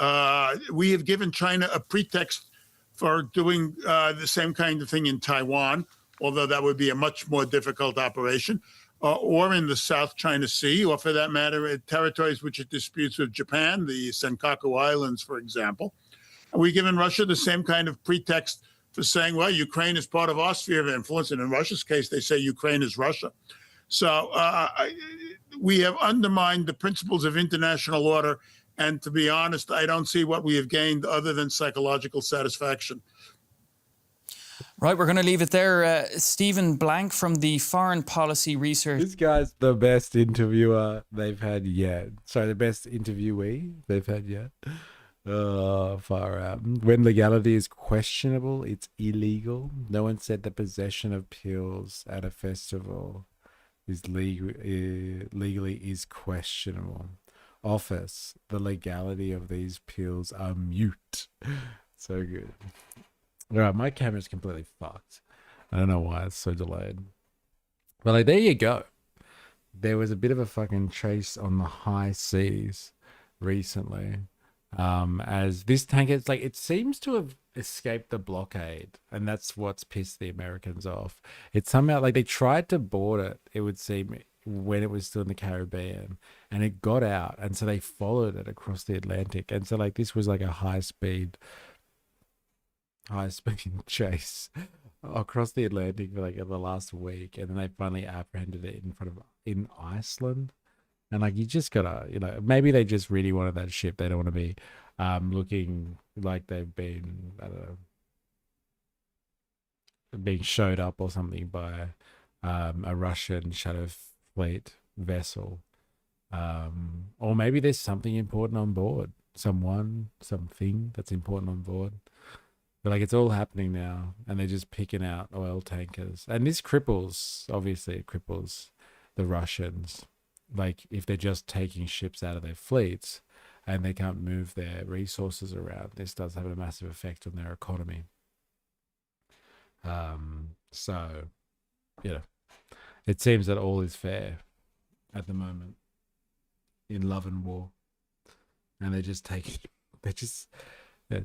We have given China a pretext for doing the same kind of thing in Taiwan. although that would be a much more difficult operation, or in the South China Sea, or for that matter, territories which it disputes with Japan, the Senkaku Islands, for example. Are we giving Russia the same kind of pretext for saying, well, Ukraine is part of our sphere of influence? And in Russia's case, they say Ukraine is Russia. So we have undermined the principles of international order. And to be honest, I don't see what we have gained other than psychological satisfaction. Right, we're going to leave it there. Stephen Blank from the Foreign Policy Research. This guy's the best interviewer they've had yet. Sorry, the best interviewee they've had yet. Oh, far out. When legality is questionable, it's illegal. No one said the possession of pills at a festival is legally is questionable. Office, the legality of these pills are mute. So good. All right, my camera's completely fucked. I don't know why it's so delayed. But like, there you go. There was a bit of a fucking chase on the high seas recently. As this tanker, it's like, it seems to have escaped the blockade, and that's what's pissed the Americans off. It's somehow like they tried to board it, it would seem, when it was still in the Caribbean, and it got out, and so they followed it across the Atlantic, and so like this was like a high speed chase across the Atlantic for like the last week, and then they finally apprehended it in Iceland. And like, you just gotta, maybe they just really wanted that ship. They don't want to be looking like they've been, I don't know, being showed up or something by a Russian Shadow Fleet vessel. Or maybe there's something important on board. Something that's important on board. But like, it's all happening now, and they're just picking out oil tankers. And this obviously it cripples the Russians. Like, if they're just taking ships out of their fleets and they can't move their resources around, this does have a massive effect on their economy. So, it seems that all is fair at the moment in love and war. And they're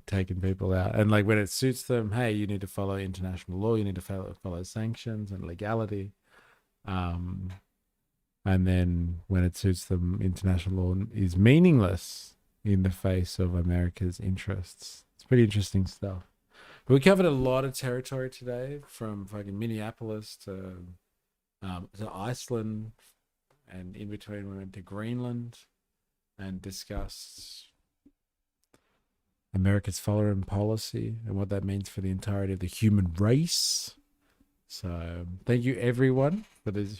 taking people out. And like, when it suits them, hey, you need to follow international law, you need to follow sanctions and legality. And then when it suits them, international law is meaningless in the face of America's interests. It's pretty interesting stuff. But we covered a lot of territory today, from fucking Minneapolis to Iceland, and in between we went to Greenland and discussed America's foreign policy and what that means for the entirety of the human race. So thank you everyone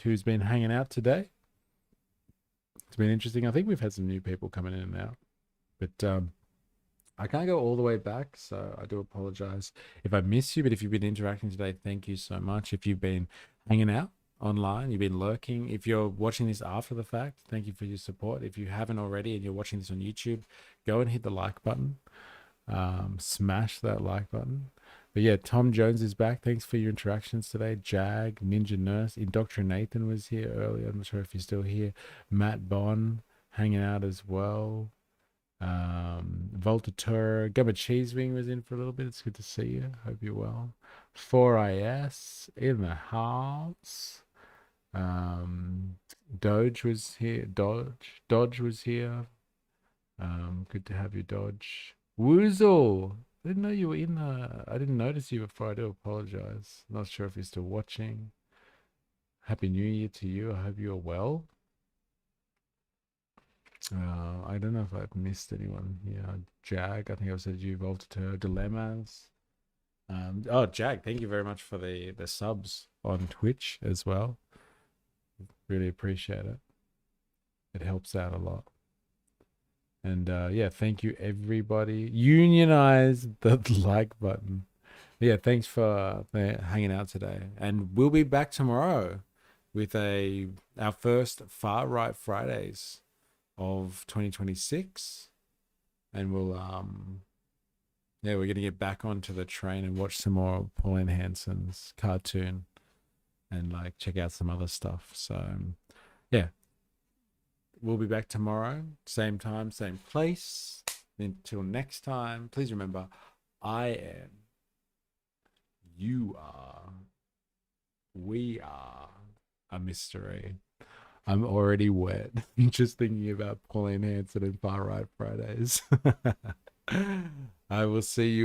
who's been hanging out today. It's been interesting. I think we've had some new people coming in and out, but I can't go all the way back, so I do apologize if I miss you. But if you've been interacting today, thank you so much. If you've been hanging out online, you've been lurking, if you're watching this after the fact, thank you for your support. If you haven't already and you're watching this on YouTube, go and hit the like button. Smash that like button. But yeah, Tom Jones is back. Thanks for your interactions today. Jag, Ninja Nurse, Indoctrinathan was here earlier. I'm not sure if you're still here. Matt Bond hanging out as well. Voltateur, Gubba Cheesewing was in for a little bit. It's good to see you. Hope you're well. 4IS in the house. Doge was here. Dodge was here. Good to have you, Dodge. Woozle, I didn't know you were in I didn't notice you before. I do apologize. Not sure if you're still watching. Happy New Year to you. I hope you're well. I don't know if I've missed anyone here. Jag, I think I've said you. Voltateur, Dilemmas. Jag, thank you very much for the subs on Twitch as well. Really appreciate it. It helps out a lot. And yeah, thank you everybody. Unionize the like button. Yeah, thanks for hanging out today. And we'll be back tomorrow with our first Far Right Fridays of 2026. And we'll we're gonna get back onto the train and watch some more Pauline Hanson's cartoon and like check out some other stuff. So yeah. We'll be back tomorrow, same time, same place. Until next time, please remember, I am, you are, we are a mystery. I'm already wet just thinking about Pauline Hanson and Far Right Fridays. I will see you